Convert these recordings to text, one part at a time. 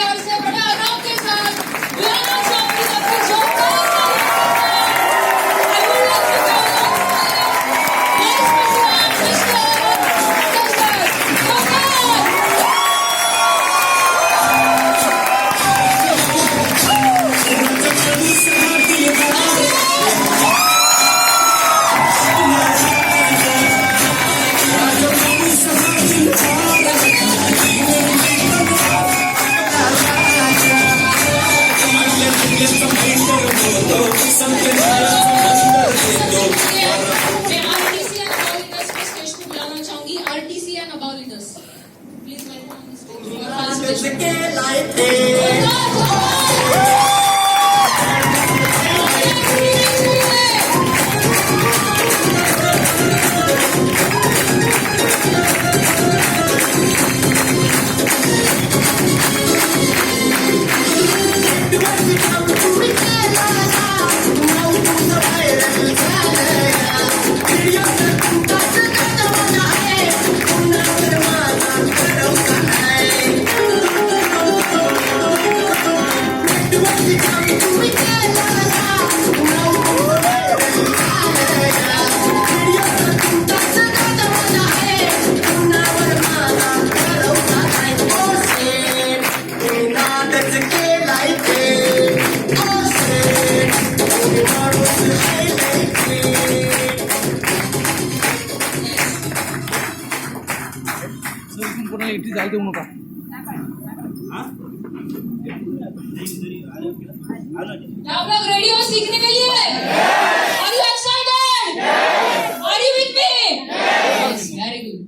प्यार से बड़े आराम के साथ बुलाना चाहूंगी आपको जोरदार I would like to call on my special sister, इतनी जाल देऊ नका आप लोग रेडी हो सीखने के लिए? Are you excited? Are you with me? Yes, very good.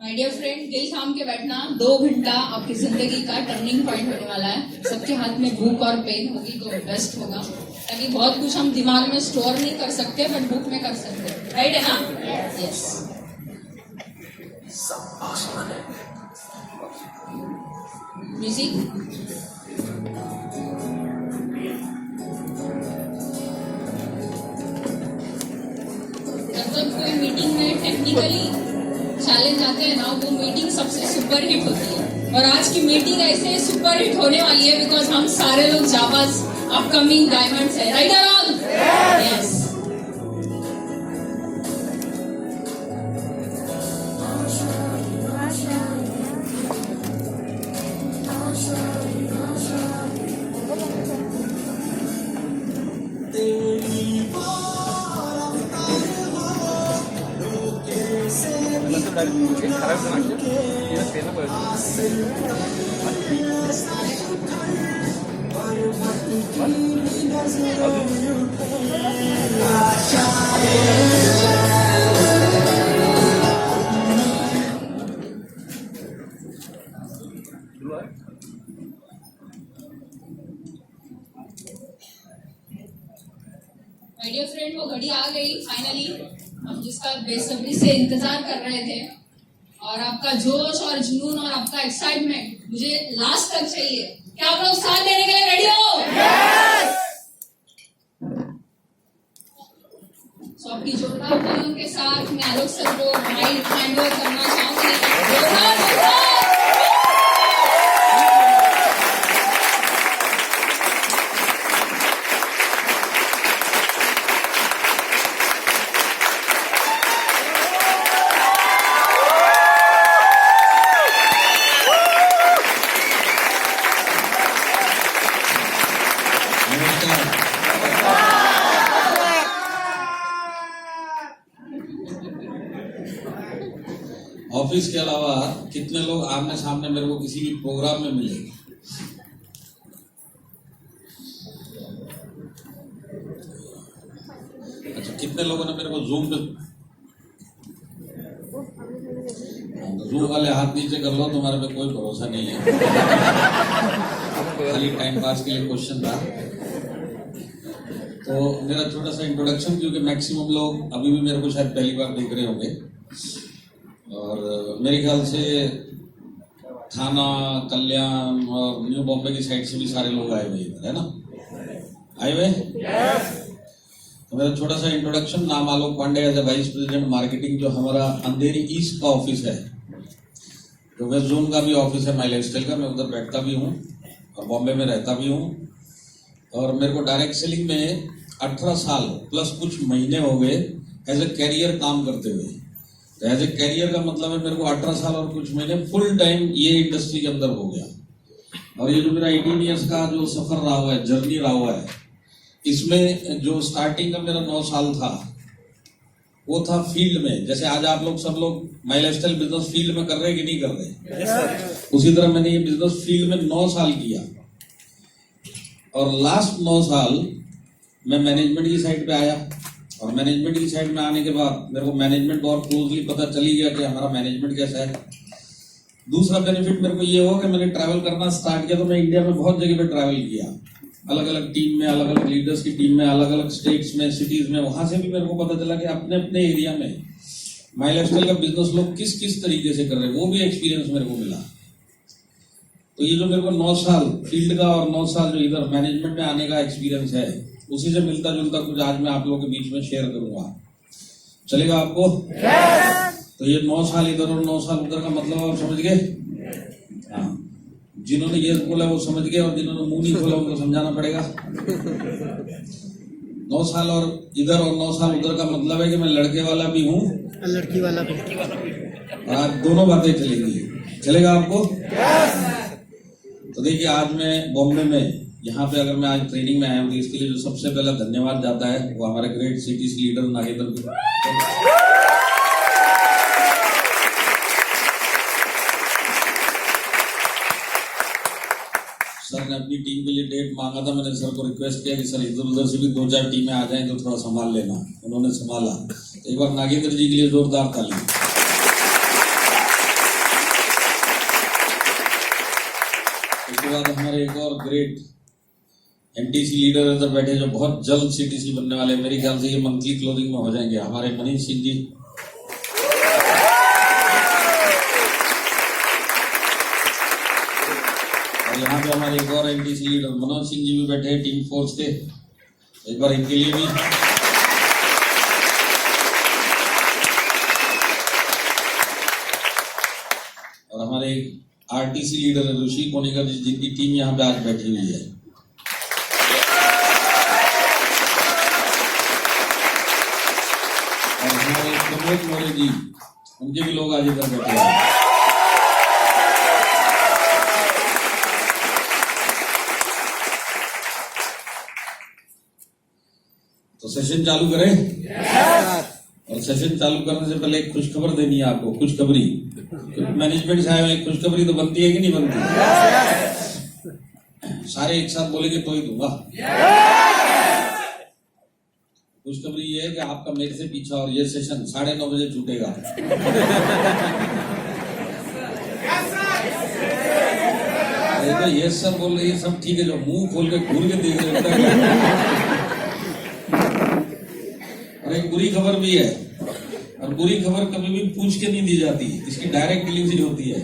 My dear friend, दिल थाम के बैठना। 2 घंटा आपकी जिंदगी का टर्निंग पॉइंट होने वाला है। सबके हाथ में बुक और पेन होगी तो बेस्ट होगा, ताकि बहुत कुछ हम दिमाग में स्टोर नहीं कर सकते बट बुक में कर सकते हैं। राइट है ना? यस। म्यूजिक जब कोई मीटिंग में टेक्निकली चैलेंज आते हैं ना, वो मीटिंग सबसे सुपर हिट होती है। और आज की मीटिंग ऐसे सुपर हिट होने वाली है बिकॉज हम सारे लोग जावाज अपकमिंग डायमंड्स है। राइट और all? Yes. My dear friend, वो घड़ी आ गई फाइनली, हम जिसका बेसब्री से इंतजार कर रहे थे। और आपका जोश और जुनून और आपका एक्साइटमेंट मुझे लास्ट तक चाहिए। क्या आप लोग साथ देने के लिए रेडी हो? सो आपकी जोरदार तालियों के साथ मैं आलोक सर को माइक हैंड ओवर करना चाहूंगी। जोरदार ऑफिस के अलावा कितने लोग आमने सामने मेरे को किसी भी प्रोग्राम में मिलेंगे? अच्छा, कितने लोगों ने मेरे को जूम पे, जूम वाले हाथ नीचे कर लो, तुम्हारे पे कोई भरोसा नहीं है। खाली टाइम पास के लिए क्वेश्चन था। तो मेरा छोटा सा इंट्रोडक्शन, क्योंकि मैक्सिमम लोग अभी भी मेरे को शायद पहली बार देख रहे होंगे, और मेरे ख्याल से थाना, कल्याण और न्यू बॉम्बे की साइड से भी सारे लोग आए हुए इधर, है ना? आए हुए? तो मेरा छोटा सा इंट्रोडक्शन। नाम Alok Pandey, as a vice president marketing, जो हमारा अंधेरी ईस्ट का ऑफिस है, जो वेस्ट जोन का भी ऑफिस है माई लाइफस्टाइल का, मैं उधर बैठता भी हूँ और बॉम्बे में रहता भी हूँ। और मेरे को डायरेक्ट सेलिंग में 18 साल प्लस कुछ महीने हो गए एज ए कैरियर काम करते हुए। तो एज ए कैरियर का मतलब है मेरे को 18 साल और कुछ महीने फुल टाइम ये इंडस्ट्री के अंदर हो गया। और ये जो मेरा 18 ईयर्स का जो सफर रहा हुआ है, जर्नी रहा हुआ है, इसमें जो स्टार्टिंग का मेरा 9 साल था वो था फील्ड में। जैसे आज आप लोग सब लोग माई लाइफस्टाइल बिजनेस फील्ड में कर रहे हैं कि नहीं कर रहे, उसी तरह मैंने ये बिजनेस फील्ड में 9 साल किया। और लास्ट 9 साल मैं मैनेजमेंट की साइड पे आया। और मैनेजमेंट की साइड में आने के बाद मेरे को मैनेजमेंट और क्लोजली पता चली गया कि हमारा मैनेजमेंट कैसा है। दूसरा बेनिफिट मेरे को ये हुआ कि मैंने ट्रैवल करना स्टार्ट किया। तो मैं इंडिया में बहुत जगह पे ट्रैवल किया, अलग अलग टीम में, अलग अलग लीडर्स की टीम में, अलग अलग स्टेट्स में, सिटीज में। वहां से भी मेरे को पता चला कि अपने अपने एरिया में माई लाइफस्टाइल का बिजनेस लोग किस किस तरीके से कर रहे हैं, वो भी एक्सपीरियंस मेरे को मिला। तो ये जो मेरे को 9 साल फील्ड का और 9 साल जो इधर मैनेजमेंट में आने का एक्सपीरियंस है, उसी से मिलता जुलता कुछ आज मैं आप लोगों के बीच में शेयर करूंगा। चलेगा आपको? तो ये 9 साल इधर और 9 साल उधर का मतलब आप समझ गए? हाँ, जिन्होंने ये बोला वो समझ गए और जिन्होंने मुंह नहीं खोला उनको समझाना पड़ेगा। 9 साल और इधर और 9 साल उधर का मतलब है कि मैं लड़के वाला भी हूँ, लड़की वाला भी, और आज दोनों बातें चलेंगी। चलेगा आपको? तो देखिए, आज मैं बॉम्बे में यहाँ पे अगर मैं आज ट्रेनिंग में आया हूँ, तो इसके लिए जो सबसे पहला धन्यवाद जाता है वो हमारे great cities leader Nagendra sir ने अपनी टीम के लिए डेट मांगा था। मैंने सर को रिक्वेस्ट किया कि सर इधर उधर से भी 2-4 टीमें आ जाएं तो थोड़ा संभाल लेना। उन्होंने संभाला। एक बार नागेंद्र जी के लिए जोरदार ताली। उसके बाद हमारे एक और ग्रेट एमटीसी लीडर इधर बैठे जो बहुत जल्द सीटीसी बनने वाले हैं। मेरे ख्याल से ये मंथली क्लोजिंग में हो जाएंगे, हमारे मनीष सिंह जी। और यहाँ पे हमारे एक और एमटीसी लीडर मनोज सिंह जी भी बैठे हैं टीम फोर्स के। एक बार इनके लिए भी। और हमारे आरटीसी लीडर है ऋषि कोनिकर जी, जिनकी टीम यहाँ पे आज बैठी हुई है। और हमारे प्रमोद मौर्य जी, उनके भी लोग आज इधर बैठे हैं। तो सेशन चालू करें। और सेशन चालू करने से पहले एक खुशखबर देनी है आपको, खुशखबरी। मैनेजमेंट से आए हुए खुशखबरी तो बनती है कि नहीं बनती? सारे एक साथ बोलेंगे तो ही दूंगा। खुशखबरी ये है कि आपका मेरे से पीछा और ये सेशन 9:30 बजे छूटेगा। तो ये सब बोल रहे हैं, सब ठीक है, जो मुंह खोल के घूर के देख रहे हैं। और एक बुरी खबर भी है, और बुरी खबर कभी भी पूछ के नहीं दी जाती, इसकी डायरेक्ट डिलीवरी होती है।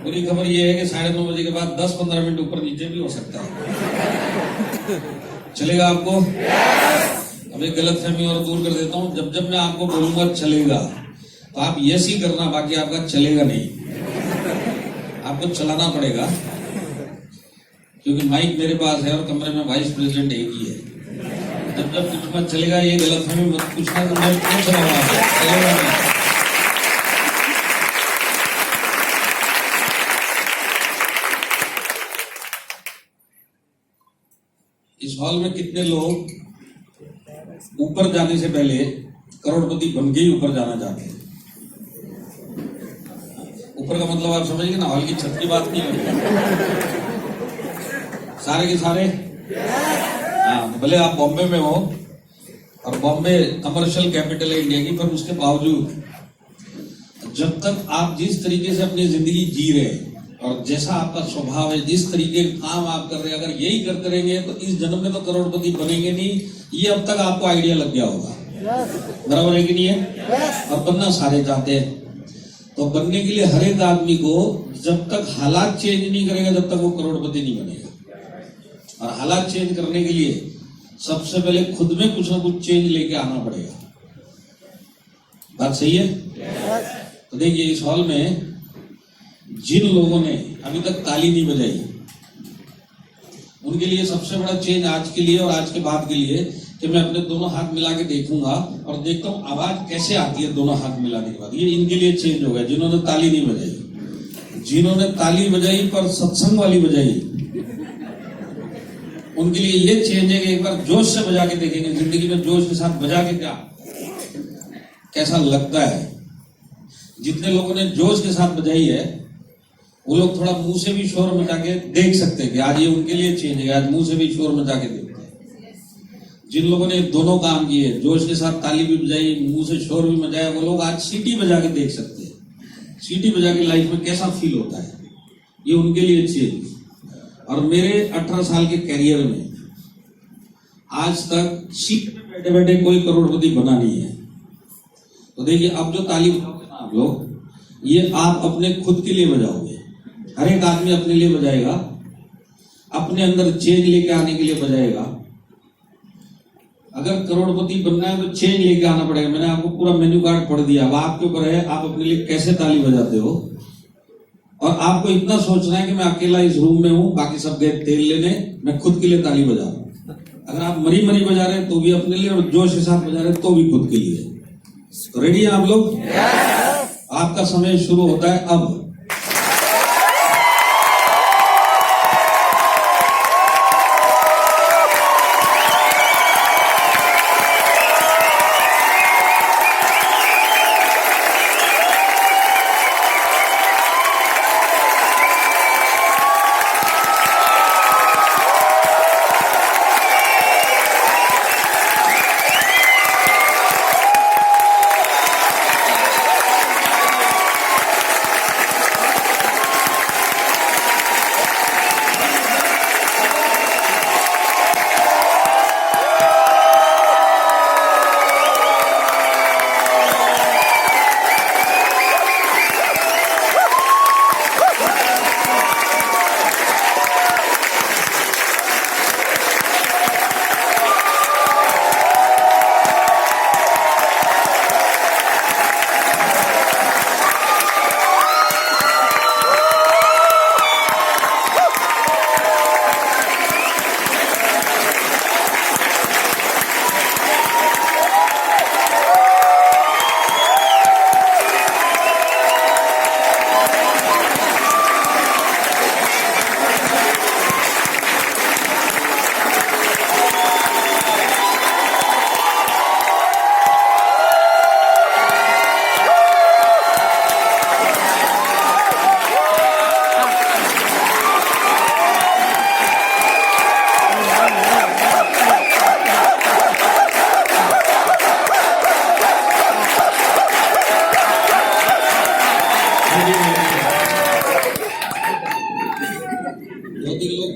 बुरी खबर ये है कि 9:30 बजे के बाद 10-15 मिनट ऊपर नीचे भी हो सकता है। चलेगा आपको? अब एक गलतफहमी और दूर कर देता हूं। जब जब मैं आपको बोलूंगा चलेगा, तो आप यस ही करना, बाकी आपका चलेगा नहीं। आपको चलाना पड़ेगा, क्योंकि माइक मेरे पास है और कमरे में वाइस प्रेसिडेंट एक ही है। जब जब कुछ मत चलेगा, ये गलतफहमी मत पूछना तो मैं पूछ रहा हूँ, चलेगा नहीं। इस हॉल में कितने लोग ऊपर जाने से पहले करोड़पति बन के ही ऊपर जाना चाहते हैं? ऊपर का मतलब आप समझिए ना, हॉल की छत की बात नहीं है। सारे के सारे? हाँ, भले आप बॉम्बे में हो, और बॉम्बे कमर्शियल कैपिटल है इंडिया की, पर उसके बावजूद जब तक आप जिस तरीके से अपनी जिंदगी जी रहे हैं और जैसा आपका स्वभाव है, जिस तरीके के काम आप कर रहे हैं, अगर यही करते रहेंगे तो इस जन्म में तो करोड़पति बनेंगे नहीं। ये अब तक आपको आइडिया लग गया होगा, बराबर है कि नहीं है? और बनना सारे चाहते हैं। तो बनने के लिए हर एक आदमी को जब तक हालात चेंज नहीं करेगा, जब तक वो करोड़पति नहीं बनेगा। और हालात चेंज करने के लिए सबसे पहले खुद में कुछ ना कुछ चेंज लेके आना पड़ेगा। बात सही है? तो देखिए, इस हॉल में जिन लोगों ने अभी तक ताली नहीं बजाई, उनके लिए सबसे बड़ा चेंज आज के लिए और आज के बाद के लिए कि मैं अपने दोनों हाथ मिला के देखूंगा और देखता हूं आवाज कैसे आती है दोनों हाथ मिलाने के बाद। ये इनके लिए चेंज हो गया, जिन्होंने ताली नहीं बजाई। जिन्होंने ताली बजाई पर सत्संग वाली बजाई, उनके लिए ये चेंज है कि एक बार जोश से बजा के देखेंगे, जिंदगी में जोश के साथ बजा के कैसा लगता है। जितने लोगों ने जोश के साथ बजाई है वो लोग थोड़ा मुंह से भी शोर मचा के देख सकते हैं कि आज ये उनके लिए चेंज है, आज मुंह से भी शोर मचा के देखते हैं। जिन लोगों ने दोनों काम किए, जोश के साथ ताली भी बजाई, मुंह से शोर भी मचाया, वो लोग आज सीटी बजा के देख सकते हैं, सीटी बजा के लाइफ में कैसा फील होता है। ये उनके लिए चेंज। और मेरे 18 साल के कैरियर में आज तक सीट पे बैठे बैठे कोई करोड़पति बना नहीं है। तो देखिए, अब जो ताली बजाओगे ना आप लोग, ये आप अपने खुद के लिए बजाओगे। हर एक आदमी अपने लिए बजाएगा, अपने अंदर चेंज लेके आने के लिए बजाएगा। अगर करोड़पति बनना है तो चेंज लेके आना पड़ेगा। मैंने आपको पूरा मेन्यू कार्ड पढ़ दिया, अब आपके ऊपर है आप अपने लिए कैसे ताली बजाते हो। और आपको इतना सोचना है कि मैं अकेला इस रूम में हूं, बाकी सब गए तेल लेने, मैं खुद के लिए ताली बजा रहा हूं। अगर आप मरी मरी बजा रहे हैं तो भी अपने लिए, और जोश के साथ बजा रहे हैं तो भी खुद के लिए। तो रेडी हैं आप लोग? आपका समय शुरू होता है अब।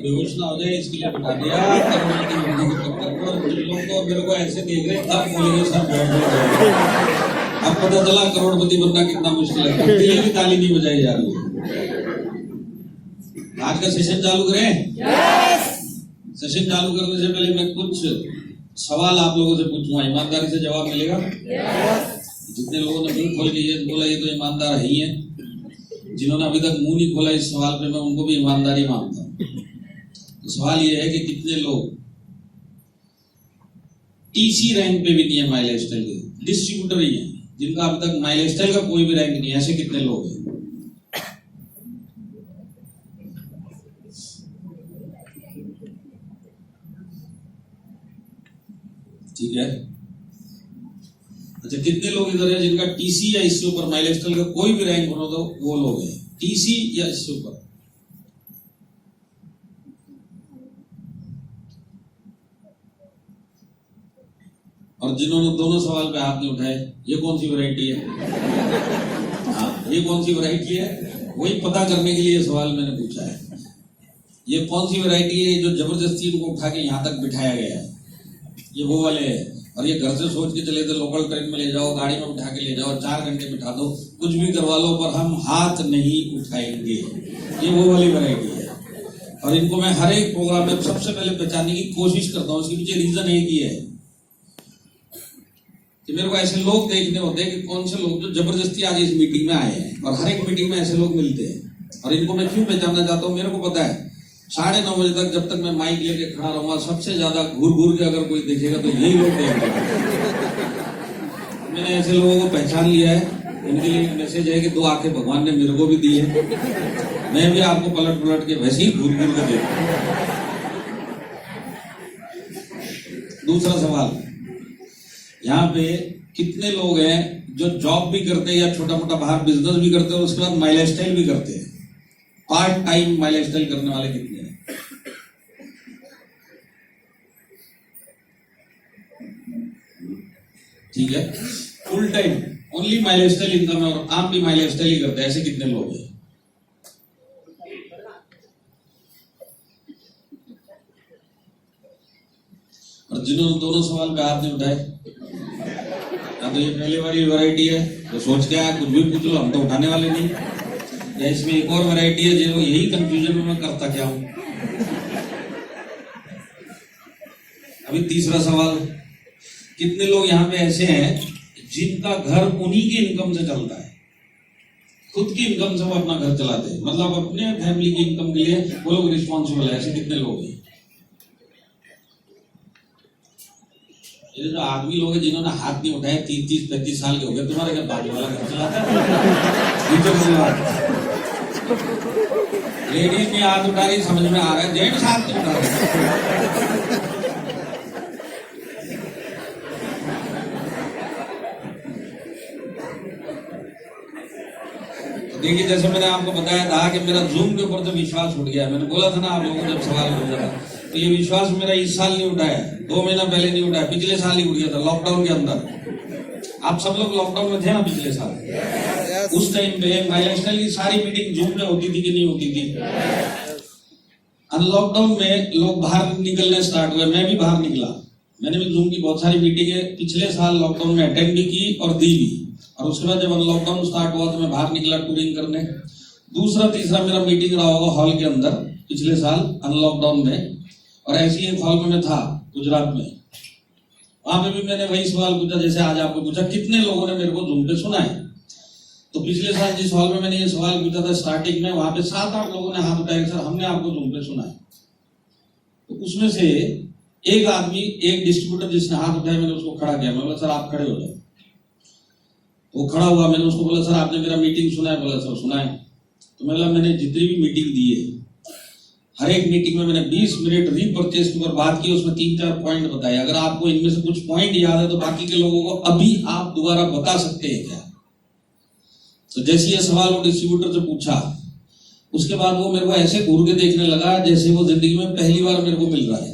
बेहोश ना हो जाए इसके लिए बता दिया। करोड़पति बनने के चक्कर में, और जिन लोगों को मेरे को ऐसे देख रहे तब बोलेंगे सब बैठ गए। अब पता चला करोड़पति बनना कितना मुश्किल है। खुद के लिए भी ताली नहीं बजाई जा रही है। आज का सेशन चालू करें? सेशन चालू करने से पहले मैं कुछ सवाल आप लोगों से पूछूंगा, ईमानदारी से जवाब मिलेगा? जितने लोगों ने मुंह खोल के ये बोला ये तो ईमानदार ही है। जिन्होंने अभी तक मुंह नहीं खोला इस सवाल पे, मैं उनको भी ईमानदारी मानता हूं। तो सवाल ये है कि कितने लोग टीसी रैंक पे भी नहीं है माई लाइफस्टाइल के, डिस्ट्रीब्यूटर ही है, जिनका अभी तक माई लाइफस्टाइल का कोई भी रैंक नहीं है। ऐसे कितने लोग हैं? ठीक है, अच्छा कितने लोग इधर है जिनका टीसी या इससे ऊपर माई लाइफस्टाइल का कोई भी रैंक बनो तो वो लोग हैं, टीसी या इससे ऊपर? और जिन्होंने दोनों सवाल पे हाथ नहीं उठाए, ये कौन सी वैरायटी है? हाँ, ये कौन सी वैरायटी है? वही पता करने के लिए ये सवाल मैंने पूछा है। ये कौन सी वैरायटी है जो जबरदस्ती उनको उठा के यहाँ तक बिठाया गया है? ये वो वाले हैं। और ये घर से सोच के चले थे लोकल ट्रेन में ले जाओ, गाड़ी में उठा के ले जाओ, 4 घंटे बिठा दो, कुछ भी करवा लो, पर हम हाथ नहीं उठाएंगे। ये वो वाली वैरायटी है। और इनको मैं हर एक प्रोग्राम में सबसे पहले पहचानने की कोशिश करता हूँ। इसके पीछे रीजन एक ही है कि मेरे को ऐसे लोग देखने होते हैं कि कौन से लोग जो जबरदस्ती आज इस मीटिंग में आए हैं, और हर एक मीटिंग में ऐसे लोग मिलते हैं और इनको मैं क्यों पहचानना चाहता हूँ, मेरे को पता है 9:30 बजे तक जब तक मैं माइक लेके खड़ा रहूंगा, सबसे ज्यादा घूर घूर के अगर कोई देखेगा तो यही लोग देखेंगे। मैंने ऐसे लोगों को पहचान लिया है, इनके लिए मैसेज है कि 2 आंखें भगवान ने मेरे को भी दी है, मैं भी आपको पलट पलट के वैसे ही घूर घूर के देखूंगा। दूसरा सवाल, यहाँ पे कितने लोग हैं जो जॉब भी करते हैं या छोटा मोटा बाहर बिजनेस भी करते हैं और उसके बाद माई लाइफ स्टाइल भी करते हैं? Part time my life style करने वाले कितने हैं? ठीक है, full time only my life style income है और आप भी माई लाइफ स्टाइल ही करते हैं, ऐसे कितने लोग हैं? और जिन्होंने दोनों सवाल पे हाथ नहीं उठाए, या तो ये पहले वाली वैरायटी है तो सोच के आया कुछ भी पूछ लो, हम तो उठाने वाले नहीं, या इसमें एक और वैरायटी है जो यही कंफ्यूजन में मैं करता क्या हूं। अभी तीसरा सवाल, कितने लोग यहाँ पे ऐसे हैं जिनका घर उन्हीं की इनकम से चलता है, खुद की इनकम से वो अपना घर चलाते हैं, मतलब अपने फैमिली की इनकम के लिए वो लोग रिस्पॉन्सिबल है, ऐसे कितने लोग हैं? ये जो आदमी लोग हैं जिन्होंने हाथ नहीं उठाए 30-35 साल के हो गए, तुम्हारे क्या बाजू वाला घर चलाता है? लेडीज ने हाथ उठा रही, समझ में आ रहा है, जेंट्स हाथ नहीं उठा रहे। देखिए, जैसे मैंने आपको बताया था कि मेरा जूम के ऊपर जो विश्वास उठ गया, मैंने बोला था ना आप लोगों को जब सवाल हो जाता, तो ये विश्वास मेरा इस साल नहीं उठाया, 2 महीना पहले नहीं उठाया, पिछले साल ही उठ गया था लॉकडाउन के अंदर। आप सब लोग लॉकडाउन में थे ना पिछले साल, उस टाइम पे माई लाइफ स्टाइल की सारी मीटिंग जूम में होती थी कि नहीं होती थी? अनलॉकडाउन में लोग बाहर निकलने स्टार्ट हुए, मैं भी बाहर निकला, मैंने भी जूम की बहुत सारी मीटिंगें पिछले साल लॉकडाउन में अटेंड भी की और दी भी, और उसके बाद जब लॉकडाउन स्टार्ट हुआ तो मैं बाहर निकला टूरिंग करने। दूसरा तीसरा मेरा मीटिंग रहा होगा हॉल के अंदर पिछले साल अनलॉकडाउन में, और ऐसी एक हॉल में मैं था गुजरात में, वहां पे भी मैंने वही सवाल पूछा जैसे आज आपको पूछा, कितने लोगों ने मेरे को जूम पे सुना है? तो पिछले साल जिस हॉल में मैंने ये सवाल पूछा था स्टार्टिंग में, वहां पे 7-8 लोगों ने हाथ उठाया, सर हमने आपको जूम पे सुना है। तो उसमें से एक आदमी, एक डिस्ट्रीब्यूटर जिसने हाथ उठाया, मैंने उसको खड़ा किया, मैं बोला सर आप खड़े हो जाओ। वो खड़ा हुआ, मैंने उसको बोला सर आपने मेरा मीटिंग सुना है? बोला सर सुना है। तो मैंने जितनी भी मीटिंग दी है, हर एक मीटिंग में मैंने 20 मिनट रीपरचेज के ऊपर बात की, उसमें 3-4 पॉइंट बताए, अगर आपको इनमें से कुछ पॉइंट याद है तो बाकी के लोगों को अभी आप दोबारा बता सकते हैं क्या? तो जैसे ये सवाल वो डिस्ट्रीब्यूटर से पूछा, उसके बाद वो मेरे को ऐसे घूर के देखने लगा जैसे वो जिंदगी में पहली बार मेरे को मिल रहा है।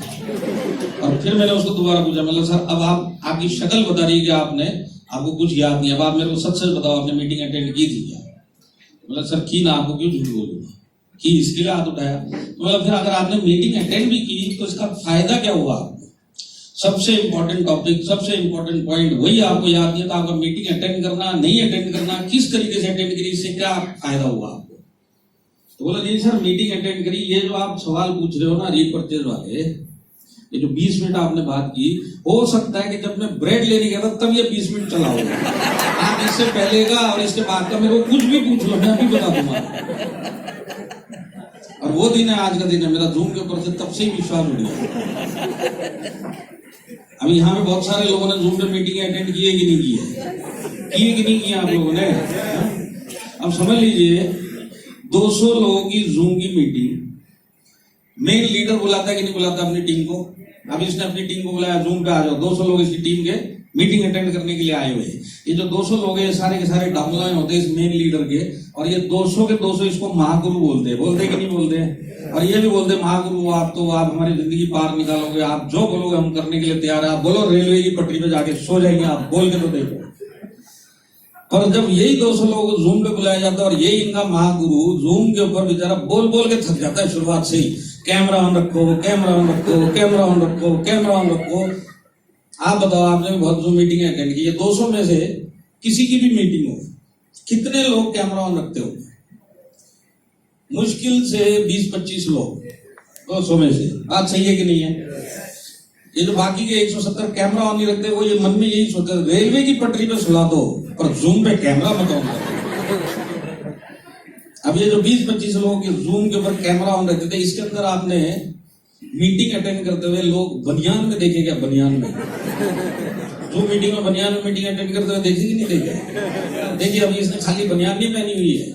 और फिर मैंने उसको दोबारा पूछा, मतलब सर अब आपकी शक्ल बता रही है कि आपको कुछ याद नहीं है, अब आप मेरे को सच सच बताओ आपने मीटिंग अटेंड की थी क्या? मतलब सर की ना, आपको क्यों झूठ बोलूंगा, की इसके लिए हाथ उठाया। मतलब फिर अगर आपने मीटिंग अटेंड भी की तो इसका फायदा क्या हुआ आपको? सबसे इंपॉर्टेंट टॉपिक, सबसे इंपॉर्टेंट पॉइंट वही आपको याद नहीं है, तो आपका मीटिंग अटेंड करना, नहीं अटेंड करना, किस तरीके से अटेंड करी, इससे क्या फायदा हुआ आपको? तो बोला नहीं सर मीटिंग अटेंड करी, ये जो आप सवाल पूछ रहे हो ना रीपरचेज वाले, ये जो 20 मिनट आपने बात की, हो सकता है कि जब मैं ब्रेड लेने गया था तब ये 20 मिनट चला होगा। आप इससे पहले का और इसके बाद का मेरे को कुछ भी पूछ लो, मैं अभी बता दूंगा। और वो दिन है, आज का दिन है, मेरा जूम के ऊपर से तब से ही विश्वास उठ गया। अभी यहाँ पे बहुत सारे लोगों ने जूम पे मीटिंग अटेंड की है कि नहीं की है? किए कि नहीं किए आप लोगों ने? अब समझ लीजिए 200 लोगों की जूम की मीटिंग, मेन लीडर बुलाता है कि नहीं बुलाता अपनी टीम को? अब इसने अपनी टीम को बुलाया, जूम पे आ जाओ, 200 लोग इसकी टीम के मीटिंग अटेंड करने के लिए आए हुए हैं। ये जो 200 लोग हैं सारे के सारे डाउनलाइन होते हैं इस मेन लीडर के, और ये 200 के 200 इसको महागुरु बोलते हैं कि नहीं बोलते हैं? और ये भी बोलते हैं महागुरु आप तो, आप हमारी जिंदगी पार निकालोगे, आप जो बोलोगे हम करने के लिए तैयार है। आप बोलो रेलवे की पटरी पे जाके सो जाएंगे, आप बोल के तो देखो। पर जब यही 200 लोगों को जूम पे बुलाया जाता है और यही इनका महागुरु जूम के ऊपर बेचारा बोल बोल के थक जाता है शुरुआत से ही, कैमरा ऑन रखो, कैमरा ऑन रखो, कैमरा ऑन रखो, कैमरा ऑन रखो। आप बताओ, आपने भी बहुत जूम मीटिंग अटेंड की है, 200 में से किसी की भी मीटिंग हो, कितने लोग कैमरा ऑन रखते हो? मुश्किल से 20-25 लोग 200 में से। बात सही है कि नहीं है? ये जो बाकी के 170 कैमरा ऑन नहीं रखते, वो ये मन में यही सोचते रेलवे की पटरी पे सुला दो पर जूम पे कैमरा मत ऑन करो। अब ये जो 20-25 लोगों के जूम के ऊपर कैमरा ऑन रहते थे, इसके अंदर आपने मीटिंग अटेंड करते हुए लोग बनियान में देखे क्या? बनियान में जो मीटिंग में बनियान में मीटिंग अटेंड करते हुए देखे कि नहीं देखे? देखिए अभी इसने खाली बनियान नहीं पहनी हुई है,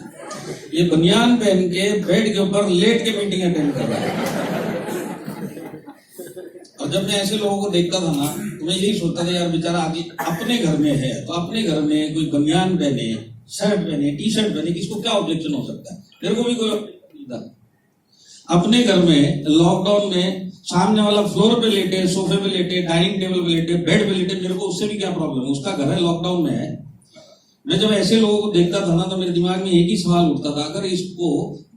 ये बनियान पहन के बेड के ऊपर लेट के मीटिंग अटेंड कर रहा है। और जब मैं ऐसे लोगों को देखता था ना, तो मैं यही सोचता था यार बेचारा आगे अपने घर में है, तो अपने घर में कोई बनियान पहने, शर्ट पहने, टी शर्ट पहने, किसको क्या ऑब्जेक्शन हो सकता है? मेरे को भी कोई था। अपने घर में लॉकडाउन में सामने वाला फ्लोर पे लेटे, सोफे पे लेटे, डाइनिंग टेबल पे लेटे, बेड पे लेटे, मेरे को उससे भी क्या प्रॉब्लम? उसका घर है, लॉकडाउन में है। मैं जब ऐसे लोगों को देखता था ना, तो मेरे दिमाग में एक ही सवाल उठता था, अगर इसको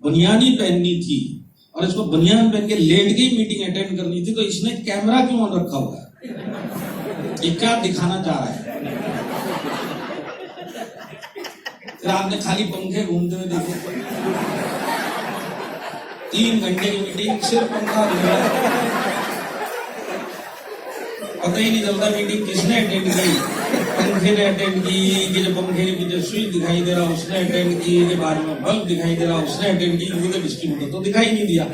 बनियानी पहननी थी और इसको बनियान पहन के लेट के ही मीटिंग अटेंड करनी थी, तो इसने कैमरा क्यों ऑन रखा हुआ है? ये क्या दिखाना चाह रहा है? फिर आपने खाली पंखे घूमते हुए देखे, 3 घंटे की मीटिंग सिर्फ पंखा घूम रहा है, पता ही नहीं चलता मीटिंग किसने अटेंड की। पंखे ने अटेंड की कि जो पंखे के पीछे स्विच दिखाई दे रहा उसने अटेंड की, कि बारे में बल्ब दिखाई दे रहा उसने अटेंड की, मुझे डिस्ट्रीब्यूटर तो दिखाई नहीं दिया।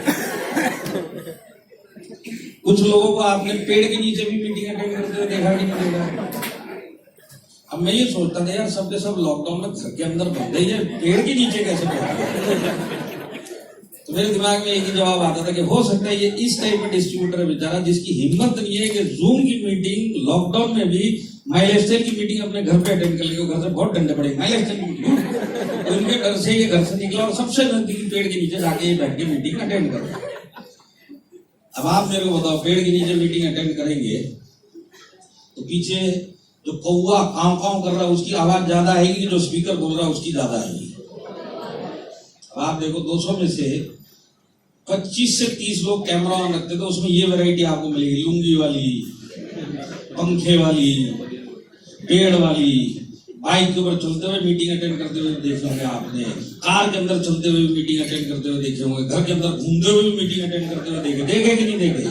कुछ लोगों को आपने पेड़ के नीचे भी मीटिंग अटेंड करते हुए देखा कि नहीं देखा? अब मैं ये सोचता था यार सब के सब लॉकडाउन में घर के अंदर बंद ही है, पेड़ के नीचे कैसे बैठ? तो मेरे दिमाग में एक ही जवाब आता था कि हो सकता है ये इस टाइप का डिस्ट्रीब्यूटर है बेचारा, जिसकी हिम्मत नहीं है कि जूम की मीटिंग लॉकडाउन में भी माइलस्टाइल की मीटिंग अपने घर पे अटेंड कर लेगा। घर से बहुत डंडे पड़े माइलस्टाइल की मीटिंग, तो उनके घर से ये घर से निकला और सबसे नजदीकी पेड़ के नीचे जाके ये बैठ के मीटिंग अटेंड कर। अब आप मेरे को बताओ, पेड़ के नीचे मीटिंग अटेंड करेंगे तो पीछे जो कौवा कांव कांव कर रहा है उसकी आवाज ज्यादा आएगी कि जो स्पीकर बोल रहा है उसकी ज्यादा आएगी? अब आप देखो 200 में से 25 से 30 लोग कैमरा ऑन रखते तो उसमें ये वैरायटी आपको मिलेगी, लुंगी वाली, पंखे वाली, पेड़ वाली, बाइक के ऊपर चलते हुए मीटिंग अटेंड करते हुए देखे होंगे आपने, कार के अंदर चलते हुए मीटिंग अटेंड करते हुए देखे होंगे, घर के अंदर घूमते हुए मीटिंग अटेंड करते हुए देखे कि नहीं देखे?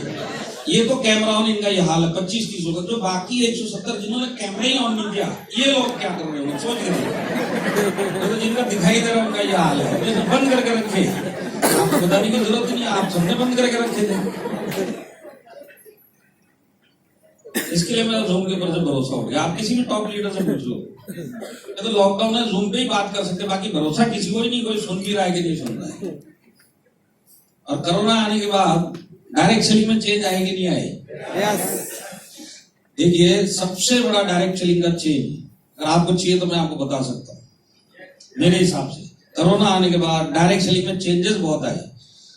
ये तो कैमरा ऑन इनका ये हाल है 25-30 लोग। जो बाकी 170 जिन्होंने कैमरा ही ऑन नहीं किया, ये लोग क्या कर रहे होंगे सोच रहे? तो जिनका दिखाई दे रहा है उनका ये हाल है, जैसे बंद करके रखे, आपको बताने की जरूरत नहीं, आप सबने बंद करके रखे थे। इसके लिए मेरा जूम के ऊपर से भरोसा हो गया। आप किसी भी टॉप लीडर से पूछ लो, तो लॉकडाउन में जूम पे ही बात कर सकते, बाकी भरोसा किसी को ही नहीं, कोई सुन भी रहा है कि नहीं सुन रहा है। और कोरोना आने के बाद डायरेक्ट सेलिंग में चेंज आएगी नहीं आए? देखिए सबसे बड़ा डायरेक्ट सेलिंग का चेंज अगर आपको चाहिए तो मैं आपको बता सकता हूं। मेरे हिसाब से कोरोना आने के बाद डायरेक्ट सेलिंग में चेंजेस बहुत आए।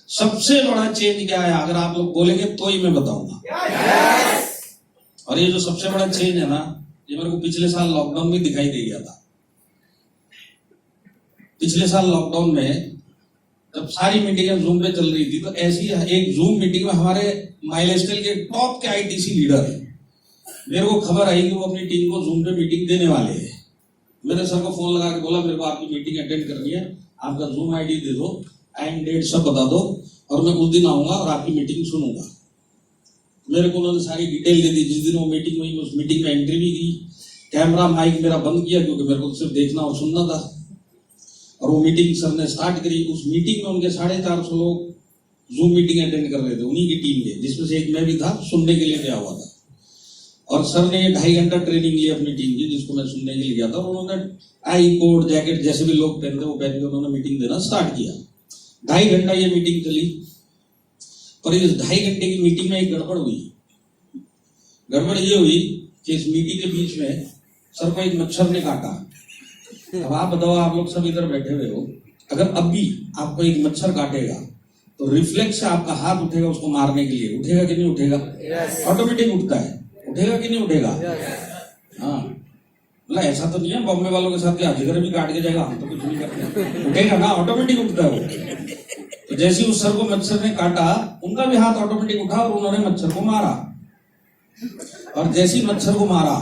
सबसे बड़ा चेंज क्या है अगर आप लोग बोलेंगे तो ही मैं बताऊंगा। और ये जो सबसे बड़ा चेंज है ना, ये मेरे को पिछले साल लॉकडाउन में दिखाई दे गया था। पिछले साल लॉकडाउन में जब सारी मीटिंगें जूम पे चल रही थी, तो ऐसी एक जूम मीटिंग में हमारे माइलस्टाइल के टॉप के आईटीसी लीडर है, मेरे को खबर आई कि वो अपनी टीम को जूम पे मीटिंग देने वाले हैं। मैंने सर को फोन लगा के बोला मेरे को आपकी मीटिंग अटेंड करनी है, आपका जूम आईडी दे दो, टाइम डेट सब बता दो, और मैं उस दिन आऊंगा और आपकी मीटिंग सुनूंगा। मेरे को उन्होंने सारी डिटेल दे दी। जिस दिन वो मीटिंग हुई उस मीटिंग में एंट्री भी की, कैमरा माइक मेरा बंद किया क्योंकि मेरे को सिर्फ देखना और सुनना था। और वो मीटिंग सर ने स्टार्ट करी। उस मीटिंग में उनके 450 लोग जूम मीटिंग अटेंड कर रहे थे, उन्हीं की टीम के, जिसमें से एक मैं भी था, सुनने के लिए गया हुआ था। और सर ने 2.5 घंटा ट्रेनिंग ली अपनी टीम की, जिसको मैं सुनने के लिए गया था। और उन्होंने टाई कोट जैकेट जैसे भी लोग पहनते वो पहन के उन्होंने मीटिंग देना स्टार्ट किया। 2.5 घंटा ये मीटिंग चली। पर इस 2.5 घंटे की मीटिंग में एक गड़बड़ हुई। गड़बड़ ये हुई कि इस मीटिंग के बीच में सर को एक मच्छर ने काटा। अब आप बताओ, आप लोग सब इधर बैठे हुए हो, अगर अब भी आपको एक मच्छर काटेगा तो रिफ्लेक्स से आपका हाथ उठेगा उसको मारने के लिए, उठेगा कि नहीं उठेगा? ऑटोमेटिक उठता है, उठेगा कि नहीं उठेगा? हाँ, मतलब ऐसा तो नहीं है बॉम्बे वालों के साथ अजगर भी काट के जाएगा, हम तो कुछ नहीं करते, उठेगा ना, ऑटोमेटिक उठता है वो। तो जैसे उस सर को मच्छर ने काटा, उनका भी हाथ ऑटोमेटिक उठा और उन्होंने मच्छर को मारा। और जैसे ही मच्छर को मारा,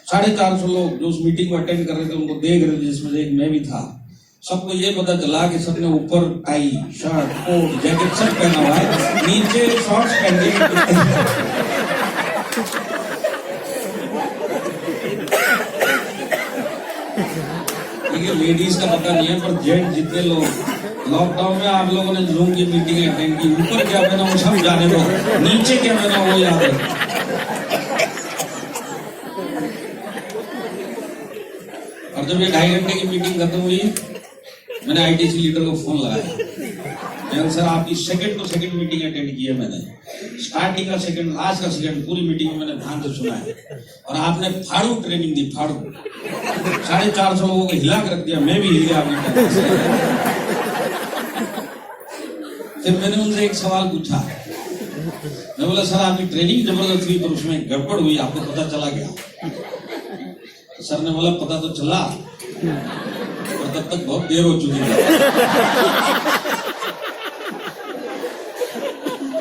450 लोग जो उस मीटिंग को अटेंड कर रहे थे उनको देख रहे थे, जिसमें एक मैं भी था। सबको ये पता चला कि सबने ऊपर टाई शर्ट कोट जैकेट सब पहना हुआ है, नीचे शॉर्ट्स पहन के। लेडीज का पता नहीं है, पर जेंट जितने लोग लॉकडाउन में आप लोगों ने जूम की मीटिंग अटेंड की, ऊपर क्या पहना वो सब जाने दो, नीचे क्या पहना वो याद रखो। और जब ये 2.5 घंटे की मीटिंग खत्म हुई, मैंने आईटीसी लीडर को फोन लगाया, सर आपकी second to second meeting attend की है मैंने, स्टार्टिंग का सेकंड, लास्ट का सेकंड, पूरी मीटिंग में मैंने ध्यान से सुना है, और आपने फाड़ू ट्रेनिंग दी, फाड़ू 450 लोगों को हिला कर रख दिया, मैं भी हिल गया आपने। फिर मैंने उनसे एक सवाल पूछा, मैं बोला सर आपकी ट्रेनिंग जबरदस्त हुई पर उसमें गड़बड़ हुई, आपको पता चला क्या? सर ने बोला पता तो चला, पर तब तक बहुत देर हो चुकी है।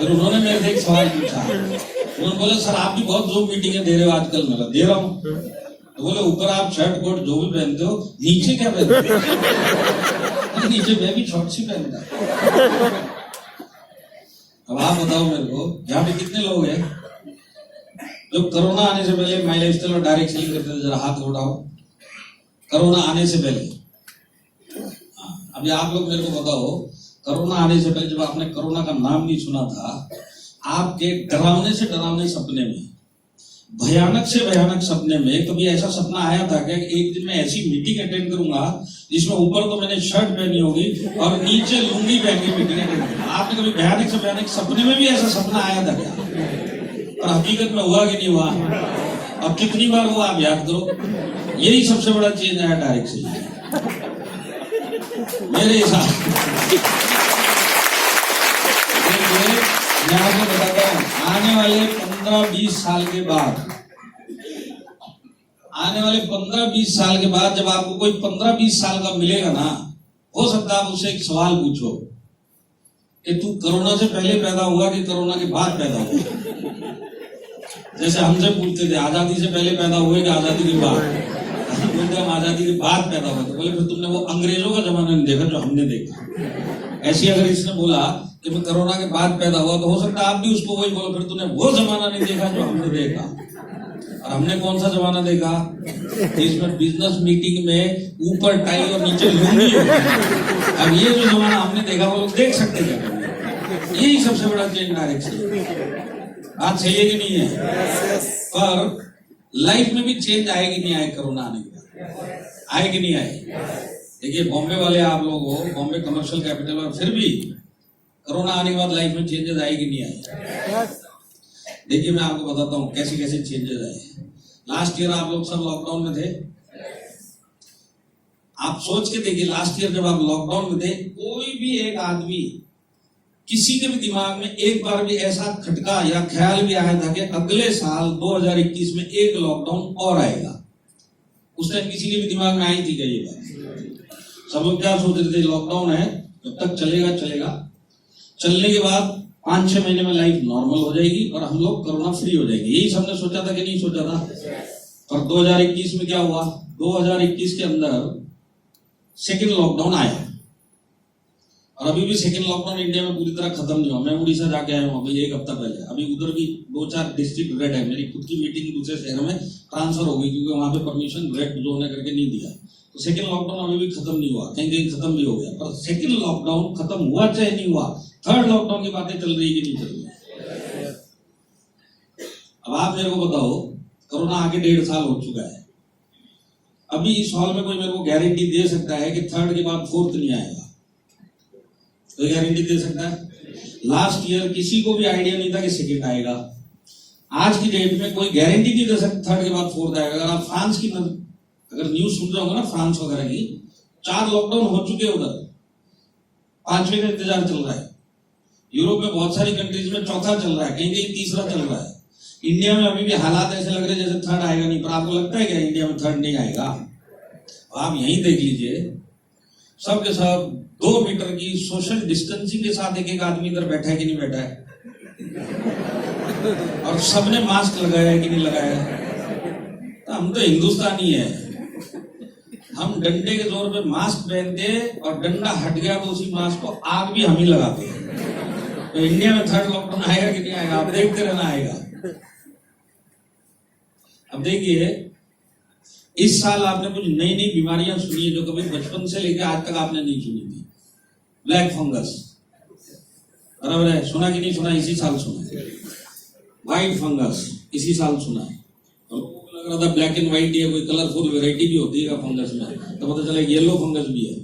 फिर उन्होंने मेरे से एक सवाल पूछा, उन्होंने बोला सर आप भी बहुत जूम मीटिंगें दे रहे हो आजकल। मैं दे रहा हूँ। तो बोले ऊपर आप शर्ट कोट जो भी पहनते हो, नीचे क्या पहनते हो? नीचे मैं भी शॉर्ट्स ही पहनता। अब आप बताओ मेरे को, यहाँ पे कितने लोग हैं जो कोरोना आने से पहले माई लाइफस्टाइल और डायरेक्ट सेलिंग करते थे? जरा हाथ उठाओ। कोरोना आने से पहले, अभी आप लोग मेरे को बताओ, कोरोना आने से पहले जब आपने कोरोना का नाम नहीं सुना था, आपके डरावने से डरावने सपने में, भयानक से भयानक सपने में कभी ऐसा सपना आया था कि एक दिन मैं ऐसी मीटिंग अटेंड करूंगा जिसमें ऊपर तो मैंने शर्ट पहनी होगी और नीचे लुंगी पहन के मीटिंग अटेंड करूंगा? आपने कभी भयानक से भयानक सपने में भी ऐसा सपना आया था क्या? और हकीकत में हुआ कि नहीं हुआ? अब कितनी बार हुआ आप याद करो। यही सबसे बड़ा चेंज आया डायरेक्ट से मेरे हिसाब। मैं आपको बताता हूँ, आने वाले 15-20 साल के बाद, आने वाले 15-20 साल के बाद जब आपको कोई 15-20 साल का मिलेगा ना, हो सकता है आप उससे एक सवाल पूछो कि तू कोरोना से पहले पैदा हुआ कि कोरोना के बाद पैदा हुआ? जैसे हमसे पूछते थे आजादी से पहले पैदा हुए कि आजादी के बाद? बोलते हम आजादी के बाद पैदा हुए। तो बोले फिर तुमने वो अंग्रेजों का जमाना नहीं देखा जो हमने देखा। ऐसी अगर इसने बोला कि मैं कोरोना के बाद पैदा हुआ, तो हो सकता है आप भी उसको वही बोलो, फिर तूने वो जमाना नहीं देखा जो हमने देखा। और हमने कौन सा जमाना देखा? इसमें बिजनेस मीटिंग में ऊपर टाई और नीचे लुंगी। अब ये जो जमाना हमने देखा वो लोग देख सकते क्या? यही सबसे बड़ा चेंज डायरेक्शन। बात सही है कि नहीं है? पर लाइफ में भी चेंज आए कि नहीं आए कोरोना आने के बाद? आए कि नहीं आए? देखिए बॉम्बे वाले आप लोग हो, बॉम्बे कमर्शियल कैपिटल, और फिर भी कोरोना आने के बाद लाइफ में चेंजेस आए कि नहीं आए? देखिए मैं आपको बताता हूँ कैसे कैसे चेंजेस आए। लास्ट ईयर आप लोग सब लॉकडाउन में थे। आप सोच के देखिए, लास्ट ईयर जब आप लॉकडाउन में थे, कोई भी एक आदमी, किसी के भी दिमाग में एक बार भी ऐसा खटका या ख्याल भी आया था कि अगले साल 2021 में एक लॉकडाउन और आएगा? उस टाइम किसी के भी दिमाग में आई थी क्या ये बात? सब लोग क्या सोच रहे थे? लॉकडाउन है, जब तक चलेगा चलेगा, चलने के बाद 5-6 महीने में लाइफ नॉर्मल हो जाएगी और हम लोग कोरोना फ्री हो जाएंगे। यही सबने सोचा था कि नहीं सोचा था? पर 2021 में क्या हुआ? 2021 के अंदर सेकेंड लॉकडाउन आया, और अभी भी सेकेंड लॉकडाउन इंडिया में पूरी तरह खत्म नहीं हुआ। मैं उड़ीसा जाके आया हूँ अभी 1 हफ्ता पहले। अभी उधर भी 2-4 डिस्ट्रिक्ट रेड है। मेरी खुद की मीटिंग दूसरे शहर में ट्रांसफर हो गई क्योंकि वहां पे परमिशन रेड जोन करके नहीं दिया। तो सेकेंड लॉकडाउन अभी भी खत्म नहीं हुआ, कहीं कहीं खत्म भी हो गया। पर सेकेंड लॉकडाउन खत्म हुआ चाहे नहीं हुआ, थर्ड लॉकडाउन की बातें चल रही है कि नहीं चल रही? अब आप मेरे को बताओ, कोरोना आगे 1.5 साल हो चुका है। अभी इस हॉल में कोई मेरे को गारंटी दे सकता है कि थर्ड के बाद फोर्थ नहीं आएगा? कोई गारंटी दे सकता है? लास्ट ईयर किसी को भी आइडिया नहीं था कि सेकेंड आएगा। आज की डेट में कोई गारंटी नहीं दे सकता थर्ड के बाद फोर्थ आएगा। अगर आप फ्रांस की अगर न्यूज सुन रहे होंगे ना, फ्रांस वगैरह की, 4 लॉकडाउन हो चुके हैं उधर, 5वें का इंतजार चल रहा है। यूरोप में बहुत सारी कंट्रीज में चौथा चल रहा है, कहीं कहीं तीसरा चल रहा है। इंडिया में अभी भी हालात ऐसे लग रहे हैं जैसे थर्ड आएगा नहीं। पर आपको लगता है क्या इंडिया में थर्ड नहीं आएगा? आप यहीं देख लीजिए, सब के सब 2 मीटर की सोशल डिस्टेंसिंग के साथ एक आदमी इधर बैठा है कि नहीं बैठा है? और सबने मास्क लगाया है कि नहीं लगाया है? तो हम तो हिंदुस्तानी है, हम डंडे के जोर पे मास्क पहनते और डंडा हट गया तो उसी मास्क को आग भी हम ही लगाते हैं। तो इंडिया में थर्ड लॉकडाउन आएगा कि नहीं आएगा? आप देखते रहना आएगा। अब देखिए, इस साल आपने कुछ नई नई बीमारियां सुनी है जो कभी बचपन से लेकर आज तक आपने नहीं सुनी थी। ब्लैक फंगस, बराबर है, सुना कि नहीं सुना? इसी साल सुना है। व्हाइट फंगस इसी साल सुना है। और लोगों को लग रहा था ब्लैक एंड व्हाइट है, कोई कलरफुल वेराइटी भी होती है फंगस में, तो पता चला येलो फंगस भी है।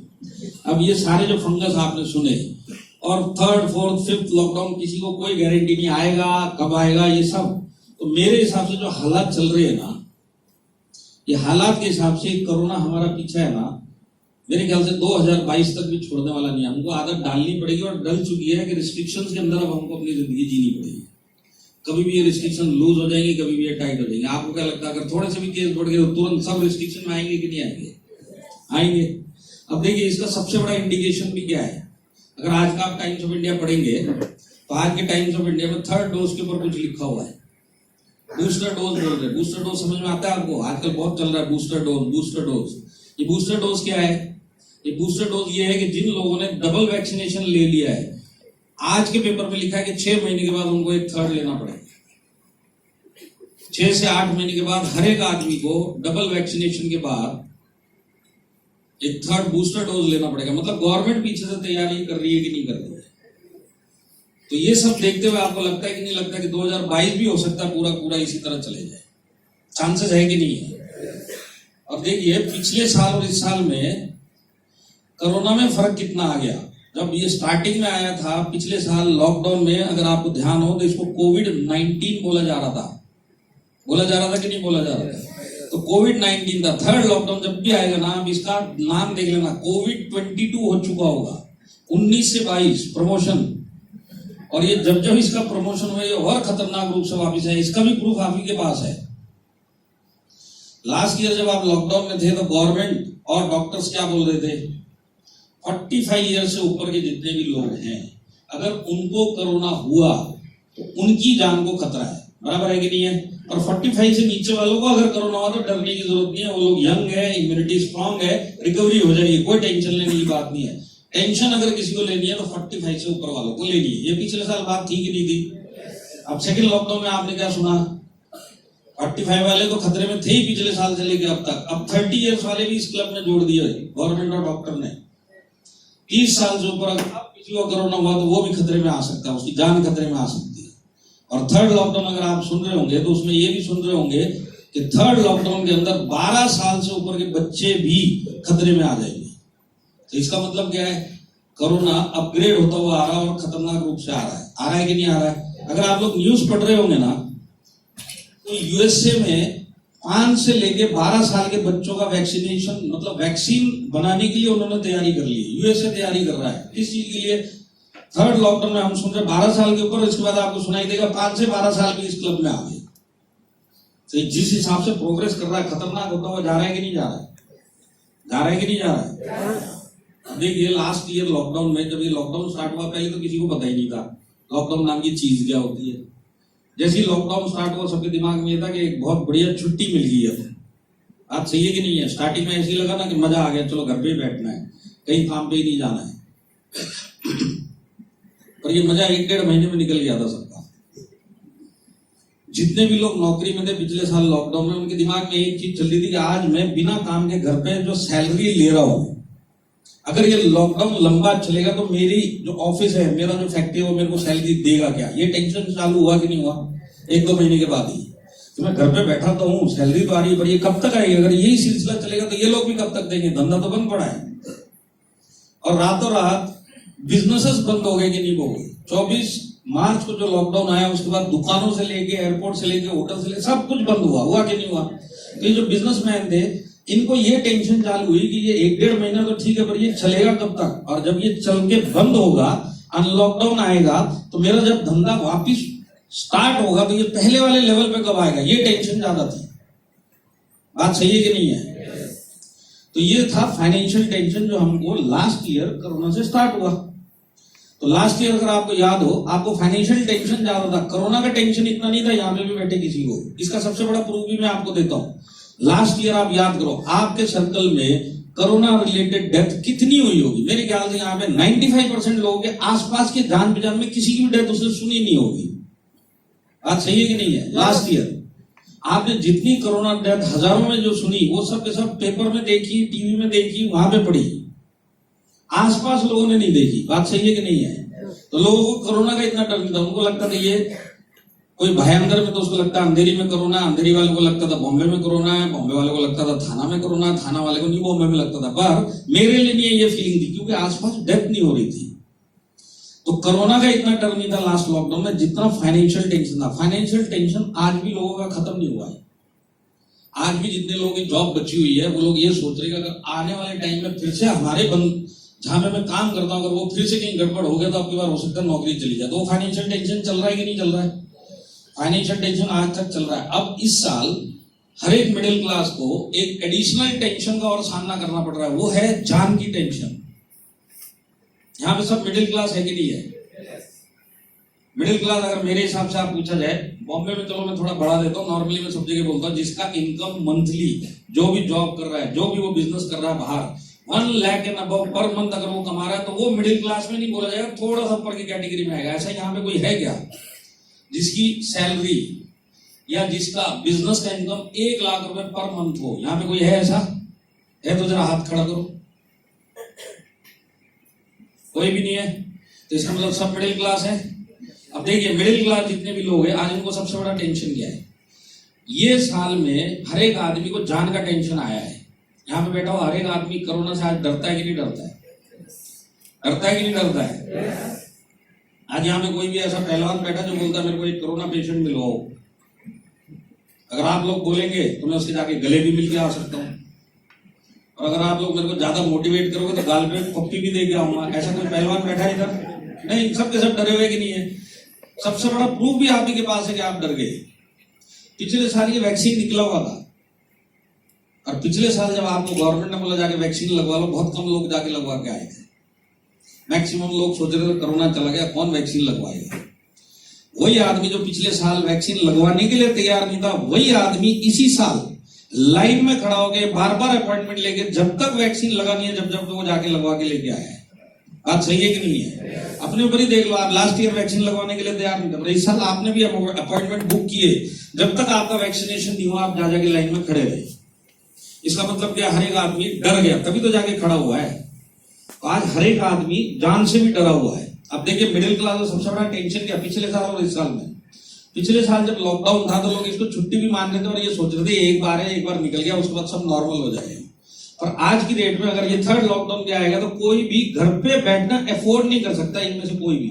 अब ये सारे जो फंगस आपने सुने, और थर्ड फोर्थ फिफ्थ लॉकडाउन किसी को कोई गारंटी नहीं आएगा कब आएगा ये सब। तो मेरे हिसाब से जो हालात चल रहे हैं ना, ये हालात के हिसाब से कोरोना हमारा पीछा है ना, मेरे ख्याल से 2022 तक भी छोड़ने वाला नहीं है। हमको आदत डालनी पड़ेगी और डल चुकी है कि रिस्ट्रिक्शंस के अंदर अब हमको अपनी जिंदगी जीनी पड़ेगी। कभी भी ये रिस्ट्रिक्शन लूज हो जाएंगे, कभी भी ये टाइट हो जाएंगे। आपको क्या लगता है अगर थोड़े से भी केस बढ़ गए तो तुरंत सब रिस्ट्रिक्शन में आएंगे कि नहीं आएंगे? आएंगे। अब देखिए इसका सबसे बड़ा इंडिकेशन भी क्या है, अगर आज का आप टाइम्स ऑफ इंडिया पढ़ेंगे तो आज के टाइम्स ऑफ इंडिया में थर्ड डोज के ऊपर कुछ लिखा हुआ है, बूस्टर डोज बोल रहे। बूस्टर डोज समझ में आता है आपको? आजकल बहुत चल रहा है बूस्टर डोज, बूस्टर डोज। ये बूस्टर डोज क्या है? ये बूस्टर डोज ये है कि जिन लोगों ने डबल वैक्सीनेशन ले लिया है, आज के पेपर में लिखा है कि 6 महीने के बाद उनको एक थर्ड लेना पड़ेगा। 6 से 8 महीने के बाद हर एक आदमी को डबल वैक्सीनेशन के बाद एक थर्ड बूस्टर डोज लेना पड़ेगा। मतलब गवर्नमेंट पीछे से तैयारी कर रही है कि नहीं कर रही है? तो ये सब देखते हुए आपको लगता है कि नहीं लगता कि 2022 भी हो सकता है पूरा पूरा इसी तरह चले जाए? चांसेस है कि नहीं है? अब देखिए पिछले साल और इस साल में कोरोना में फर्क कितना आ गया। जब ये स्टार्टिंग में आया था पिछले साल लॉकडाउन में, अगर आपको ध्यान हो तो इसको कोविड-19 बोला जा रहा था। बोला जा रहा था कि नहीं बोला जा रहा था? तो कोविड-19 था। थर्ड लॉकडाउन जब भी आएगा ना, अब इसका नाम देख लेना, कोविड-22 हो चुका होगा। 19 से 22 प्रमोशन, और ये जब जब इसका प्रमोशन हुआ ये और खतरनाक रूप से वापिस है। इसका भी प्रूफ आप ही के पास है। लास्ट ईयर जब आप लॉकडाउन में थे तो गवर्नमेंट और डॉक्टर्स क्या बोल रहे थे? 45 ईयर से ऊपर के जितने भी लोग हैं, अगर उनको कोरोना हुआ तो उनकी जान को खतरा है। बराबर है कि नहीं है? और 45 से नीचे वालों को अगर कोरोना हुआ तो डरने की जरूरत नहीं है। वो लोग यंग है, इम्यूनिटी स्ट्रांग है, रिकवरी हो जाएगी, कोई टेंशन लेने की बात नहीं है। टेंशन अगर किसी को लेनी है तो 45 से ऊपर वालों को लेनी है। ये पिछले साल बात थी कि नहीं थी? अब सेकंड लॉकडाउन में आपने क्या सुना? 45 वाले तो खतरे में थे ही पिछले साल से लेकर अब तक। अब 30 इयर्स वाले भी इस क्लब में जोड़ दिए गवर्नमेंट और डॉक्टर ने। 30 साल से ऊपर अगर किसी को कोरोना हुआ तो वो भी खतरे में आ सकता है, उसकी जान खतरे में आ सकती है। और थर्ड लॉकडाउन अगर आप सुन रहे होंगे तो उसमें ये भी सुन रहे होंगे कि थर्ड लॉकडाउन के अंदर 12 साल से ऊपर के बच्चे भी खतरे में आ जाएंगे। तो इसका मतलब क्या है? कोरोना अपग्रेड होता हुआ आ रहा है और खतरनाक रूप से आ रहा है। आ रहा है कि नहीं आ रहा है? अगर आप लोग न्यूज पढ़ रहे होंगे ना, तो यूएसए में 5 से लेके 12 साल के बच्चों का वैक्सीनेशन, मतलब वैक्सीन बनाने के लिए उन्होंने तैयारी कर ली है। यूएसए तैयारी कर रहा है किस चीज के लिए? थर्ड लॉकडाउन में हम सुन रहे 12 साल के ऊपर, इसके बाद आपको सुनाई देगा 5 से 12 साल भी इस क्लब में आ गए। तो जिस हिसाब से प्रोग्रेस कर रहा है, खतरनाक होता हुआ जा रहा है कि नहीं जा रहा है? जा रहा है कि नहीं जा रहा है? देखिए लास्ट ईयर लॉकडाउन में, जब ये लॉकडाउन स्टार्ट हुआ पहले तो किसी को पता ही नहीं था लॉकडाउन नाम की चीज क्या होती है। जैसे ही लॉकडाउन स्टार्ट हुआ सबके दिमाग में ये था कि एक बहुत बढ़िया छुट्टी मिल गई है। बात सही है कि नहीं है? स्टार्टिंग में ऐसे ही लगा ना कि मजा आ गया, चलो घर पे ही बैठना है, कहीं काम पे ही नहीं जाना है। पर ये मजा 1-1.5 महीने में निकल गया था सबका। जितने भी लोग नौकरी में थे पिछले साल लॉकडाउन में, उनके दिमाग में एक चीज चल रही थी कि आज मैं बिना काम के घर पे जो सैलरी ले रहा हूं, अगर ये लॉकडाउन लंबा चलेगा तो मेरी जो ऑफिस है, मेरा जो फैक्ट्री है, वो मेरे को सैलरी देगा क्या? ये टेंशन चालू हुआ कि नहीं हुआ? 1-2 महीने के बाद ही तो मैं घर पे बैठा तो हूँ, सैलरी तो आ रही है, पर ये कब तक आएगी? अगर यही सिलसिला चलेगा तो ये लोग भी कब तक देंगे? धंधा तो बंद पड़ा है। और रातों रात बिजनेसेस बंद हो गए कि नहीं हो गए? 24 मार्च को जो लॉकडाउन आया उसके बाद दुकानों से लेके, एयरपोर्ट से लेके, होटल से लेके सब कुछ बंद हुआ कि नहीं हुआ? तो ये जो बिजनेसमैन थे इनको ये टेंशन चालू हुई कि ये 1-1.5 महीना तो ठीक है, पर ये चलेगा कब तक? और जब ये चल के बंद होगा, अनलॉकडाउन आएगा, तो मेरा जब धंधा वापिस स्टार्ट होगा तो ये पहले वाले लेवल पे कब आएगा? ये टेंशन ज्यादा थी। बात सही है कि नहीं है? तो ये था फाइनेंशियल टेंशन जो हमको लास्ट ईयर कोरोना से स्टार्ट हुआ। तो लास्ट ईयर अगर आपको याद हो, आपको फाइनेंशियल टेंशन ज्यादा था, कोरोना का टेंशन इतना नहीं था यहाँ पे भी बैठे किसी को। इसका सबसे बड़ा प्रूफ भी मैं आपको देता हूँ। लास्ट ईयर आप याद करो, आपके सर्कल में कोरोना रिलेटेड डेथ कितनी हुई होगी? मेरे ख्याल से यहाँ पे 95% लोगों के आसपास के जान पहचान में किसी की भी डेथ उसने सुनी नहीं होगी। बात सही है कि नहीं है? लास्ट ईयर आपने जितनी कोरोना डेथ हजारों में जो सुनी वो सब के सब पेपर में देखी, टीवी में देखी, वहां पे पढ़ी, आसपास लोगों ने नहीं देखी। बात सही है कि नहीं है? तो लोगों को कोरोना का इतना डर नहीं था, उनको लगता था ये कोई भयंकर में, तो उसको लगता अंधेरी में कोरोना, अंधेरी वाले को लगता था बॉम्बे में कोरोना है, बॉम्बे वाले को लगता था थाना में कोरोना, थाना वाले को नहीं बॉम्बे में लगता था। पर मेरे लिए ये फीलिंग थी क्योंकि आसपास डेथ नहीं हो रही थी। तो कोरोना का इतना डर नहीं था लास्ट लॉकडाउन में जितना फाइनेंशियल टेंशन था। फाइनेंशियल टेंशन आज भी लोगों का खत्म नहीं हुआ है। आज भी जितने लोगों की जॉब बची हुई है वो लोग ये सोच रहे हैं कि अगर आने वाले टाइम में फिर से हमारे जहां पे मैं काम करता हूं अगर वो फिर से कहीं गड़बड़ हो गया तो आपकी बार हो सकता है नौकरी चली जाए। तो वो फाइनेंशियल टेंशन चल रहा है कि नहीं चल रहा है? फाइनेंशियल टेंशन आज तक चल रहा है। अब इस साल हर एक मिडिल क्लास को एक एडिशनल टेंशन का और सामना करना पड़ रहा है, वो है जान की टेंशन। यहां पे सब मिडिल क्लास है कि नहीं है? मिडिल क्लास अगर मेरे हिसाब से आप पूछा जाए, बॉम्बे में चलो मैं थोड़ा बढ़ा देता हूँ, नॉर्मली मैं सब जगह बोलता हूँ जिसका इनकम मंथली, जो भी जॉब कर रहा है, जो भी वो बिजनेस कर रहा है बाहर, 1 lakh and above per month अगर वो कमा रहा है तो वो मिडिल क्लास में नहीं बोला जाएगा, थोड़ा सा ऊपर की कैटेगरी में आएगा। ऐसा यहाँ पे कोई है क्या जिसकी सैलरी या जिसका बिजनेस का इनकम 1 लाख रुपए पर मंथ हो? यहाँ पे कोई है ऐसा? है तो जरा हाथ खड़ा करो। कोई भी नहीं है। तो इसका मतलब सब मिडिल क्लास है। अब देखिए मिडिल क्लास जितने भी लोग हैं आज इनको सबसे बड़ा टेंशन क्या है? ये साल में हर एक आदमी को जान का टेंशन आया है। यहाँ पे बैठा हुआ हर एक आदमी कोरोना से आज डरता है कि नहीं डरता है? डरता है कि नहीं डरता है? आज यहाँ पे कोई भी ऐसा पहलवान बैठा जो बोलता है मेरे को एक कोरोना पेशेंट मिलवाओ, अगर आप लोग बोलेंगे तो मैं उसके जाके गले भी मिल के आ सकता हूँ, और अगर आप लोग मेरे को ज्यादा मोटिवेट करोगे तो गाल पे पप्पी भी दे के आऊंगा। ऐसा कोई पहलवान बैठा है इधर? नहीं, सबके सब डरे हुए कि नहीं है? सबसे बड़ा प्रूफ भी आप ही के पास है कि आप डर गए। पिछले साल ये वैक्सीन निकला हुआ था, और पिछले साल जब आपको गवर्नमेंट ने बोला जाके वैक्सीन लगवा लो, बहुत कम लोग जाके लगवा के आए थे। मैक्सिमम लोग सोच रहे थे कोरोना चला गया, कौन वैक्सीन लगवाएगा। वही आदमी जो पिछले साल वैक्सीन लगवाने के लिए तैयार नहीं था, वही आदमी इसी साल लाइन में खड़ा होकर बार-बार अपॉइंटमेंट लेके जब तक वैक्सीन लगानी है जब वो जाके लगवा के लेके आया है। बात सही है कि नहीं है? अपने ऊपर ही देख लो, आप लास्ट ईयर वैक्सीन लगवाने के लिए तैयार नहीं थे, इस साल आपने भी अपॉइंटमेंट बुक किए, जब तक आपका वैक्सीनेशन नहीं हुआ आप जाके लाइन में खड़े रहे। इसका मतलब क्या? हर एक आदमी डर गया, तभी तो जाके खड़ा हुआ है। तो आज हर एक आदमी जान से भी डरा हुआ है। अब देखिए मिडिल क्लास का सबसे बड़ा टेंशन क्या पिछले साल और इस साल में? पिछले साल जब लॉकडाउन था तो लोग इसको छुट्टी भी मान रहे थे और ये सोच रहे थे एक बार है, एक बार निकल गया उसके बाद सब नॉर्मल हो जाएगा। पर आज की डेट में अगर ये थर्ड लॉकडाउन भी आएगा तो कोई भी घर पे बैठना अफोर्ड नहीं कर सकता। इनमें से कोई भी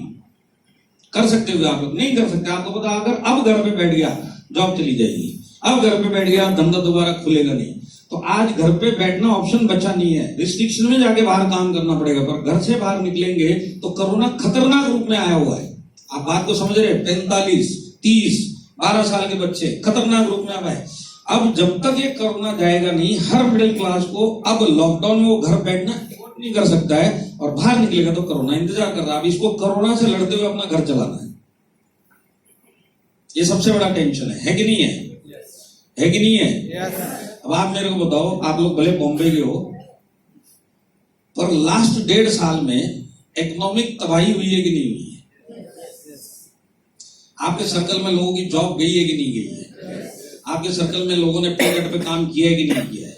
कर सकते हो आप लोग? नहीं कर सकते। आपको पता अगर अब घर पे बैठ गया जॉब चली जाएगी, अब घर पे बैठ गया धंधा दोबारा खुलेगा नहीं। तो आज घर पे बैठना ऑप्शन बचा नहीं है, रिस्ट्रिक्शन में जाके बाहर काम करना पड़ेगा। पर घर से बाहर निकलेंगे तो कोरोना खतरनाक रूप में आया हुआ है। आप बात को समझ रहे हैं? 45, 30, 12 साल के बच्चे खतरनाक रूप में आया है। अब जब तक ये कोरोना जाएगा नहीं, हर मिडिल क्लास को अब लॉकडाउन में वो घर बैठना नहीं कर सकता है, और बाहर निकलेगा तो कोरोना इंतजार कर रहा है। अब इसको कोरोना से लड़ते हुए अपना घर चलाना है, ये सबसे बड़ा टेंशन है कि नहीं है? है कि नहीं है? अब आप मेरे को बताओ, आप लोग भले बॉम्बे के हो, पर लास्ट 1.5 साल में इकोनॉमिक तबाही हुई है कि नहीं हुई है? आपके सर्कल में लोगों की जॉब गई है कि नहीं गई है? आपके सर्कल में लोगों ने प्रोजेक्ट पे काम किया है कि नहीं किया है?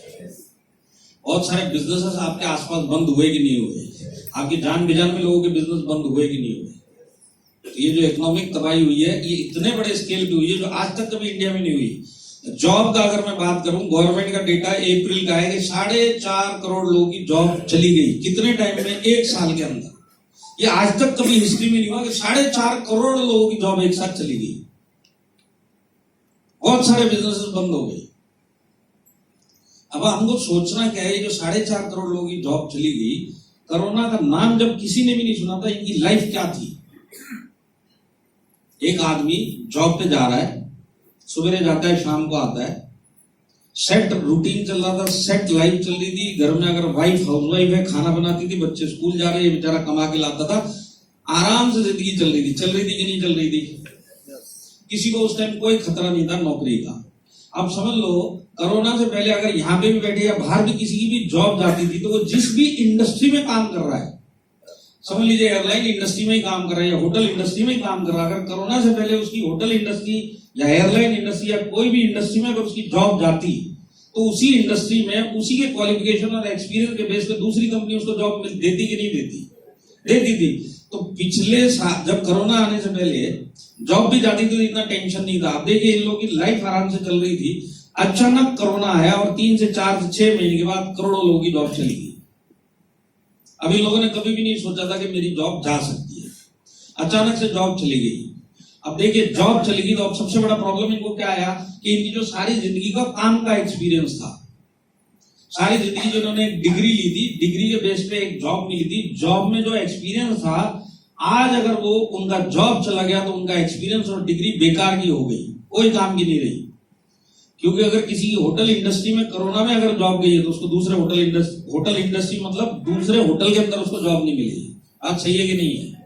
बहुत सारे बिजनेसेस आपके आसपास बंद हुए कि नहीं हुए? आपकी जान बेजान में लोगों के बिजनेस बंद हुए कि नहीं हुए? तो ये जो इकोनॉमिक तबाही हुई है ये इतने बड़े स्केल पे हुई है जो आज तक कभी इंडिया में नहीं हुई। जॉब का अगर मैं बात करूं, गवर्नमेंट का डेटा अप्रैल का है कि 4.5 करोड़ लोगों की जॉब चली गई। कितने टाइम में? 1 साल के अंदर। ये आज तक कभी हिस्ट्री में नहीं हुआ कि 4.5 करोड़ लोगों की जॉब एक साथ चली गई। बहुत सारे बिजनेसेस बंद हो गए। अब हमको सोचना क्या है, जो 4.5 करोड़ लोगों की जॉब चली गई, कोरोना का नाम जब किसी ने भी नहीं सुना था, इनकी लाइफ क्या थी? एक आदमी जॉब पे जा रहा है, सवेरे जाता है शाम को आता है, सेट रूटीन चल रहा था, सेट लाइफ चल रही थी। घर में अगर वाइफ हाउसवाइफ है खाना बनाती थी, बच्चे स्कूल जा रहे, ये बेचारा कमा के लाता था, आराम से जिंदगी चल रही थी कि नहीं चल रही थी? किसी को उस टाइम कोई खतरा नहीं था नौकरी का। अब समझ लो कोरोना से पहले अगर यहाँ पे भी बैठे या बाहर भी किसी की भी जॉब जाती थी तो वो जिस भी इंडस्ट्री में काम कर रहा है, समझ लीजिए एयरलाइन इंडस्ट्री में ही काम कर रहा है या होटल इंडस्ट्री में ही काम कर रहा है, अगर कोरोना से पहले उसकी होटल इंडस्ट्री या एयरलाइन इंडस्ट्री या कोई भी इंडस्ट्री में अगर उसकी जॉब जाती तो उसी इंडस्ट्री में उसी के क्वालिफिकेशन और एक्सपीरियंस के बेस पे दूसरी कंपनी उसको जॉब देती कि नहीं देती? देती थी। तो पिछले साल जब कोरोना आने से पहले जॉब भी जाती थी तो इतना टेंशन नहीं था। अब देखिए इन लोगों की लाइफ आराम से चल रही थी, अचानक कोरोना आया और 3 से 4 से 6 महीने के बाद करोड़ों लोगों की जॉब चली गई। अब इन लोगों ने कभी भी नहीं सोचा था कि मेरी जॉब जा सकती है, अचानक से जॉब चली गई। अब देखिए जॉब चली गई तो अब सबसे बड़ा प्रॉब्लम इनको क्या आया कि इनकी जो सारी जिंदगी का काम का एक्सपीरियंस था, सारी जिंदगी जो इन्होंने एक डिग्री ली थी, डिग्री के बेस पे एक जॉब मिली थी, जॉब में जो एक्सपीरियंस था, आज अगर वो उनका जॉब चला गया तो उनका एक्सपीरियंस और डिग्री बेकार की हो गई, कोई काम की नहीं रही। क्योंकि अगर किसी होटल इंडस्ट्री में कोरोना में अगर जॉब गई है तो उसको दूसरे होटल इंडस्ट्री मतलब दूसरे होटल के अंदर उसको जॉब नहीं मिलेगी। आज सही है कि नहीं है?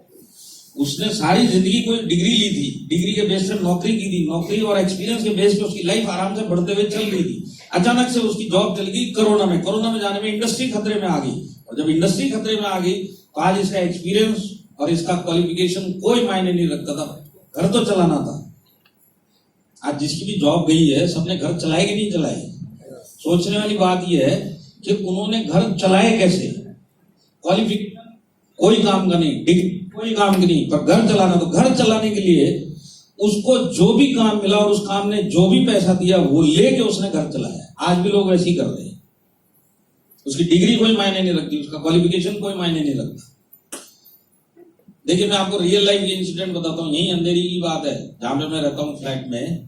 उसने सारी जिंदगी कोई डिग्री ली थी, डिग्री के बेस पे नौकरी की थी, नौकरी और एक्सपीरियंस के बेस पे उसकी लाइफ आराम से बढ़ते हुए चल रही थी, अचानक से उसकी जॉब चल गई कोरोना में जाने में इंडस्ट्री खतरे में आ गई। और जब इंडस्ट्री खतरे में आ गई तो आज इसका एक्सपीरियंस और इसका क्वालिफिकेशन कोई मायने नहीं रखता था, घर तो चलाना था। आज जिसकी भी जॉब गई है सबने घर चलाए कि नहीं चलाए? सोचने वाली बात यह है कि उन्होंने घर चलाए कैसे? क्वालिफिकेशन कोई काम का नहीं, डिग्री कोई काम की नहीं, पर घर चलाना। तो घर चलाने के लिए उसको जो भी काम मिला और उस काम ने जो भी पैसा दिया वो लेके उसने घर चलाया। आज भी लोग ऐसे ही कर रहे हैं। उसकी डिग्री कोई मायने नहीं रखती, उसका क्वालिफिकेशन कोई मायने नहीं रखता। देखिए मैं आपको रियल लाइफ के इंसिडेंट बताता हूँ, यही अंधेरी की बात है जहां पे मैं रहता हूँ फ्लैट में।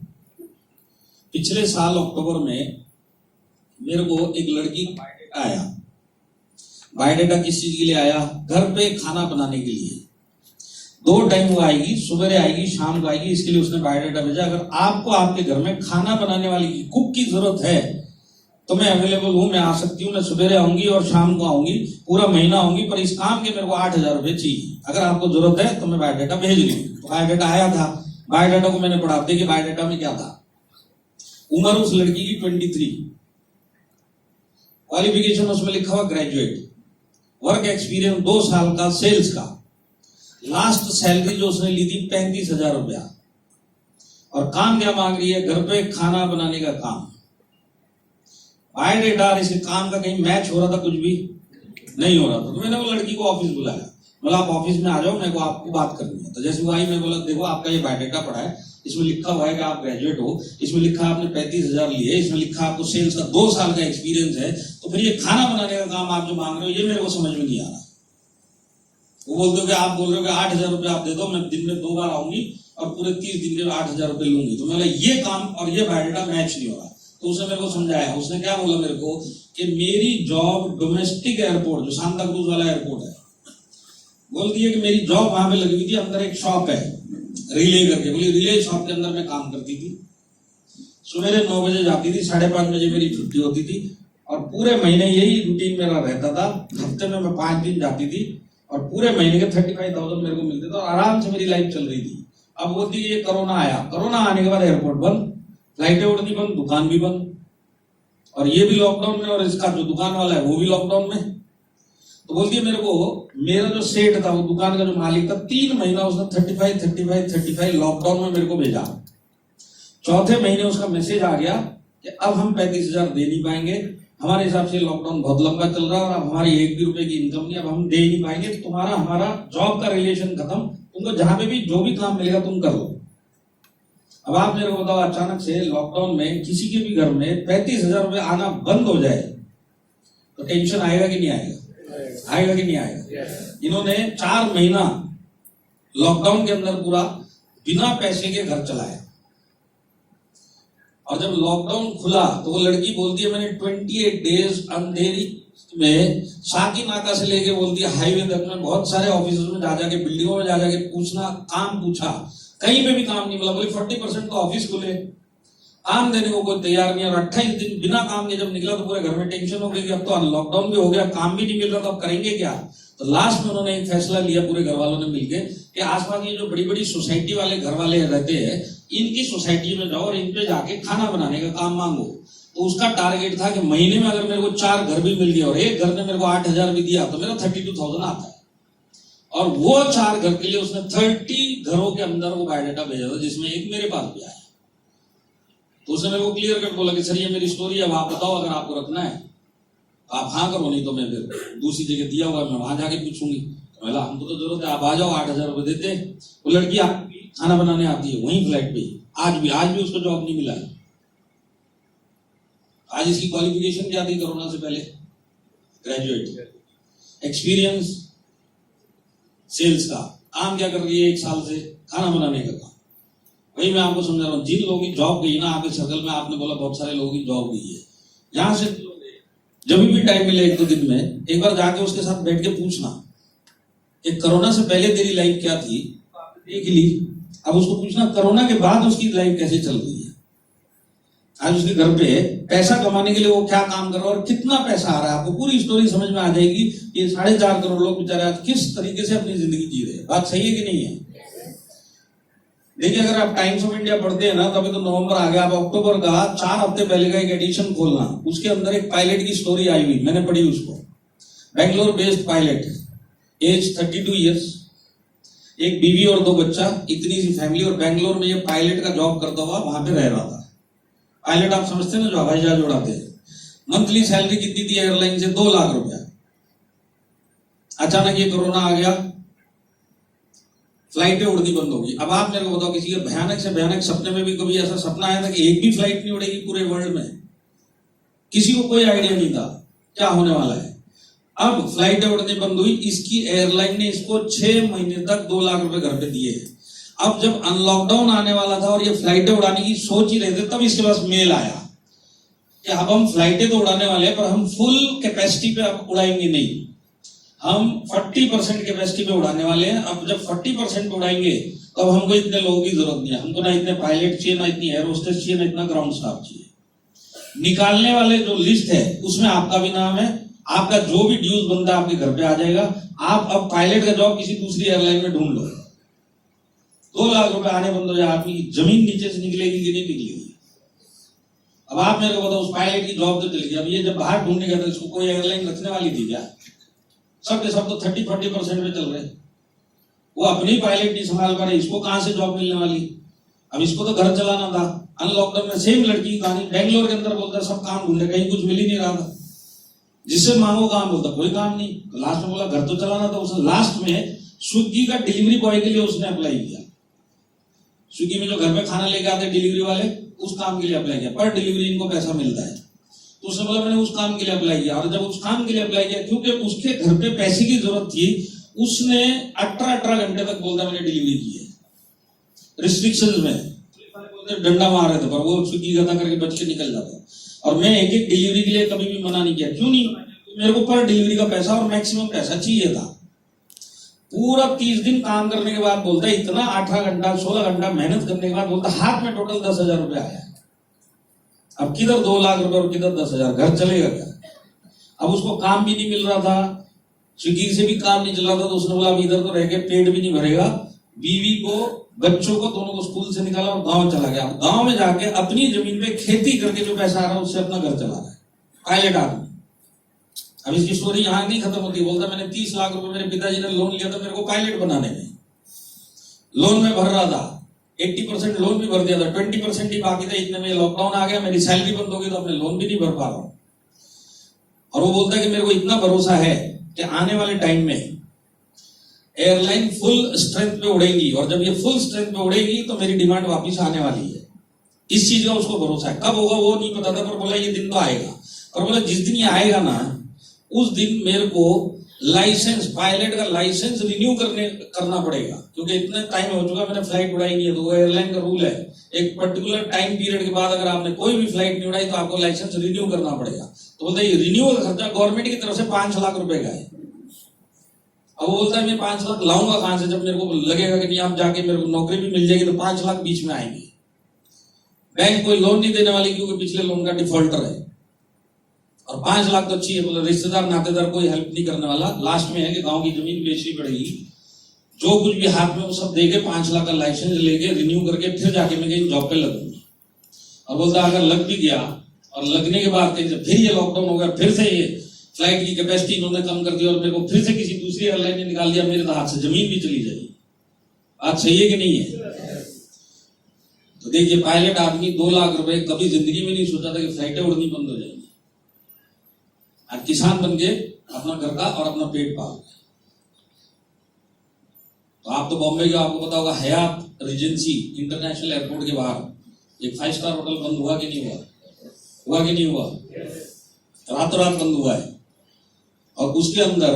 पिछले साल अक्टूबर में मेरे को एक लड़की का बायोडेटा आया। बायोडेटा किस चीज के लिए आया? घर पे खाना बनाने के लिए। 2 टाइम वो आएगी, सुबह आएगी, शाम को आएगी, इसके लिए उसने बायोडेटा भेजा। अगर आपको आपके घर में खाना बनाने वाली की कुक की जरूरत है तो मैं अवेलेबल हूं, मैं आ सकती हूँ। मैं सुबह आऊंगी और शाम को आऊंगी, पूरा महीना आऊंगी, पर इस काम के मेरे को 8,000 रुपए चाहिए। अगर आपको जरूरत है तो मैं बायोडेटा भेज रही हूँ। तो बायोडेटा आया था, बायोडेटा को मैंने पढ़ा। देखिए बायोडेटा में क्या था। उम्र उस लड़की की 23, क्वालिफिकेशन उसमें लिखा हुआ ग्रेजुएट, वर्क एक्सपीरियंस 2 साल का सेल्स का, लास्ट सैलरी जो उसने ली थी 35,000 रुपया, और काम क्या मांग रही है? घर पे खाना बनाने का काम। बायोडेटा और इसके काम का कहीं मैच हो रहा था? कुछ भी नहीं हो रहा था। तो मैंने वो लड़की को ऑफिस बुलाया, बोला आप ऑफिस में आ जाओ, मेरे को आपको बात करनी है। तो जैसे वो आई मैं बोला देखो आपका ये बायोडेटा पड़ा है, इसमें लिखा हुआ है कि आप ग्रेजुएट हो, इसमें लिखा आपने 35,000 लिए, इसमें लिखा आपको सेल्स का 2 साल का एक्सपीरियंस है, तो फिर ये खाना बनाने का काम आप जो मांग रहे हो ये मेरे को समझ में नहीं आ रहा। वो बोलते हो कि आप बोल रहे हो कि 8,000 रुपये आप दे दो, मैं दिन में 2 बार आऊंगी और पूरे 30 दिन के 8,000 रुपये लूंगी। तो मैंने ये काम और ये बायोडेटा मैच नहीं हो रहा। तो उसने मेरे को समझाया। उसने क्या बोला मेरे को कि मेरी जॉब डोमेस्टिक एयरपोर्ट जो सांता क्रूज वाला एयरपोर्ट है, बोलती है कि मेरी जॉब वहां पे लगी हुई थी, अंदर एक शॉप है रिले करके, बोली रिले शॉप के अंदर मैं काम करती थी। सुबह 9 बजे जाती थी, 5:30 बजे मेरी छुट्टी होती थी, और पूरे महीने यही रूटीन मेरा रहता था। हफ्ते में मैं 5 दिन जाती थी और पूरे महीने के 35,000 मेरे को मिलते थे और आराम से मेरी लाइफ चल रही थी। अब बोलती है ये कोरोना आया, कोरोना आने के बाद एयरपोर्ट बंद, फ्लाइटें उड़नी बंद, दुकान भी बंद, और ये भी लॉकडाउन में, और इसका जो दुकान वाला है वो भी लॉकडाउन में। तो बोलती है मेरे को मेरा जो सेठ था, वो दुकान का जो मालिक था, 3 महीना उसने 35 लॉकडाउन में मेरे को भेजा। चौथे महीने उसका मैसेज आ गया कि अब हम 35,000 दे नहीं पाएंगे, हमारे हिसाब से लॉकडाउन बहुत लंबा चल रहा है और अब हमारी 1 भी रुपए की इनकम नहीं, अब हम दे नहीं पाएंगे, तुम्हारा हमारा जॉब का रिलेशन खत्म, तुमको जहां पे भी जो भी काम मिलेगा तुम कर लो। अब आप मेरे को बताओ, अचानक से लॉकडाउन में किसी के भी घर में 35,000 रुपए आना बंद हो जाए तो टेंशन आएगा कि नहीं आएगा? आएगा कि नहीं आएगा? इन्होंने 4 महीना लॉकडाउन के अंदर पूरा बिना पैसे के घर चलाया, और जब लॉकडाउन खुला तो वो लड़की बोलती है मैंने 28 डेज अंधेरी में साकी नाका से लेके बोलती है हाईवे तक में बहुत सारे ऑफिस में जा जाके, बिल्डिंगों में जा जाके पूछना, काम पूछा, कहीं पे भी काम नहीं मिला। बोली 40% तो ऑफिस खुले, काम देने को कोई तैयार नहीं। और 28 दिन बिना काम के जब निकला तो पूरे घर में टेंशन हो गई कि अब तो लॉकडाउन भी हो गया, काम भी नहीं मिल रहा, तो अब करेंगे क्या? तो लास्ट में उन्होंने एक फैसला लिया पूरे घर वालों ने मिलकर कि आसपास ये जो बड़ी बड़ी सोसाइटी वाले घर वाले रहते हैं, इनकी सोसाइटी में जाओ और इन पे जाके खाना बनाने का काम मांगो। तो उसका टारगेट था कि महीने में अगर मेरे को 4 घर भी मिल गया और एक घर ने मेरे को 8,000 भी दिया तो मेरा 32,000 आता है। और वो 4 घर के लिए उसने 30 घरों के अंदर वो बायोडाटा भेजा था, जिसमें एक मेरे पास भी आया। तो उसने मेरे को क्लियर कट बोला कि सर ये मेरी स्टोरी है, अब आप बताओ अगर आपको रखना है आप हाँ करो, नहीं तो मैं फिर दूसरी जगह दिया हुआ मैं वहां जाके पूछूंगी। तो बोला हमको तो जरूरत है, आप आ जाओ, 8,000 रुपए देते हैं। वो लड़की खाना बनाने आती है वहीं फ्लैट पे, आज भी उसको जॉब नहीं मिला है। आज इसकी क्वालिफिकेशन क्या थी कोरोना से पहले? ग्रेजुएट, एक्सपीरियंस सेल्स का, काम क्या कर रही है 1 साल से? खाना बनाने का काम। वही मैं आपको समझा रहा हूँ, जिन लोगों की जॉब गई ना आपके सर्कल में, आपने बोला बहुत सारे लोगों की जॉब गई है, यहां से जब भी टाइम मिले 1-2 दिन में एक बार जाके उसके साथ बैठ के पूछना कि कोरोना से पहले तेरी लाइफ क्या थी, देख ली। अब उसको पूछना कोरोना के बाद उसकी लाइफ कैसे चल रही है। आज उसके घर पे पैसा कमाने के लिए वो क्या काम कर रहा है और कितना पैसा आ रहा है, आपको पूरी स्टोरी समझ में आ जाएगी। ये 4.5 करोड़ लोग बेचारे आज किस तरीके से अपनी जिंदगी जी रहे हैं। बात सही है कि नहीं है? देखिए, अगर आप टाइम्स ऑफ इंडिया पढ़ते हैं ना, तभी तो नवंबर आ गया, आप अक्टूबर का 4 हफ्ते पहले का एक एडिशन खोलना, उसके अंदर एक पायलट की स्टोरी आई हुई, मैंने पढ़ी उसको। Bangalore based pilot, age 32 years, एक बीवी और 2 बच्चा, इतनी सी फैमिली, और बेंगलोर में ये पायलट का जॉब करता हुआ वहां पे रह रहा था। पायलट आप समझते हैं ना, जो हवाई जहाज उड़ाते हैं। मंथली सैलरी कितनी थी एयरलाइन से? 2 लाख रुपया। अचानक ये कोरोना आ गया, फ्लाइटें उड़नी बंद हो गई। अब आप मेरे को बताओ, किसी के भयानक से भयानक सपने में भी कभी ऐसा सपना आया था कि एक भी फ्लाइट नहीं उड़ेगी पूरे वर्ल्ड में? किसी को कोई आइडिया नहीं था क्या होने वाला है। अब फ्लाइटें उड़नी बंद हुई, इसकी एयरलाइन ने इसको 6 महीने तक 2 लाख रुपए घर पे दिए। अब जब अनलॉकडाउन आने वाला था और ये फ्लाइटें उड़ाने की सोच ही रहे थे, तब इसके पास मेल आया कि अब हम फ्लाइटें तो उड़ाने वाले हैं, पर हम फुल कैपेसिटी पे अब उड़ाएंगे नहीं, हम 40% कैपेसिटी पे उड़ाने वाले हैं। अब जब 40% पे उड़ाएंगे तो अब हमको इतने लोगों की जरूरत नहीं है, हमको ना इतने पायलट चाहिए, ना इतनी एयर होस्टेस चाहिए, ना इतना ग्राउंड स्टाफ चाहिए। निकालने वाले जो लिस्ट है उसमें आपका भी नाम है, आपका जो भी ड्यूज बनता है आपके घर पे आ जाएगा। आप अब पायलट का जॉब किसी दूसरी एयरलाइन में ढूंढ लो। 2 लाख रुपए आने बंद हो जाए, आपकी जमीन नीचे से निकलेगी कि नहीं निकलेगी? अब आप मेरे को बताओ, उस पायलट की जॉब तो चली गई। अब ये जब बाहर ढूंढने गया था, इसको कोई एयरलाइन रखने वाली थी क्या? सब के सब तो 30-40% पे चल रहे। वो अपनी पायलट नहीं संभाल पा रहे, इसको कहां से जॉब मिलने वाली? अब इसको तो घर चलाना था। अनलॉकडाउन में सेम लड़की की कहानी, बेंगलोर के अंदर बोलता सब काम ढूंढे, कहीं कुछ मिल ही नहीं रहा था। जिससे मांगो काम, बोलता कोई काम नहीं। तो लास्ट में बोला घर तो चलाना था। उसने लास्ट में स्विगी का डिलीवरी बॉय के लिए उसने अप्लाई किया। स्विगी में जो घर पे खाना लेके आते डिलीवरी वाले, उस काम के लिए अप्लाई किया। पर डिलीवरी इनको पैसा मिलता है। तो उसने बोला मैंने उस काम के लिए अप्लाई किया। और जब उस काम के लिए अप्लाई किया, क्योंकि उसके घर पे पैसे की जरूरत थी, उसने 18 घंटे तक बोलता मैंने डिलीवरी की है। रिस्ट्रिक्शंस में डंडा मार रहे थे, पर वो स्विगी गदा करके बच के निकल जाता। और मैं एक डिलीवरी के लिए कभी भी मना नहीं किया। क्यों नहीं? मेरे को पर डिलीवरी का पैसा और मैक्सिमम पैसा चाहिए था। पूरा 30 दिन काम करने के बाद बोलता है, इतना 18 घंटा 16 घंटा मेहनत करने के बाद बोलता हाथ में टोटल 10,000 रुपए आया। अब किधर 2 लाख रुपए और किधर 10,000? घर चलेगा क्या? अब उसको काम भी नहीं मिल रहा था, स्विगी से भी काम नहीं चल रहा था। तो उसने बोला अब इधर तो रह के पेट भी नहीं भरेगा। बीवी को, बच्चों को, दोनों को स्कूल से निकाला और गांव चला गया। गांव में जाके अपनी जमीन पे खेती करके जो पैसा आ रहा है उससे अपना घर चला रहा है। पायलट आदमी। अब इसकी स्टोरी यहां नहीं खत्म होती। बोलता मैंने 30 लाख रुपए मेरे पिताजी ने लोन लिया था मेरे को पायलट बनाने में। लोन में भर रहा था, 80% लोन भी भर दिया था, 20% ही बाकी था। इतने में लॉकडाउन आ गया, मेरी सैलरी बंद हो गई, तो अपने लोन भी नहीं भर पा रहा हूं। और वो बोलता है कि मेरे को इतना भरोसा है कि आने वाले टाइम में एयरलाइन फुल स्ट्रेंथ पे उड़ेगी, और जब ये फुल स्ट्रेंथ पे उड़ेगी तो मेरी डिमांड वापस आने वाली है। इस चीज का उसको भरोसा है। कब होगा वो नहीं पता था, पर बोला ये दिन तो आएगा। और बोला जिस दिन ये आएगा ना, उस दिन मेरे को लाइसेंस, पायलट का लाइसेंस रिन्यू करना पड़ेगा, क्योंकि इतना टाइम हो चुका मैंने फ्लाइट उड़ाई नहीं है। तो वो एयरलाइन का रूल है, एक पर्टिकुलर टाइम पीरियड के बाद अगर आपने कोई भी फ्लाइट नहीं उड़ाई तो आपको लाइसेंस रिन्यू करना पड़ेगा। तो बोलता है रिन्यू का खर्चा गवर्नमेंट की तरफ से 5 लाख रुपए का है। अब वो बोलता है मैं 5 लाख लाऊंगा कहां से, जब मेरे को लगेगा कि नहीं आप जाके मेरे को नौकरी भी मिल जाएगी तो 5 लाख बीच में आएंगे। बैंक कोई लोन नहीं देने वाली क्योंकि पिछले लोन का डिफॉल्टर है। और 5 लाख तो चाहिए, बोले रिश्तेदार नातेदार कोई हेल्प नहीं करने वाला। लास्ट में है कि गांव की जमीन बेचनी पड़ेगी, जो कुछ भी हाथ में वो सब देके 5 लाख का लाइसेंस लेके रिन्यू करके फिर जाके मैं कहीं जॉब पे लगूंगा। और बोलता अगर लग भी गया और लगने के बाद फिर ये लॉकडाउन हो गया, फिर से ये फ्लाइट की कैपेसिटी इन्होंने कम कर दी और मेरे को फिर से किसी दूसरी एयरलाइन ने निकाल दिया, मेरे तो हाथ से जमीन भी चली जाएगी। बात सही है कि नहीं है? तो देखिए, पायलट आदमी 2 लाख रुपए कभी जिंदगी में नहीं सोचा था कि फ्लाइटें उड़नी बंद हो जाएंगी। आज किसान बन के अपना घर का और अपना पेट पाल। तो आप तो बॉम्बे के, आपको पता होगा हयात रीजेंसी इंटरनेशनल एयरपोर्ट के बाहर एक 5 स्टार होटल बंद हुआ कि नहीं हुआ? हुआ कि नहीं हुआ? रातों रात बंद हुआ है। और उसके अंदर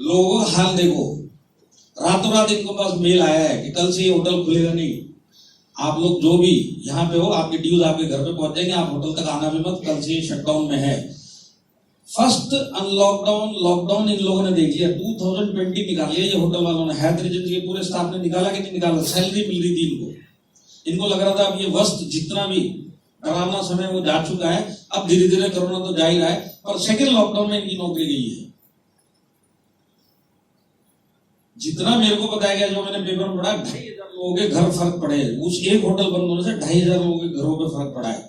लोगों का हाल देखो, रातों रात इनको पास मेल आया है कि कल से ये होटल खुलेगा नहीं। आप लोग जो भी यहाँ पे हो, आपके ड्यूज आपके घर पे पहुंच जाएंगे, आप होटल तक आना भी मत, कल से ये शटडाउन में है। फर्स्ट लॉकडाउन इन लोगों ने देख लिया, 2020 निकाल लिया ये होटल वालों ने, हयात रीजेंसी के पूरे स्टाफ ने निकाला कि नहीं निकाला? सैलरी मिल रही थी इनको लग रहा था अब ये वस्त जितना भी डरावना समय वो जा चुका है, अब धीरे धीरे कोरोना तो जा ही रहा है, और सेकेंड लॉकडाउन में इनकी नौकरी गई है। जितना मेरे को बताया गया, जो मैंने पेपर में पढ़ा, 2,500 लोगों के घर फर्क पड़े, उस एक होटल बंद होने से 2,500 लोगों के घरों पे फर्क पड़ा है।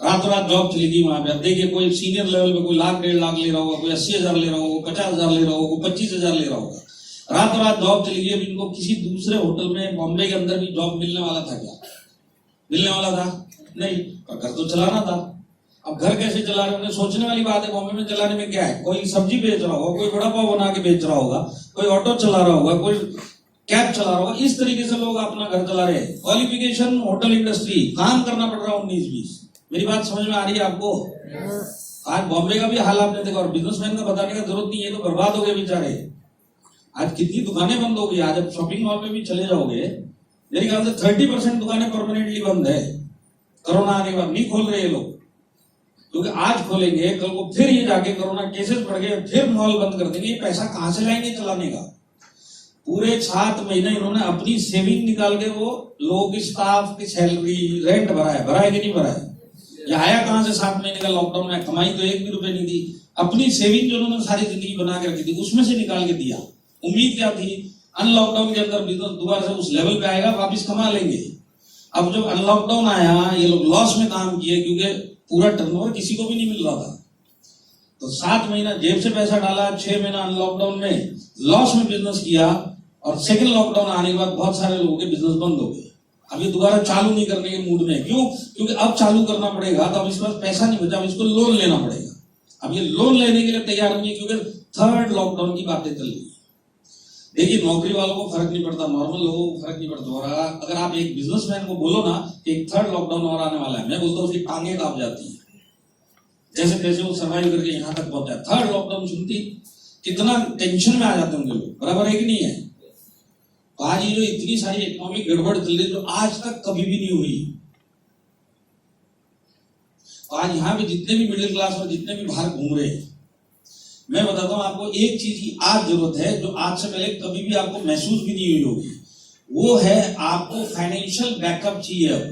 रातों रात जॉब चली गई वहां पे। अब देखिए, कोई सीनियर लेवल पे कोई 1,00,000 1,50,000 ले रहा होगा, कोई 80,000 ले रहा होगा, 50,000 ले रहा होगा, 25,000 ले रहा होगा। रातों रात जॉब चली गई। अब इनको किसी दूसरे होटल में बॉम्बे के अंदर भी जॉब मिलने वाला था क्या? मिलने वाला था? नहीं। पर घर तो चलाना था। अब घर कैसे चला रहे? सोचने वाली बात है। बॉम्बे में चलाने में क्या है? कोई सब्जी बेच रहा होगा, कोई बड़ा पाव बना के बेच रहा होगा, कोई ऑटो चला रहा होगा, कोई कैब चला रहा होगा। इस तरीके से लोग अपना घर चला रहे हैं। क्वालिफिकेशन होटल इंडस्ट्री, काम करना पड़ रहा है 19-20। मेरी बात समझ में आ रही है आपको? आज बॉम्बे का भी हाल आपने देखा, और बिजनेसमैन का बताने का जरूरत नहीं है, तो बर्बाद हो गए बेचारे। आज कितनी दुकानें बंद हो गई। आज अब शॉपिंग मॉल में भी चले जाओगे, मेरे ख्याल से 30% दुकानें परमानेंटली बंद है। कोरोना आने के बाद नहीं खोल रहे ये लोग, क्योंकि आज खोलेंगे, कल को फिर ये जाके कोरोना केसेस बढ़ गए, फिर मॉल बंद कर देंगे। पैसा कहां से लाएंगे चलाने का? पूरे 7 महीने इन्होंने अपनी सेविंग निकाल के वो लोगों की, स्टाफ की सैलरी, रेंट भरा है कि नहीं भरा है? ये आया कहां से 7 महीने का लॉकडाउन में? कमाई तो 1 भी रुपए नहीं थी। अपनी सेविंग जो उन्होंने सारी जिंदगी बना के रखी थी, उसमें से निकाल के दिया। उम्मीद क्या थी? अनलॉकडाउन के अंदर बिजनेस दोबारा से उस लेवल पे आएगा, वापिस कमा लेंगे। अब जब अनलॉकडाउन आया, ये लोग लॉस में काम किए, क्योंकि पूरा टर्नओवर किसी को भी नहीं मिल रहा था। तो 7 महीना जेब से पैसा डाला, 6 महीना अनलॉकडाउन में लॉस में बिजनेस किया, और सेकंड लॉकडाउन आने के बाद बहुत सारे लोगों के बिजनेस बंद हो गए। अब ये दोबारा चालू नहीं करने के मूड में। क्यों? क्योंकि अब चालू करना पड़ेगा, तो अब इसके पास पैसा नहीं बचा, अब इसको लोन लेना पड़ेगा। अब ये लोन लेने के लिए तैयार नहीं है, क्योंकि थर्ड लॉकडाउन की बातें चल रही है। देखिए, नौकरी वालों को फर्क नहीं पड़ता, नॉर्मल लोगों को फर्क नहीं पड़ता। और अगर आप एक बिजनेसमैन को बोलो ना कि एक थर्ड लॉकडाउन और आने वाला है, मैं बोलता हूँ उसकी टांगे कांप जाती है। जैसे तैसे वो सर्वाइव करके यहाँ तक पहुंचा। थर्ड लॉकडाउन सुनती कितना टेंशन में आ जाते होंगे लोग, बराबर है कि नहीं है? तो आज ये जो इतनी सारी इकोनॉमिक गड़बड़ चल रही, जो आज तक कभी भी नहीं हुई, तो आज यहाँ पे जितने भी मिडिल क्लास और जितने भी बाहर घूम रहे हैं, मैं बताता हूं आपको, एक चीज की आज जरूरत है, जो आज से पहले कभी भी आपको महसूस भी नहीं हुई होगी। वो है, आपको फाइनेंशियल बैकअप चाहिए। अब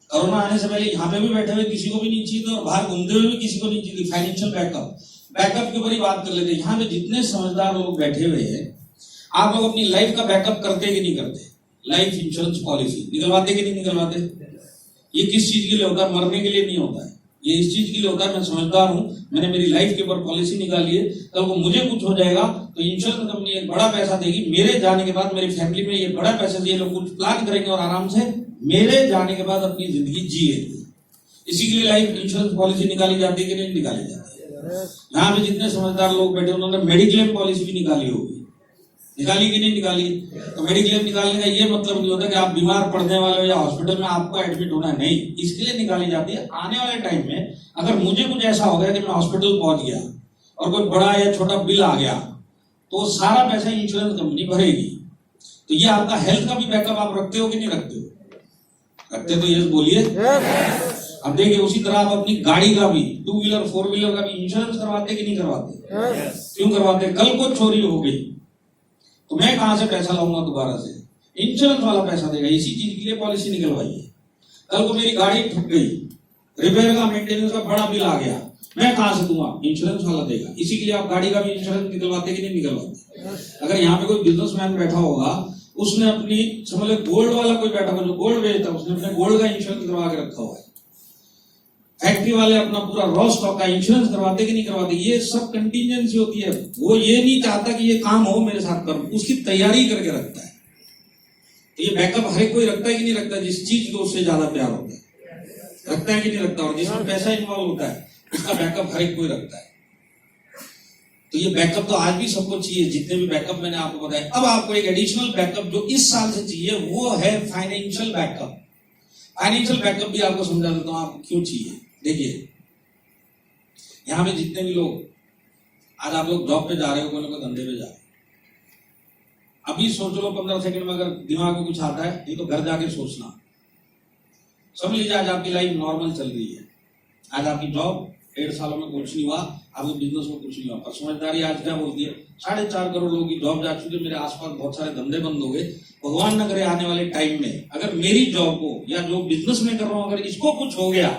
कोरोना आने से पहले यहाँ पे भी बैठे हुए किसी को भी नहीं चाहिए, और बाहर घूमते हुए भी किसी को नहीं चाहिए। फाइनेंशियल बैकअप के ऊपर ही बात कर लेते हैं। यहाँ पे जितने समझदार लोग बैठे हुए हैं, आप लोग अपनी लाइफ का बैकअप करते कि नहीं करते? लाइफ इंश्योरेंस पॉलिसी निकलवाते कि नहीं निकलवाते? ये किस चीज के लिए होता है? मरने के लिए नहीं होता है, ये इस चीज के लिए होता है। मैं समझदार हूं, मैंने मेरी लाइफ के ऊपर पॉलिसी निकाली है, कल को मुझे कुछ हो जाएगा तो इंश्योरेंस कंपनी एक बड़ा पैसा देगी। मेरे जाने के बाद मेरी फैमिली में ये बड़ा पैसा दिए, लोग कुछ प्लान करेंगे और आराम से मेरे जाने के बाद अपनी जिंदगी जिएंगे। इसी के लिए लाइफ इंश्योरेंस पॉलिसी निकाली जाती है कि नहीं निकाली जाती है? यहाँ पे जितने समझदार लोग बैठे, उन्होंने मेडिक्लेम पॉलिसी भी निकाली होगी। निकाली कि नहीं निकाली? तो मेडिक्लेम निकालने का ये मतलब नहीं होता कि आप बीमार पड़ने वाले हो या हॉस्पिटल में आपको एडमिट होना है, नहीं। इसके लिए निकाली जाती है, आने वाले टाइम में अगर मुझे कुछ ऐसा हो गया कि मैं हॉस्पिटल पहुंच गया और कोई बड़ा या छोटा बिल आ गया, तो सारा पैसा इंश्योरेंस कंपनी भरेगी। तो ये आपका हेल्थ का भी बैकअप आप रखते हो कि नहीं रखते हो? रखते तो यस बोलिए। अब देखिए, उसी तरह आप अपनी गाड़ी का भी, 2 व्हीलर 4 व्हीलर का भी इंश्योरेंस करवाते कि नहीं करवाते? क्यों करवाते? कल को चोरी हो गई तो मैं कहां से पैसा लाऊंगा दोबारा से? इंश्योरेंस वाला पैसा देगा। इसी चीज के लिए पॉलिसी निकलवाई है। कल को मेरी गाड़ी ठुक गई, रिपेयर का, मेंटेनेंस का बड़ा बिल आ गया, मैं कहां से दूंगा? इंश्योरेंस वाला देगा। इसी के लिए आप गाड़ी का भी इंश्योरेंस निकलवाते कि नहीं निकलवाते? अगर यहाँ पे कोई बिजनेसमैन बैठा होगा, उसने अपनी, समझ लो गोल्ड वाला कोई बैठा होगा जो गोल्ड बेचता है, उसने अपने गोल्ड का इंश्योरेंस करवा के रखा हुआ है। फैक्ट्री वाले अपना पूरा रॉ स्टॉक का इंश्योरेंस करवाते कि नहीं करवाते, ये सब कंटीजेंसी होती है। वो ये नहीं चाहता कि ये काम हो मेरे साथ करूं, उसकी तैयारी करके रखता है। तो ये बैकअप हर एक कोई रखता है कि नहीं रखता, जिस चीज को उससे ज्यादा प्यार होता है, रखता है कि नहीं रखता। और जिसमें पैसा इन्वॉल्व होता है उसका बैकअप हर एक कोई रखता है। तो ये बैकअप तो आज भी सबको चाहिए, जितने भी बैकअप मैंने आपको बताया। अब आपको एक एडिशनल बैकअप जो इस साल से चाहिए वो है फाइनेंशियल बैकअप। फाइनेंशियल बैकअप भी आपको समझा देता हूं आपको क्यों चाहिए। देखिए, यहां पे जितने भी लोग आज आप लोग जॉब पे जा रहे हो, कोई ना कोई धंधे पे जा रहे हो, अभी सोच लो 15 सेकंड में, अगर दिमाग में कुछ आता है नहीं तो घर जाके सोचना। समझ लीजिए आज आपकी लाइफ नॉर्मल चल रही है, आज आपकी जॉब 1.5 सालों में कुछ नहीं हुआ, आपको बिजनेस में कुछ नहीं हुआ, पर समझदारी आज क्या बोलती है, 4.5 करोड़ लोगों की जॉब जा चुकी है, मेरे आसपास बहुत सारे धंधे बंद हो गए। भगवान न करे आने वाले टाइम में अगर मेरी जॉब को या जो बिजनेस में कर रहा हूं अगर इसको कुछ हो गया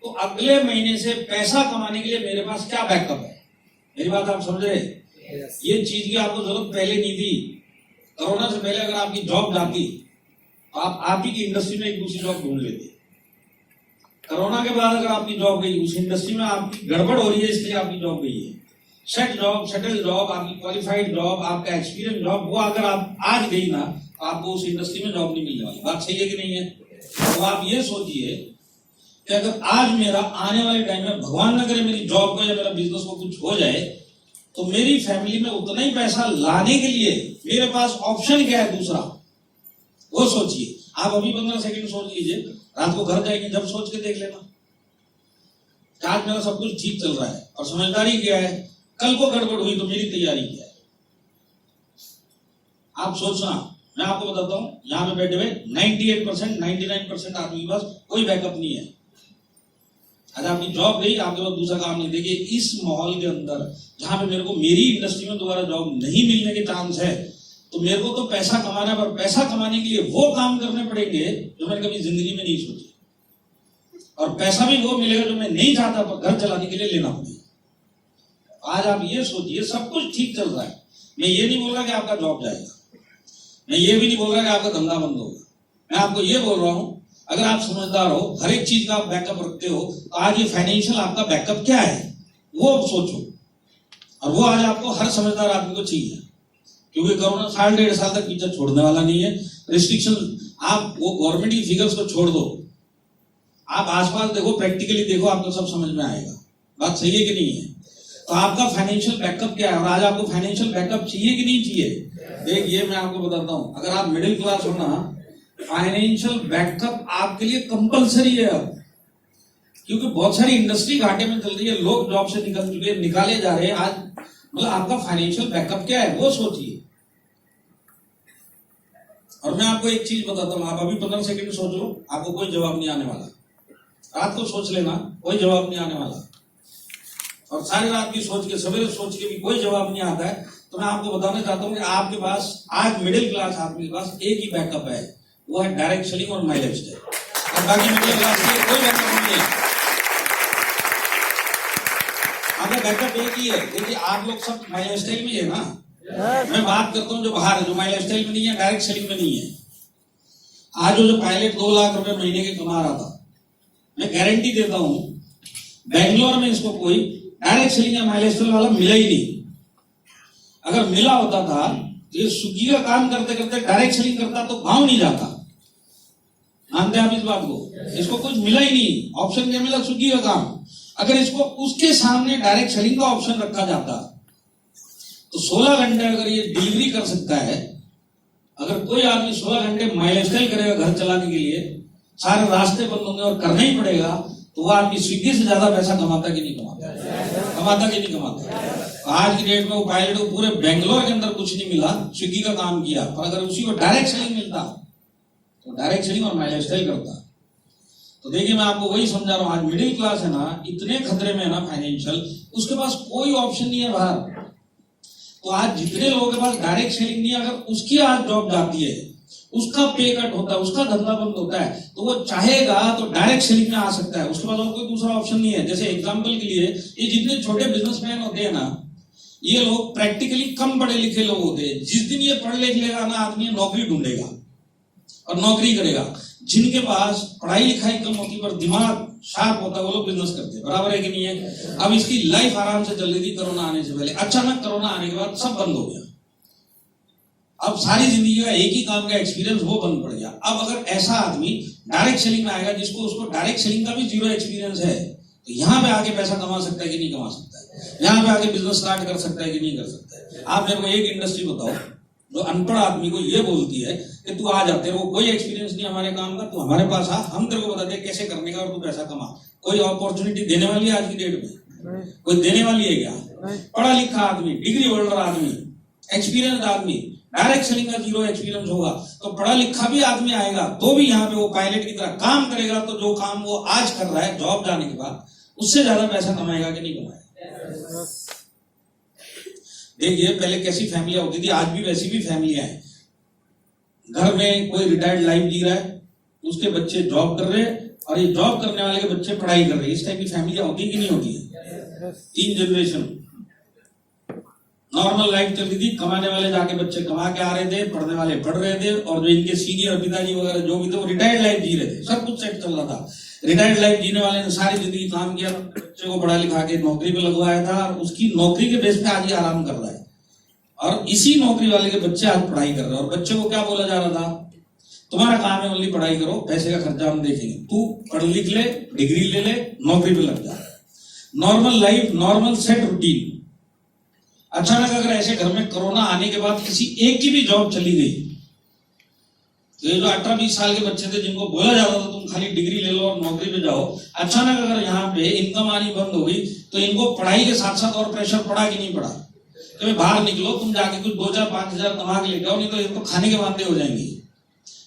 तो अगले महीने से पैसा कमाने के लिए मेरे पास क्या बैकअप है। मेरी बात आप समझ रहे? ये चीज की आपको जरूरत पहले नहीं थी। कोरोना से पहले अगर आपकी जॉब जाती तो आप ही की इंडस्ट्री में एक दूसरी जॉब ढूंढ लेते। कोरोना के बाद अगर आपकी जॉब गई, उस इंडस्ट्री में आपकी गड़बड़ हो रही है इसलिए आपकी जॉब गई है। सेट जॉब, सेटल जॉब, आपकी क्वालिफाइड जॉब, आपका एक्सपीरियंस जॉब, वो अगर आप आज गई ना तो आपको उस इंडस्ट्री में जॉब नहीं मिलने वाली। बात सही है कि नहीं है? तो आप ये सोचिए कि अगर आज मेरा आने वाले टाइम में भगवान न करे मेरी जॉब को या मेरा बिजनेस को कुछ हो जाए तो मेरी फैमिली में उतना ही पैसा लाने के लिए मेरे पास ऑप्शन क्या है दूसरा, वो सोचिए। आप अभी 15 सेकंड सोच लीजिए, रात को घर जाएंगे जब सोच के देख लेना आज मेरा सब कुछ ठीक चल रहा है और समझदारी क्या है, कल को गड़बड़ हुई तो मेरी तैयारी क्या है। आप सोचना, मैं आपको बताता हूं यहां पे बैठे हुए 98% 99% आदमी के पास कोई बैकअप नहीं है। आज आपकी जॉब गई, आपके पास दूसरा काम नहीं। देखिए, इस माहौल के अंदर जहां पे मेरे को मेरी इंडस्ट्री में दोबारा जॉब नहीं मिलने के चांस है तो मेरे को तो पैसा कमाना है, पर पैसा कमाने के लिए वो काम करने पड़ेंगे जो मैंने कभी जिंदगी में नहीं सोचे, और पैसा भी वो मिलेगा जो मैं नहीं चाहता पर घर चलाने के लिए लेना पड़ेगा। आज आप ये सोचिए, सब कुछ ठीक चल रहा है। मैं ये नहीं बोल रहा कि आपका जॉब जाएगा, मैं ये भी नहीं बोल रहा कि आपका धंधा बंद होगा। मैं आपको ये बोल रहा हूं अगर आप समझदार हो, हर एक चीज का आप बैकअप रखते हो, तो आज ये फाइनेंशियल आपका बैकअप क्या है वो सोचो। और वो आज आपको हर समझदार आदमी को चाहिए, क्योंकि कोरोना 1.5 साल तक पीछे छोड़ने वाला नहीं है। रिस्ट्रिक्शन आप वो गवर्नमेंट की फिगर्स को छोड़ दो, आप आसपास देखो, प्रैक्टिकली देखो, आपको सब समझ में आएगा। बात सही है कि नहीं है? तो आपका फाइनेंशियल बैकअप क्या है, और आज आपको फाइनेंशियल बैकअप चाहिए कि नहीं चाहिए? देखिए, मैं आपको बताता हूं, अगर आप मिडिल क्लास हो ना, फाइनेंशियल बैकअप आपके लिए कंपलसरी है अब, क्योंकि बहुत सारी इंडस्ट्री घाटे में चल रही है, लोग जॉब से निकल चुके हैं, निकाले जा रहे हैं। आज मतलब आपका फाइनेंशियल बैकअप क्या है वो सोचिए। और मैं आपको एक चीज बताता हूं, आप अभी 15 सेकंड सोच लो, आपको कोई जवाब नहीं आने वाला। रात को सोच लेना, कोई जवाब नहीं आने वाला। और सारी रात की सोच के, सवेरे सोच के भी कोई जवाब नहीं आता है, तो मैं आपको बताना चाहता हूं कि आपके पास आज मिडिल क्लास आदमी के पास एक ही बैकअप है, वो है डायरेक्ट सेलिंग और माई लाइफस्टाइल। और बाकी मिडिल क्लास के कोई बैकअप नहीं है। आपका बैकअप एक ही है। देखिए, आप लोग सब माई लाइफस्टाइल में है ना, मैं बात करता हूं जो बाहर है, जो माई लाइफस्टाइल में नहीं है, डायरेक्ट सेलिंग में नहीं है। आज जो पायलट 2 लाख रुपए महीने के कमा रहा था, मैं गारंटी देता हूं बेंगलोर में इसको कोई डायरेक्ट सेलिंग या माई लाइफस्टाइल वाला मिला ही नहीं। अगर मिला होता था तो ये स्विगी का काम करते करते डायरेक्ट सेलिंग करता तो गांव नहीं जाता। मानते हैं आप इस बात को? इसको कुछ मिला ही नहीं। ऑप्शन क्या मिला? स्विगी का काम। अगर इसको उसके सामने डायरेक्ट सेलिंग का ऑप्शन रखा जाता तो 16 घंटे अगर ये डिलीवरी कर सकता है, अगर कोई आदमी 16 घंटे माई लाइफस्टाइल करेगा घर चलाने के लिए, सारे रास्ते बंद होंगे और करना ही पड़ेगा, तो वो आदमी स्विगी से ज्यादा पैसा कमाता कि नहीं कमाता? कमाता कि नहीं कमाता? आज की डेट में वो पायलट को पूरे बेंगलोर के अंदर कुछ नहीं मिला, स्विगी का काम किया, पर अगर उसी को डायरेक्ट सेलिंग मिलता तो डायरेक्ट सेलिंग और माई लाइफस्टाइल करता। तो देखिए, मैं आपको वही समझा रहा हूं, आज मिडिल क्लास है ना, इतने खतरे में है ना फाइनेंशियल, उसके पास कोई ऑप्शन नहीं है बाहर। तो आज जितने लोगों के पास डायरेक्ट सेलिंग नहीं है, अगर उसकी आज जॉब जाती है, उसका पे कट होता है, उसका धंधा बंद होता है, तो वो चाहेगा तो डायरेक्ट सेलिंग में आ सकता है। उसके पास और कोई दूसरा ऑप्शन नहीं है। जैसे एग्जांपल के लिए, ये जितने छोटे बिजनेसमैन होते हैं ना, ये लोग प्रैक्टिकली कम पढ़े लिखे लोग होते हैं। जिस दिन ये पढ़ लिख लेगा ना आदमी, नौकरी ढूंढेगा और नौकरी करेगा। जिनके पास पढ़ाई लिखाई कम होती पर दिमाग शार्प होता है, वो लोग बिजनेस करते हैं, बराबर है कि नहीं है। अब इसकी लाइफ आराम से चल रही थी कोरोना आने से पहले, अचानक कोरोना आने के बाद सब बंद हो गया। अब सारी जिंदगी का एक ही काम का एक्सपीरियंस वो बंद पड़ गया। अब अगर ऐसा आदमी डायरेक्ट सेलिंग में आएगा, जिसको उसको डायरेक्ट सेलिंग का भी जीरो एक्सपीरियंस है, तो यहाँ पे आके पैसा कमा सकता है कि नहीं कमा सकता है, यहाँ पे आके बिजनेस स्टार्ट कर सकता है कि नहीं कर सकता है। आप मेरे को एक इंडस्ट्री बताओ जो अनपढ़ आदमी को ये बोलती है कि तू आ जा, तेरे को कोई एक्सपीरियंस नहीं हमारे काम का, तू हमारे पास आ, हम तेरे को बताते हैं कैसे करने का और तू पैसा कमा। कोई अपॉर्चुनिटी देने वाली है आज की डेट में? कोई देने वाली है क्या? पढ़ा लिखा आदमी, डिग्री होल्डर आदमी, एक्सपीरियंस आदमी, डायरेक्ट सेलिंग का जीरो एक्सपीरियंस होगा तो पढ़ा लिखा भी आदमी आएगा तो भी यहाँ पे वो पायलट की तरह काम करेगा, तो जो काम वो आज कर रहा है जॉब जाने के बाद, उससे ज्यादा पैसा कमाएगा कि नहीं कमाएगा? देखिए पहले कैसी फैमिलियां होती थी, आज भी वैसी भी फैमिलियां हैं। घर में कोई रिटायर्ड लाइफ जी रहा है, उसके बच्चे जॉब कर रहे हैं और ये जॉब करने वाले के बच्चे पढ़ाई कर रहे हैं। इस टाइप की फैमिलियां होती कि नहीं होती है? 3 जनरेशन नॉर्मल लाइफ चल रही थी, कमाने वाले जाके बच्चे कमा के आ रहे थे, पढ़ने वाले पढ़ रहे थे, और जो इनके सीनियर पिताजी वगैरह जो भी थे वो रिटायर्ड लाइफ जी रहे थे, सब कुछ सेट चल रहा था। रिटायर्ड लाइफ जीने वाले ने सारी जिंदगी काम किया, बच्चे को पढ़ा लिखा के नौकरी पे लगवाया था, और उसकी नौकरी के बेस पे आज ये आराम कर रहा है। और इसी नौकरी वाले के बच्चे आज पढ़ाई कर रहे हैं, और बच्चे को क्या बोला जा रहा था? तुम्हारा काम है ओनली पढ़ाई करो, पैसे का खर्चा हम देखेंगे, तू पढ़ लिख ले, डिग्री ले ले, नौकरी पे लग जा। Normal life, normal set routine. अचानक अगर ऐसे घर में कोरोना आने के बाद किसी एक की भी जॉब चली गई, तो ये जो 18-20 साल के बच्चे थे जिनको बोला जाता था तुम खाली डिग्री ले लो और नौकरी पे जाओ, अचानक अगर यहाँ पे इनकम आनी बंद हो गई तो इनको पढ़ाई के साथ साथ और प्रेशर पड़ा कि नहीं पड़ा? तो बाहर निकलो, तुम जाके कुछ 2,000-5 हजार कमा के लेके आओ, नहीं तो ये तो खाने के वादे हो जाएंगे।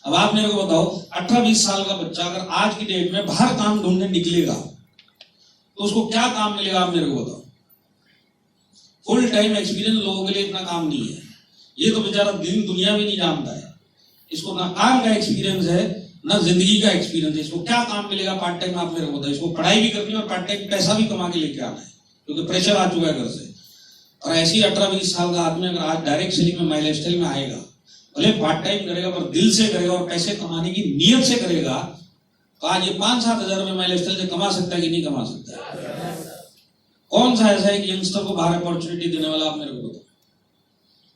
अब आप मेरे को बताओ, 18-20 साल का बच्चा अगर आज की डेट में बाहर काम ढूंढने निकलेगा तो उसको क्या काम मिलेगा? आप मेरे को बताओ। फुल टाइम एक्सपीरियंस लोगों के लिए इतना काम नहीं है, ये तो बेचारा दिन दुनिया भी नहीं जानता है, इसको ना काम का एक्सपीरियंस है ना जिंदगी का एक्सपीरियंस है, इसको क्या काम मिलेगा पार्ट टाइम? आप मेरे को बताओ। इसको पढ़ाई भी करनी है और पार्ट टाइम पैसा भी कमा के लेके आना है, क्योंकि प्रेशर आ चुका है घर से। और ऐसी 18-20 साल का आदमी अगर आज डायरेक्ट सेलिंग में, माई लाइफ स्टाइल में आएगा, भले पार्ट टाइम करेगा पर दिल से करेगा और पैसे कमाने की नीयत से करेगा, तो आज ये 5-7 हजार रुपए माई लाइफ स्टाइल से कमा सकता है कि नहीं कमा सकता है? कौन सा ऐसा है कि यंगस्टर को बाहर अपॉर्चुनिटी देने वाला? आप मेरे को बताओ।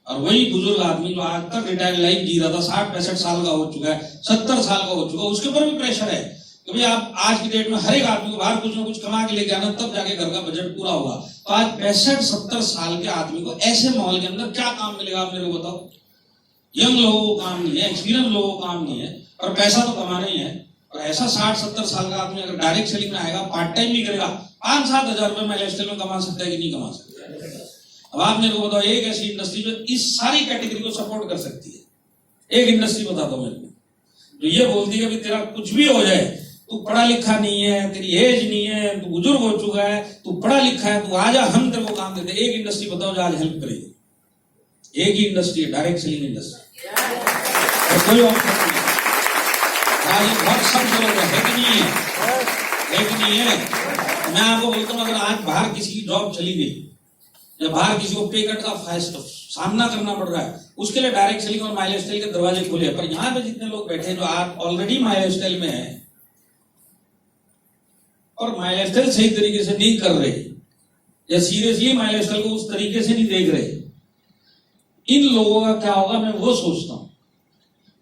और वही बुजुर्ग आदमी जो आज तक रिटायर्ड लाइफ जी रहा था, 60-65 साल का हो चुका है, 70 साल का हो चुका है, उसके ऊपर भी प्रेशर है कि भाई आप आज की डेट में हर एक आदमी को बाहर कुछ ना कुछ कमा के लेके आना, तब जाके घर का बजट पूरा होगा। तो आज 65-70 साल के आदमी को ऐसे माहौल के अंदर क्या काम मिलेगा? आप मेरे को बताओ। यंग लोगों को काम नहीं है, एक्सपीरियंस लोगों को काम नहीं है, और पैसा तो कमाना ही है। और ऐसा 60-70 साल का आदमी अगर डायरेक्ट सेलिंग में आएगा, पार्ट टाइम भी करेगा, 5-7 हजार रुपए माई लाइफ स्टाइल में कमा सकता है कि नहीं कमा सकता? अब आप मेरे को बताओ, एक ऐसी इंडस्ट्री जो इस सारी कैटेगरी को सपोर्ट कर सकती है, एक इंडस्ट्री बता दो मेरे को जो ये बोलती है कि तेरा कुछ भी हो जाए, तू पढ़ा लिखा नहीं है, तेरी एज नहीं है, तू बुजुर्ग हो चुका है, तू पढ़ा लिखा है, तू आजा, हम तेरे को काम देते। एक इंडस्ट्री बताओ जो आज हेल्प करेगी। एक ही इंडस्ट्री है, डायरेक्ट सेलिंग इंडस्ट्री, और कोई ऑप्शन नहीं है। बहुत सब लोग है कि नहीं है? है कि नहीं है? मैं आपको बोलता हूँ, अगर आज बाहर किसी की जॉब चली गई या बाहर किसी को पे कट का सामना करना पड़ रहा है, उसके लिए डायरेक्ट सेलिंग और माई लाइफ स्टाइल के दरवाजे खुले हैं। पर यहाँ पे जितने लोग बैठे हैं जो आज ऑलरेडी माई लाइफ स्टाइल में है और माई लाइफ स्टाइल सही तरीके से नहीं कर रहे या सीरियसली माई लाइफ स्टाइल को उस तरीके से नहीं देख रहे, इन लोगों का क्या होगा? मैं वो सोचता हूँ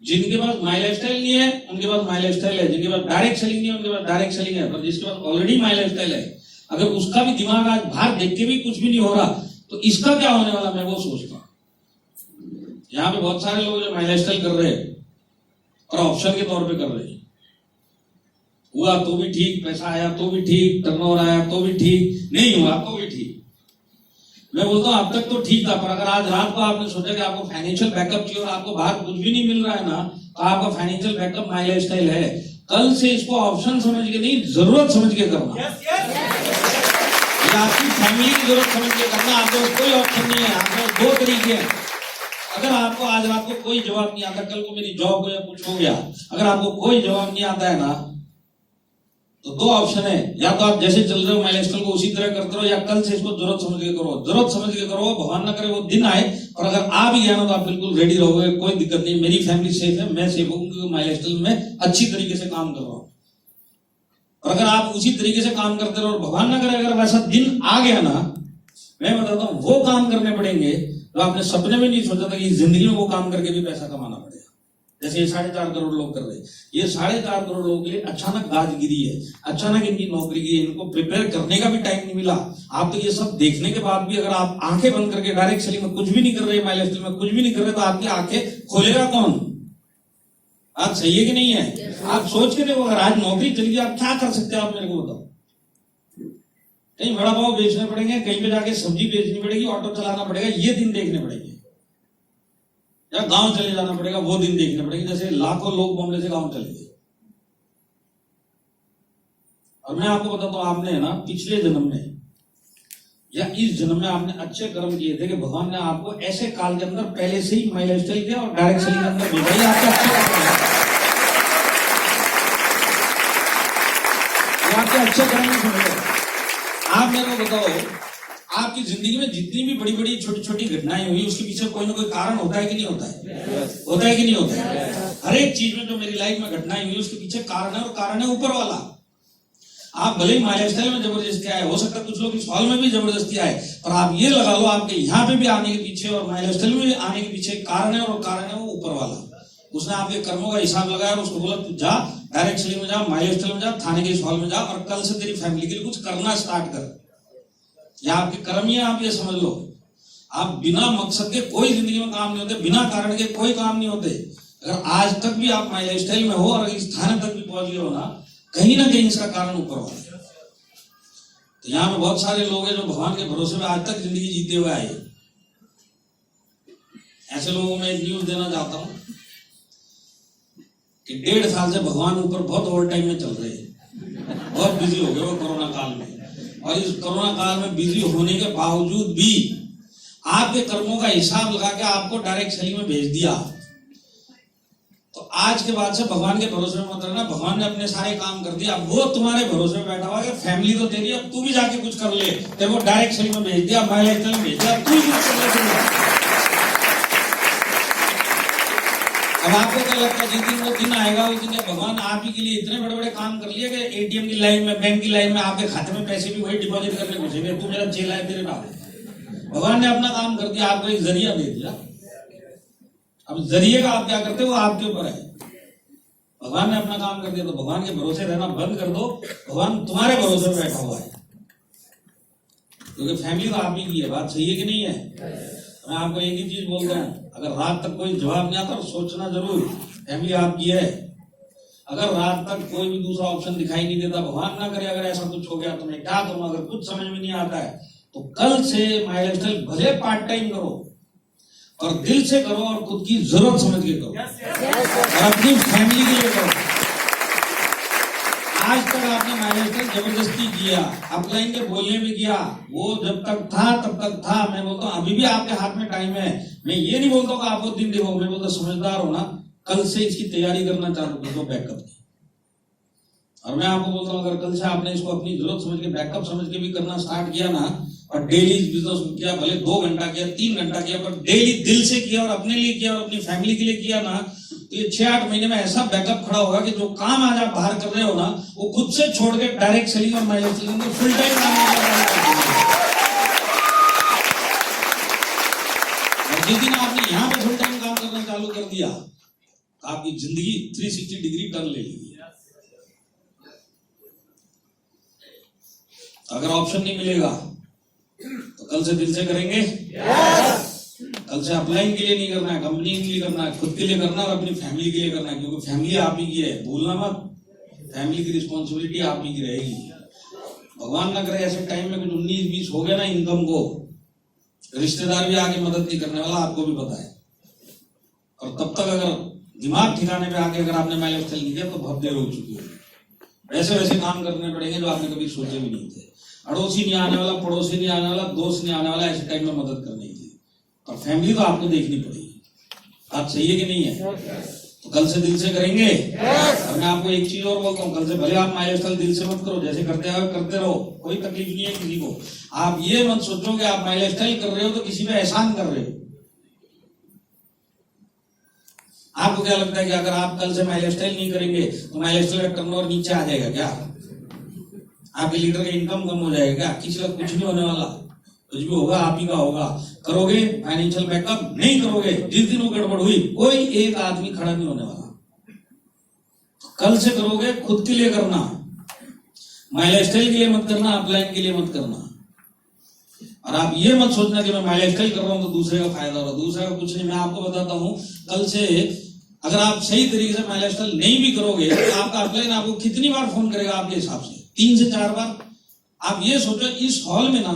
जिनके पास माई लाइफ स्टाइल नहीं है उनके पास माई लाइफ स्टाइल है, जिनके पास डायरेक्ट सेलिंग नहीं है उनके पास डायरेक्ट सेलिंग है, पर जिसके पास ऑलरेडी माई लाइफ स्टाइल है, अगर उसका भी दिमाग आज बाहर देख के भी कुछ भी नहीं हो रहा तो इसका क्या होने वाला? मैं वो सोचता हूँ। यहाँ पे बहुत सारे लोग जो माई लाइफ स्टाइल कर रहे हैं और ऑप्शन के तौर पे कर रहे हैं, हुआ तो भी ठीक, पैसा आया तो भी ठीक, टर्नओवर आया तो भी ठीक, नहीं हुआ तो भी ठीक। मैं बोलता हूँ अब तक तो ठीक था, पर अगर आज रात को आपने सोचा कि आपको फाइनेंशियल बैकअप चाहिए और आपको बाहर कुछ भी नहीं मिल रहा है ना, तो आपका financial backup my life style है। कल से इसको ऑप्शन समझ के नहीं, जरूरत समझ के करना। ये आपकी फैमिली की जरूरत समझ के करना। आपको कोई ऑप्शन नहीं है, आपको 2 तरीके हैं। अगर आपको आज रात को कोई जवाब नहीं आता, कल को मेरी जॉब हो या कुछ हो गया, अगर आपको कोई जवाब नहीं आता है ना, तो 2 ऑप्शन है, या तो आप जैसे चल रहे हो माई लाइफ स्टाइल को उसी तरह करते रहो, या कल से इसको जरूरत समझ के करो। जरूरत समझ के करो, भगवान ना करे वो दिन आए, और अगर आ भी गया ना तो आप बिल्कुल रेडी रहोगे, कोई दिक्कत नहीं, मेरी फैमिली सेफ है, मैं सेफ हूँ, क्योंकि माई लाइफ स्टाइल में अच्छी तरीके से काम कर रहा हूँ। और अगर आप उसी तरीके से काम करते रहो और भगवान ना करे अगर वैसा दिन आ गया ना, मैं बताता हूं वो काम करने पड़ेंगे तो आपने सपने में नहीं सोचा था कि जिंदगी में वो काम करके भी पैसा कमाना पड़ेगा। जैसे ये 4.5 करोड़ लोग कर रहे हैं, ये 4.5 करोड़ लोगों के लिए अचानक गाज गिरी है, अचानक इनकी नौकरी की, इनको प्रिपेयर करने का भी टाइम नहीं मिला। आप तो ये सब देखने के बाद भी अगर आप आंखें बंद करके डायरेक्ट सेलिंग में कुछ भी नहीं कर रहे, माइलस्टोन में कुछ भी नहीं कर रहे, तो आपकी आंखें खोलेगा कौन? आप सही है कि नहीं है? आप सोच के देखो, अगर आज नौकरी चली गई आप क्या कर सकते हैं? आप मेरे को बताओ। कहीं बड़ा पाव बेचने पड़ेंगे, कहीं पे जाके सब्जी बेचनी पड़ेगी, ऑटो चलाना पड़ेगा, ये दिन देखने पड़ेंगे, या गांव चले जाना पड़ेगा, वो दिन देखने पड़ेंगे। जैसे लाखों लोग बॉम्बे से गांव चले गए। और मैं आपको बताता हूं, आपने है ना पिछले जन्म में या इस जन्म में आपने अच्छे कर्म किए थे कि भगवान ने आपको ऐसे काल के अंदर पहले से ही माई लाइफस्टाइल किया और डायरेक्ट सेलिंग के अंदर भेजा ही आपके अच्छे कर्म है। आपके अच्छे कर्म नहीं समझे। आप मेरे को बताओ, आपकी जिंदगी में जितनी भी बड़ी बड़ी छोटी छोटी घटनाएं हुई उसके पीछे कोई ना कोई कारण होता है कि नहीं होता है? होता है कि नहीं होता है? हर एक चीज में जो मेरी लाइफ में घटनाएं हुई उसके पीछे कारण है, और कारण है ऊपर वाला। आप भले ही माइलस्टाइल में जबरदस्ती आए, हो सकता है कुछ लोग इस हॉल में भी जबरदस्ती आए, पर आप ये लगा लो आपके यहाँ पे भी आने के पीछे और माइलस्टाइल में भी आने के पीछे कारण है, और कारण है वो ऊपर वाला। उसने आपके कर्मों का हिसाब लगाया और उसको बोला तू जा डायरेक्ट सेलिंग में जा, माइलस्टाइल में जा, थाने के इस हॉल में जा, और कल से तेरी फैमिली के लिए कुछ करना स्टार्ट कर। या आपके कर्म ही है, आप ये समझ लो। आप बिना मकसद के कोई जिंदगी में काम नहीं होते, बिना कारण के कोई काम नहीं होते। अगर आज तक भी आप माई लाइफस्टाइल में हो और इस थाने तक भी पहुंच गए हो ना, कहीं ना कहीं इसका कारण ऊपर वाला है। तो यहाँ पे बहुत सारे लोग हैं जो भगवान के भरोसे में आज तक जिंदगी जीते हुए आए। ऐसे लोगों में एक न्यूज देना चाहता हूं कि 1.5 साल से भगवान ऊपर बहुत ओवर टाइम में चल रहे हैं, बहुत बिजी हो गए वो कोरोना काल में। और इस कोरोना काल में बिजी होने के बावजूद भी आपके कर्मों का हिसाब लगा के आपको डायरेक्ट सेलिंग में भेज दिया। तो आज के बाद से भगवान के भरोसे में मत रहना। भगवान ने अपने सारे काम कर दिया, वो तुम्हारे भरोसे में बैठा हुआ है। फैमिली तो तेरी, अब तू भी जाके कुछ कर ले। तेरे को डायरेक्ट सेलिंग में भेज दिया, माई लाइफस्टाइल में भेज दिया, तू ही कुछ कर ले। अब आपको क्या लगता है जिस दिन वो दिन आएगा उस दिन भगवान आप ही के लिए इतने बड़े बड़े काम कर लिए कि एटीएम की लाइन में, बैंक की लाइन में आपके खाते में पैसे भी वही डिपॉजिट करने घुसेंगे, तू मेरा चेला है तेरे नाम। भगवान ने अपना काम कर दिया, आपको एक जरिया दे दिया। अब जरिए का आप क्या करते हो आपके ऊपर है। भगवान ने अपना काम कर दिया, तो भगवान के भरोसे रहना बंद कर दो। भगवान तुम्हारे भरोसे में बैठा हुआ है, क्योंकि फैमिली तो आप ही की है। बात सही है कि नहीं है? मैं आपको एक ही चीज बोलता हूं, अगर रात तक कोई जवाब नहीं आता तो सोचना जरूर, फैमिली आपकी है। अगर रात तक कोई भी दूसरा ऑप्शन दिखाई नहीं देता, भगवान ना करे अगर ऐसा कुछ हो गया तो मैं क्या करूं, अगर कुछ समझ में नहीं आता है तो कल से माई लाइफस्टाइल भले पार्ट टाइम करो और दिल से करो और खुद की जरूरत समझ के करो और अपनी फैमिली के लिए करो। आज तक आपने माई लाइफस्टाइल जबरदस्ती किया, अपलाइन के बोलने में किया, वो जब तक था तब तक था। मैं बोलता हूँ अभी भी आपके हाथ में टाइम है। मैं ये नहीं बोलता हूँ आप वो दिन देखो, मैं बोलता समझदार हो ना, कल से इसकी तैयारी करना चालू कर दो बैकअप की। और मैं आपको बोलता हूँ अगर कल से आपने इसको अपनी जरूरत समझ के, बैकअप समझ के भी करना स्टार्ट किया ना, और डेली बिजनेस किया, भले 2 घंटा किया, 3 घंटा किया, पर डेली दिल से किया और अपने लिए किया और अपनी फैमिली के लिए किया ना, तो ये 6-8 महीने में ऐसा बैकअप खड़ा होगा कि जो काम आज आप बाहर कर रहे हो ना, वो खुद से छोड़ के डायरेक्ट सेलिंग और माई लाइफस्टाइल में फुल टाइम और जिस दिन आपने यहाँ पे फुल टाइम काम करना चालू कर दिया, आपकी जिंदगी 360 डिग्री टर्न ले लेगी। अगर ऑप्शन नहीं मिलेगा तो कल से दिल से करेंगे। कल से अपलाइन के लिए नहीं करना है, कंपनी के लिए करना है, खुद के लिए करना है और अपनी फैमिली के लिए करना है, क्योंकि फैमिली आप ही की है। भूलना मत, फैमिली की रिस्पॉन्सिबिलिटी आप ही की रहेगी। भगवान ना करे ऐसे टाइम में कुछ 19-20 हो गया ना इनकम को, रिश्तेदार भी आके मदद नहीं करने वाला, आपको भी पता है। और तब तक अगर दिमाग ठिकाने पे आके अगर आपने माई लाइफस्टाइल नहीं किया तो बहुत देर हो चुकी है। वैसे वैसे काम करने पड़ेंगे जो आपने कभी सोचे भी नहीं थे। अड़ोसी नहीं आने वाला, पड़ोसी नहीं आने वाला, दोस्त नहीं आने वाला, ऐसे टाइम में मदद करने की। और फैमिली तो आपको देखनी पड़ेगी। आप सही है कि नहीं है? तो कल से दिल से करेंगे। और मैं आपको एक चीज और बोलता हूँ, कल से भले आप माई लाइफस्टाइल दिल से मत करो, जैसे करते हो करते रहो, कोई तकलीफ नहीं है किसी को। आप ये मत सोचो कि आप माई लाइफस्टाइल कर रहे हो तो किसी पे एहसान कर रहे हो। आपको क्या लगता है कि अगर आप कल से माई लाइफस्टाइल नहीं करेंगे तो माई लाइफस्टाइल का टर्नओवर नीचे आ जाएगा क्या? आपके लीडर का इनकम कम हो जाएगा, किसी का कुछ नहीं होने वाला, कुछ भी होगा आप ही का होगा। करोगे फाइनेंशियल बैकअप, नहीं करोगे जिस दिन वो गड़बड़ हुई कोई एक आदमी खड़ा नहीं होने वाला। कल से करोगे खुद के लिए करना, माई लाइफ स्टाइल के लिए मत करना, अपलाइन के लिए मत करना। और आप ये मत सोचना कि मैं माई लाइफ स्टाइल कर रहा हूं तो दूसरे का फायदा हो रहा, दूसरे का कुछ नहीं। मैं आपको बताता हूं, कल से अगर आप सही तरीके से माई लाइफ स्टाइल नहीं भी करोगे तो आपका अपलाइन आपको कितनी बार फोन करेगा आपके हिसाब से? 3 से 4 बार। आप ये सोचो इस हॉल में ना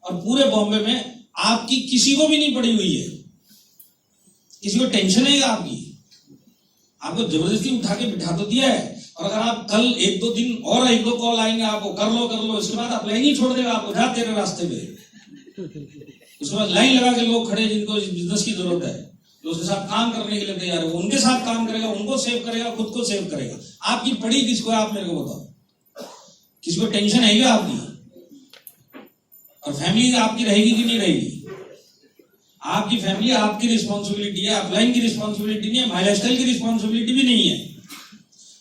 और पूरे बॉम्बे में आपकी किसी को भी नहीं पड़ी हुई है, किसी को टेंशन है आपकी, आपको जबरदस्ती उठा के बिठा तो दिया है। और अगर आप कल 1-2 दिन और 1-2 कॉल आएंगे आपको, कर लो, इसके बाद अप्लाई नहीं छोड़ देगा आपको, जा तेरे रास्ते पे। उसके बाद लाइन लगा के लोग खड़े जिनको इस बिजनेस की जरूरत है, जो उसके साथ काम करने के लिए तैयार है, वो उनके साथ काम करेगा, उनको सेव करेगा, खुद को सेव करेगा। आपकी पड़ी किसको है आप मेरे को बताओ? किसी को टेंशन है क्या आपकी? और फैमिली आपकी रहेगी कि नहीं रहेगी? आपकी फैमिली आपकी रिस्पॉन्सिबिलिटी है, अपलाइन की रिस्पॉन्सिबिलिटी नहीं है, माई लाइफ स्टाइल की रिस्पॉन्सिबिलिटी भी नहीं है।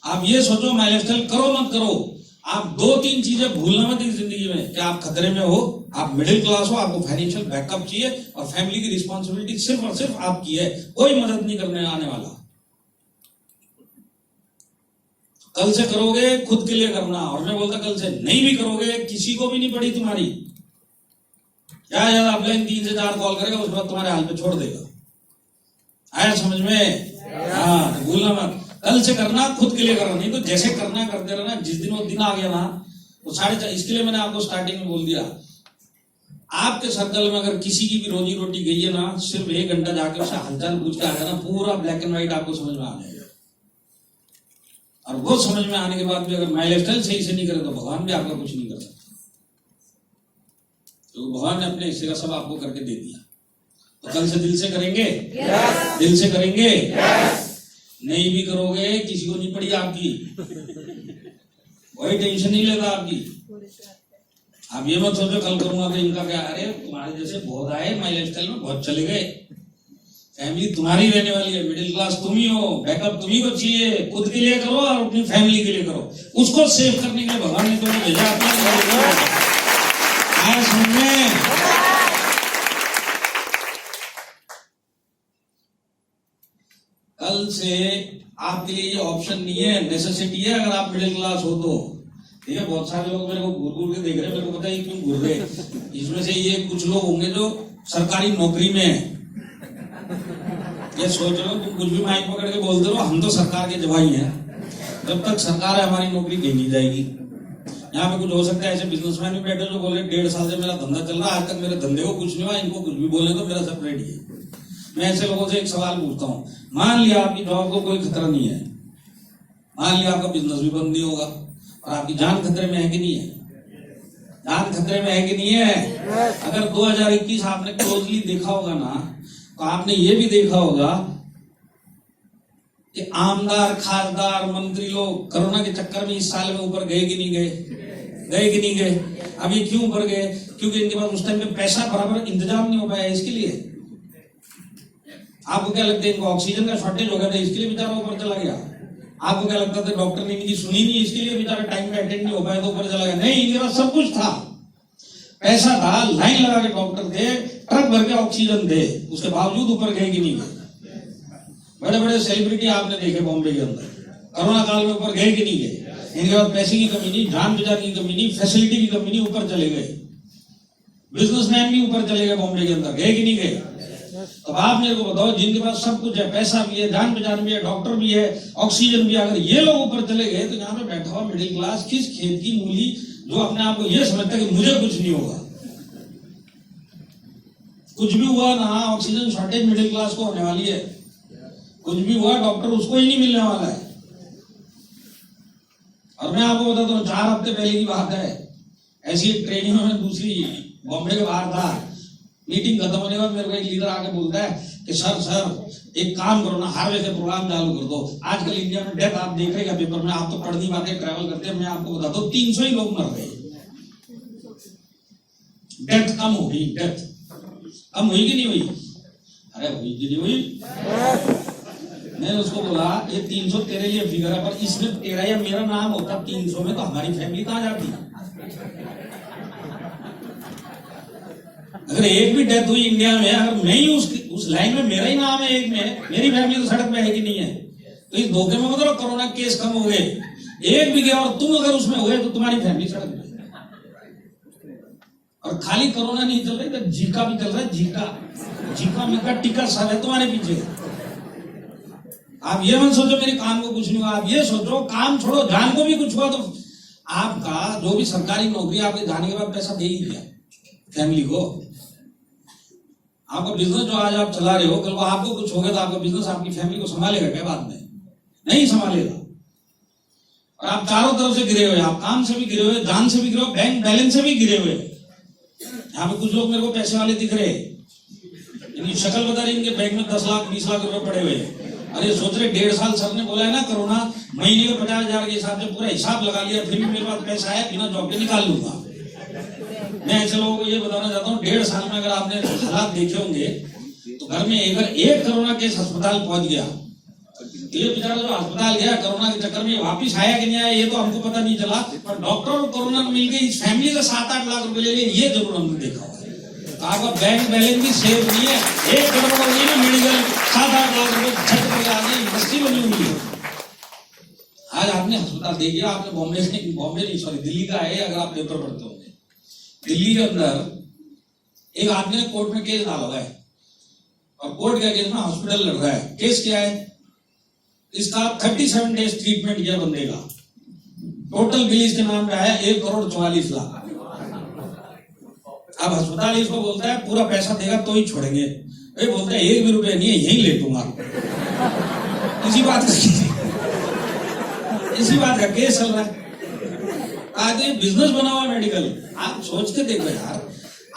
आप ये सोचो माई लाइफ स्टाइल करो मत करो, आप 2-3 चीजें भूलना मत इस जिंदगी में कि आप खतरे में हो, आप मिडिल क्लास हो, आपको फाइनेंशियल बैकअप चाहिए और फैमिली की रिस्पॉन्सिबिलिटी सिर्फ और सिर्फ आपकी है, कोई मदद नहीं करने आने वाला। कल से करोगे खुद के लिए करना, और मैं बोलता कल से नहीं भी करोगे किसी को भी नहीं पड़ी तुम्हारी। क्या ज्यादा अपलाइन 3 से 4 कॉल करेगा, उसके बाद तुम्हारे हाल पे छोड़ देगा। आया समझ में? हाँ, तो भूलना मत, कल से करना खुद के लिए करना, नहीं तो जैसे करना करते रहना। जिस दिन वो दिन आ गया ना वो 4:30, इसके लिए मैंने आपको स्टार्टिंग में बोल दिया, आपके सर्कल में अगर किसी की भी रोजी रोटी गई है ना, सिर्फ 1 घंटा जाके उससे हालचाल पूछ के आ जाना, पूरा ब्लैक एंड व्हाइट आपको समझ में आ जाएगा। और वो समझ में आने के बाद भी अगर माई लाइफ स्टाइल सही से नहीं करे तो भगवान भी आपका कुछ नहीं कर सकता, तो भगवान ने अपने हिस्से का सब आपको करके दे दिया। तो कल से दिल से करेंगे? yes. दिल से करेंगे? yes. नहीं भी करोगे किसी को नहीं पड़ी आपकी, कोई टेंशन नहीं लेगा आपकी। आप ये मत सोचो कल करूंगा तो इनका क्या, अरे तुम्हारे जैसे बहुत आए माई लाइफ स्टाइल में, बहुत चले गए। फैमिली तुम्हारी रहने वाली है, मिडिल क्लास तुम ही हो, बैकअप तुम ही को चाहिए। खुद के लिए करो और अपनी फैमिली के लिए करो, उसको सेव करने के लिए भगवान ने तुम्हें भेजा अपना। कल से आपके लिए ये ऑप्शन नहीं है, नेसेसिटी है अगर आप मिडिल क्लास हो तो। ठीक है, बहुत सारे लोग मेरे को घूर घूर के देख रहे हैं, मेरे को पता है क्यों घूर रहे। इसमें से ये कुछ लोग होंगे जो सरकारी नौकरी में है, ये सोच रहे हो तुम कुछ भी माइक पकड़ के बोलते रहो, हम तो सरकार के जवाई हैं, जब तक सरकार है हमारी नौकरी कहीं नहीं जाएगी। यहाँ पे कुछ हो सकता है ऐसे बिजनेसमैन भी बैठे जो बोले 1.5 साल से मेरा धंधा चल रहा है, आज तक मेरे धंधे को कुछ नहीं हुआ, इनको कुछ भी बोलने तो मेरा सब रेडी है। मैं ऐसे लोगों से एक सवाल पूछता हूँ, मान लिया आपकी जॉब को कोई खतरा नहीं है, मान लिया आपका बिजनेस भी बंद नहीं होगा, और आपकी जान खतरे में है कि नहीं है? जान खतरे में है कि नहीं है? अगर 2021 आपने क्लोजली देखा होगा ना, तो आपने ये भी देखा होगा कि आमदार, खासदार, मंत्री लोग कोरोना के चक्कर में इस साल में ऊपर गए कि नहीं गए? गए कि नहीं गए? अब ये क्यों ऊपर गए? क्योंकि इनके पास उस टाइम पे पैसा बराबर इंतजाम नहीं हो पाया इसके लिए। आपको क्या लगता है इनको ऑक्सीजन का शॉर्टेज हो गया था इसके लिए बेचारा ऊपर चला गया? आपको क्या लगता था डॉक्टर ने इनकी सुनी नहीं इसके लिए बेचारा टाइम पे अटेंड नहीं हो पाया तो ऊपर चला गया? नहीं, इनके पास सब कुछ था, पैसा था, लाइन लगा के डॉक्टर थे, ट्रक भर के ऑक्सीजन थे, उसके बावजूद ऊपर गए कि नहीं गए? बड़े बड़े सेलिब्रिटी आपने देखे बॉम्बे के अंदर, कोरोना काल में ऊपर गए कि नहीं गए? इनके पास पैसे की कमी नहीं, जान बचाने की कमी नहीं, फैसिलिटी की कमी नहीं, ऊपर चले गए। बिजनेसमैन भी ऊपर चले गए बॉम्बे के अंदर, गए कि नहीं गए? तो आप मेरे को बताओ, जिनके पास सब कुछ है, पैसा भी है, जान बचान भी है, डॉक्टर भी है, ऑक्सीजन भी है, अगर ये लोग ऊपर चले गए तो यहाँ पे बैठा हुआ मिडिल क्लास किस खेत की मूली जो अपने आप को ये समझता है कि मुझे कुछ नहीं होगा, कुछ भी हुआ ना ऑक्सीजन शॉर्टेज मिडिल क्लास को होने वाली है, कुछ भी हुआ डॉक्टर उसको ही नहीं मिलने वाला है। और मैं आपको बताता हूँ 4 हफ्ते पहले की बात है, ऐसी एक ट्रेनिंग में दूसरी बॉम्बे के बाहर था, मीटिंग खत्म होने के बाद मेरे को एक लीडर आके बोलता है कि सर एक काम करो ना, हाईवे से प्रोग्राम चालू कर दो। आजकल इंडिया में डेथ आप देख रहे हैं पेपर में, आप तो पढ़ नहीं पाते, ट्रैवल करते हैं, मैं आपको बताता हूँ 300 ही लोग मर गए। डेथ कम हो गई, डेथ कम हुई कि नहीं हुई? अरे हुई कि नहीं हुई? मैंने उसको बोला ये 300 तेरे लिए फिगर है, पर इसमें तेरा या मेरा नाम होता 300 में तो हमारी फैमिली कहाँ जाती? अगर एक भी डेथ हुई इंडिया में, अगर मैं ही उस लाइन में, मेरा ही नाम है एक में, मेरी फैमिली तो सड़क पे है कि नहीं है, तो इस धोखे में मतलब कोरोना केस कम हो गए, एक भी गया और तुम अगर उसमें हुए तो तुम्हारी फैमिली सड़क पे। और खाली कोरोना नहीं चल रही, तो जीका भी चल रहा है, जीका मीका टीका सब है तुम्हारे पीछे। आप ये मत सोचो मेरे काम को कुछ नहीं हुआ, आप ये सोचो काम छोड़ो, जान को भी कुछ हुआ तो आपका जो भी सरकारी नौकरी आपके जाने के बाद पैसा दे ही दिया फैमिली को। आपका बिजनेस जो आज आप चला रहे हो, कल को आपको कुछ हो गया तो आपका बिजनेस आपकी फैमिली को संभालेगा क्या? बाद में नहीं संभालेगा। और आप चारों तरफ से गिरे हुए, आप काम से भी गिरे हुए, जान से भी गिरे हुए, बैंक बैलेंस से भी गिरे हुए। यहाँ पे कुछ लोग मेरे को पैसे वाले दिख रहे, इनकी शक्ल बता रही, इनके बैंक में 10 लाख 20 लाख रुपए पड़े हुए। अरे सोच रहे 1.5 साल सर ने बोला है ना कोरोना, महीने में 50,000 के हिसाब से पूरा हिसाब लगा लिया, फिर भी मेरे पास पैसा है, बिना जॉब के निकाल लूंगा। मैं ऐसे लोगों को ये बताना चाहता हूँ, 1.5 साल में अगर आपने हालात देखे होंगे तो घर में अगर एक कोरोना केस अस्पताल पहुंच गया, ये बेचारा जो अस्पताल गया कोरोना के चक्कर में, वापिस आया कि नहीं आया ये तो हमको पता नहीं चला, पर डॉक्टर और कोरोना में मिलकर इस फैमिली का 7-8 लाख रुपए ले लिए, ये जरूर हमने देखा हुआ है। तो आपका बैंक बैलेंस भी सेफ नहीं है, एक गड़बड़ हो गई ना मेडिकल, 7-8 लाख रुपए झट कर आ गई, इंडस्ट्री बनी हुई है। आज आपने अस्पताल देखिए, आपने बॉम्बे नहीं सॉरी दिल्ली का है, अगर आप पेपर पढ़ते होंगे, दिल्ली के अंदर एक आदमी ने कोर्ट में केस डाला है और कोर्ट का केस में हॉस्पिटल लड़ रहा है। केस क्या है? इसका 37 डेज ट्रीटमेंट किया बंदे का, टोटल बिल इसके नाम पे आया 1,44,00,000। अब अस्पताल इसको बोलता है पूरा पैसा देगा तो ही छोड़ेंगे, ये बोलता है 1 भी रुपया नहीं है, यही लेटूंगा। इसी बात का केस चल रहा है। आज बिजनेस बना हुआ मेडिकल, आप सोच के देखो यार,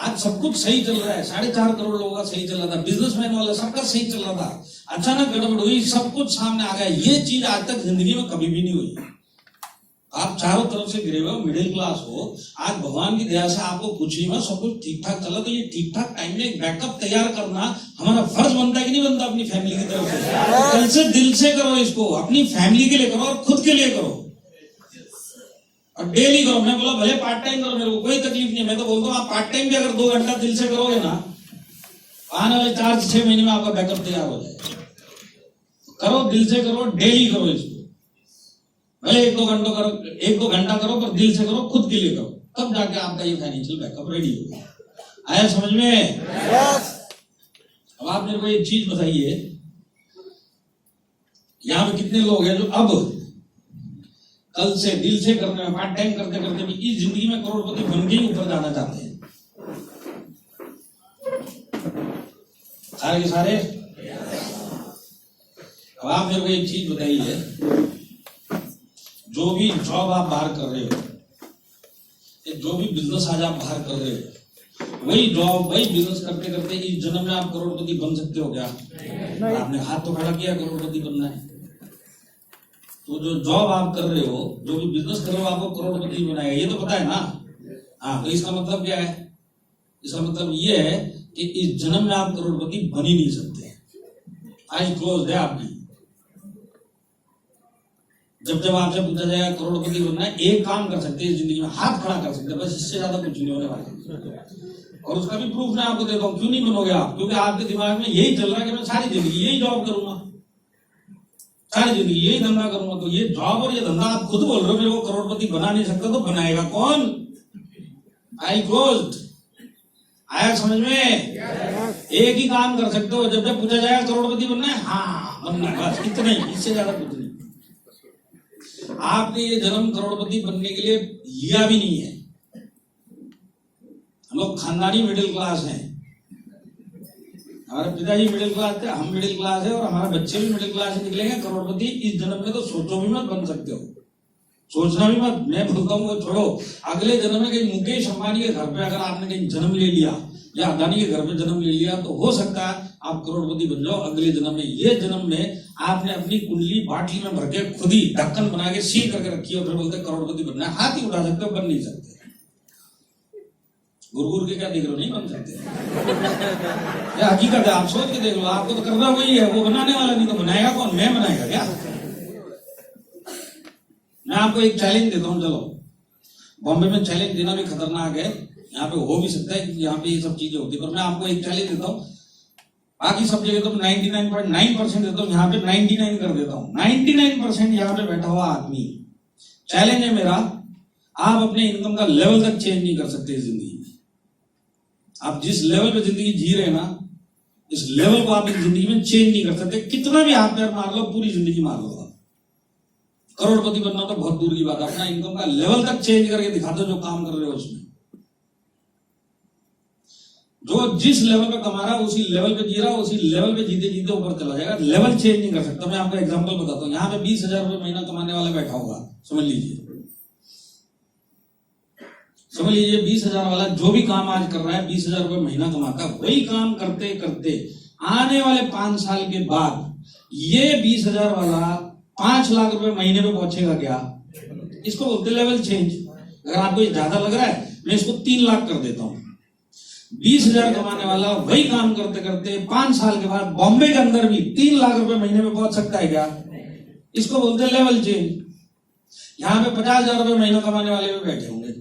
आज सब कुछ सही चल रहा है, 4.5 करोड़ लोगों का सही चल रहा था, बिजनेसमैन वाला सबका सही चल रहा था, अचानक गड़बड़ हुई, सब कुछ सामने आ गया। ये चीज आज तक जिंदगी में कभी भी नहीं हुई। आप चारों तरफ से गिरे हुए हो, मिडिल क्लास हो, आज भगवान की दया से आपको कुछ नहीं हुआ, सब कुछ ठीक ठाक चला, तो ये ठीक ठाक टाइम में एक बैकअप तैयार करना हमारा फर्ज बनता है कि नहीं बनता? अपनी फैमिली की तरफ से कल से दिल से करो इसको, अपनी फैमिली के लिए करो और खुद के लिए करो और डेली करो। मैं बोला भले पार्ट टाइम करो, मेरे को कोई तकलीफ नहीं है, मैं तो बोलता हूँ आप पार्ट टाइम भी अगर 2 घंटा दिल से करोगे ना, आने वाले 4 से 6 महीने में आपका बैकअप तैयार हो जाएगा। करो, दिल से करो, डेली करो इसको, भले 1-2 घंटा करो, पर दिल से करो, खुद के लिए करो, तब जाके आपका ये फाइनेंशियल बैकअप रेडी होगा। आया समझ में? अब आप मेरे को एक चीज बताइए, यहाँ पे कितने लोग हैं जो अब कल से दिल से करने में, पार्ट टाइम करते करते भी इस जिंदगी में करोड़पति बन के ही ऊपर जाना चाहते हैं? सारे के सारे। अब आप मेरे को एक चीज बताइए, जो भी जॉब आप बाहर कर रहे हो, जो भी बिजनेस आज आप बाहर कर रहे हो, वही जॉब वही बिजनेस करते करते इस जन्म में आप करोड़पति बन सकते हो क्या? आपने हाथ तो खड़ा किया करोड़पति बनना है, तो जो जॉब आप कर रहे हो, जो भी बिजनेस कर रहे हो, आपको करोड़पति बनाएगा, ये तो पता है ना? हाँ, तो इसका मतलब क्या है? इसका मतलब ये है कि इस जन्म में आप करोड़पति बन ही नहीं सकते। आज क्लोज है आपकी। जब आपसे पूछा जाएगा करोड़पति बनना है, एक काम कर सकते हैं जिंदगी में, हाथ खड़ा कर सकते हैं, बस इससे ज्यादा कुछ नहीं होने वाला। और उसका भी प्रूफ मैं आपको देता हूँ। क्यों नहीं बनोगे आप? क्योंकि आपके दिमाग में यही चल रहा है कि मैं सारी जिंदगी यही जॉब करूंगा, सारी जिंदगी यही धंधा करूंगा। तो ये जॉब और ये धंधा आप खुद बोल रहे हो मेरे को करोड़पति बना नहीं सकता, तो बनाएगा कौन? आई क्लोज्ड। आया समझ में? एक ही काम कर सकते हो, जब पूछा जाएगा करोड़पति बनना है, हाँ बनना है, बस इतना ही, इससे ज्यादा कुछ नहीं। आपने ये जन्म करोड़पति बनने के लिए लिया भी नहीं है। हम लोग खानदानी मिडिल क्लास हैं, हमारे पिताजी मिडिल क्लास थे, हम मिडिल क्लास है और हमारे बच्चे भी मिडिल क्लास से निकलेंगे। करोड़पति इस जन्म में तो सोचो भी मत बन सकते हो, सोचना भी मत। मैं बोलता हूँ वो छोड़ो, अगले जन्म में कहीं मुकेश अंबानी के घर पे अगर आपने कहीं जन्म ले लिया या अदानी के घर पे जन्म ले लिया, तो हो सकता है आप करोड़पति बन जाओ अगले जन्म में। ये जन्म में आपने अपनी कुंडली बाटली में भर के खुद ही ढक्कन बना के सील करके रखी है और फिर बोलते करोड़पति बनना है। हाथ ही उठा सकते हो, बन नहीं सकते। गुरु के क्या देख रहे हो? नहीं बन सकते। ये हकीकत है, आप सोच के देख लो। आपको तो करना वही है, वो बनाने वाला नहीं, तो बनाएगा कौन? मैं बनाएगा क्या? मैं आपको एक चैलेंज देता हूँ, चलो। बॉम्बे में चैलेंज देना भी खतरनाक है, यहाँ पे हो भी सकता है कि यहाँ पे ये सब चीजें होती है, पर मैं आपको एक चैलेंज देता हूँ। बाकी सब जगह तो 99.9% देता हूँ, यहाँ पे 99 कर देता हूँ। 99% यहाँ पे बैठा हुआ आदमी, चैलेंज है मेरा, आप अपने इनकम का लेवल तक चेंज नहीं कर सकते इस जिंदगी में। आप जिस लेवल पे जिंदगी जी रहे हैं ना, इस लेवल को आप इस जिंदगी में चेंज नहीं कर सकते। कितना भी हाथ पैर मार लो, पूरी जिंदगी मार लो, करोड़पति बनना तो बहुत दूर की बात है। अपना इनकम का लेवल तक चेंज करके दिखा दो जो काम कर रहे हो उसमें। जो जिस लेवल पे कमा रहा है उसी लेवल पे जी रहा है, उसी लेवल पे जीते जीते ऊपर चला जाएगा। लेवल चेंज नहीं कर सकता। मैं आपको एग्जांपल बताता हूँ। यहाँ पे 20,000 रुपए महीना कमाने वाला बैठा होगा, समझ लीजिए 20,000 वाला जो भी काम आज कर रहा है, 20,000 रुपए महीना कमाता है। वही काम करते करते आने वाले 5 साल के बाद ये 20,000 वाला 5 लाख रुपए महीने पे पहुंचेगा क्या? इसको बोलते लेवल चेंज। अगर आपको ये ज्यादा लग रहा है, मैं इसको 3 लाख कर देता हूं। 20,000 कमाने वाला वही काम करते करते 5 साल के बाद बॉम्बे के अंदर भी 3 लाख रुपए महीने में पहुंच सकता है क्या? इसको बोलते लेवल चेंज। यहां पे 50,000 रुपए महीना कमाने वाले भी बैठे होंगे।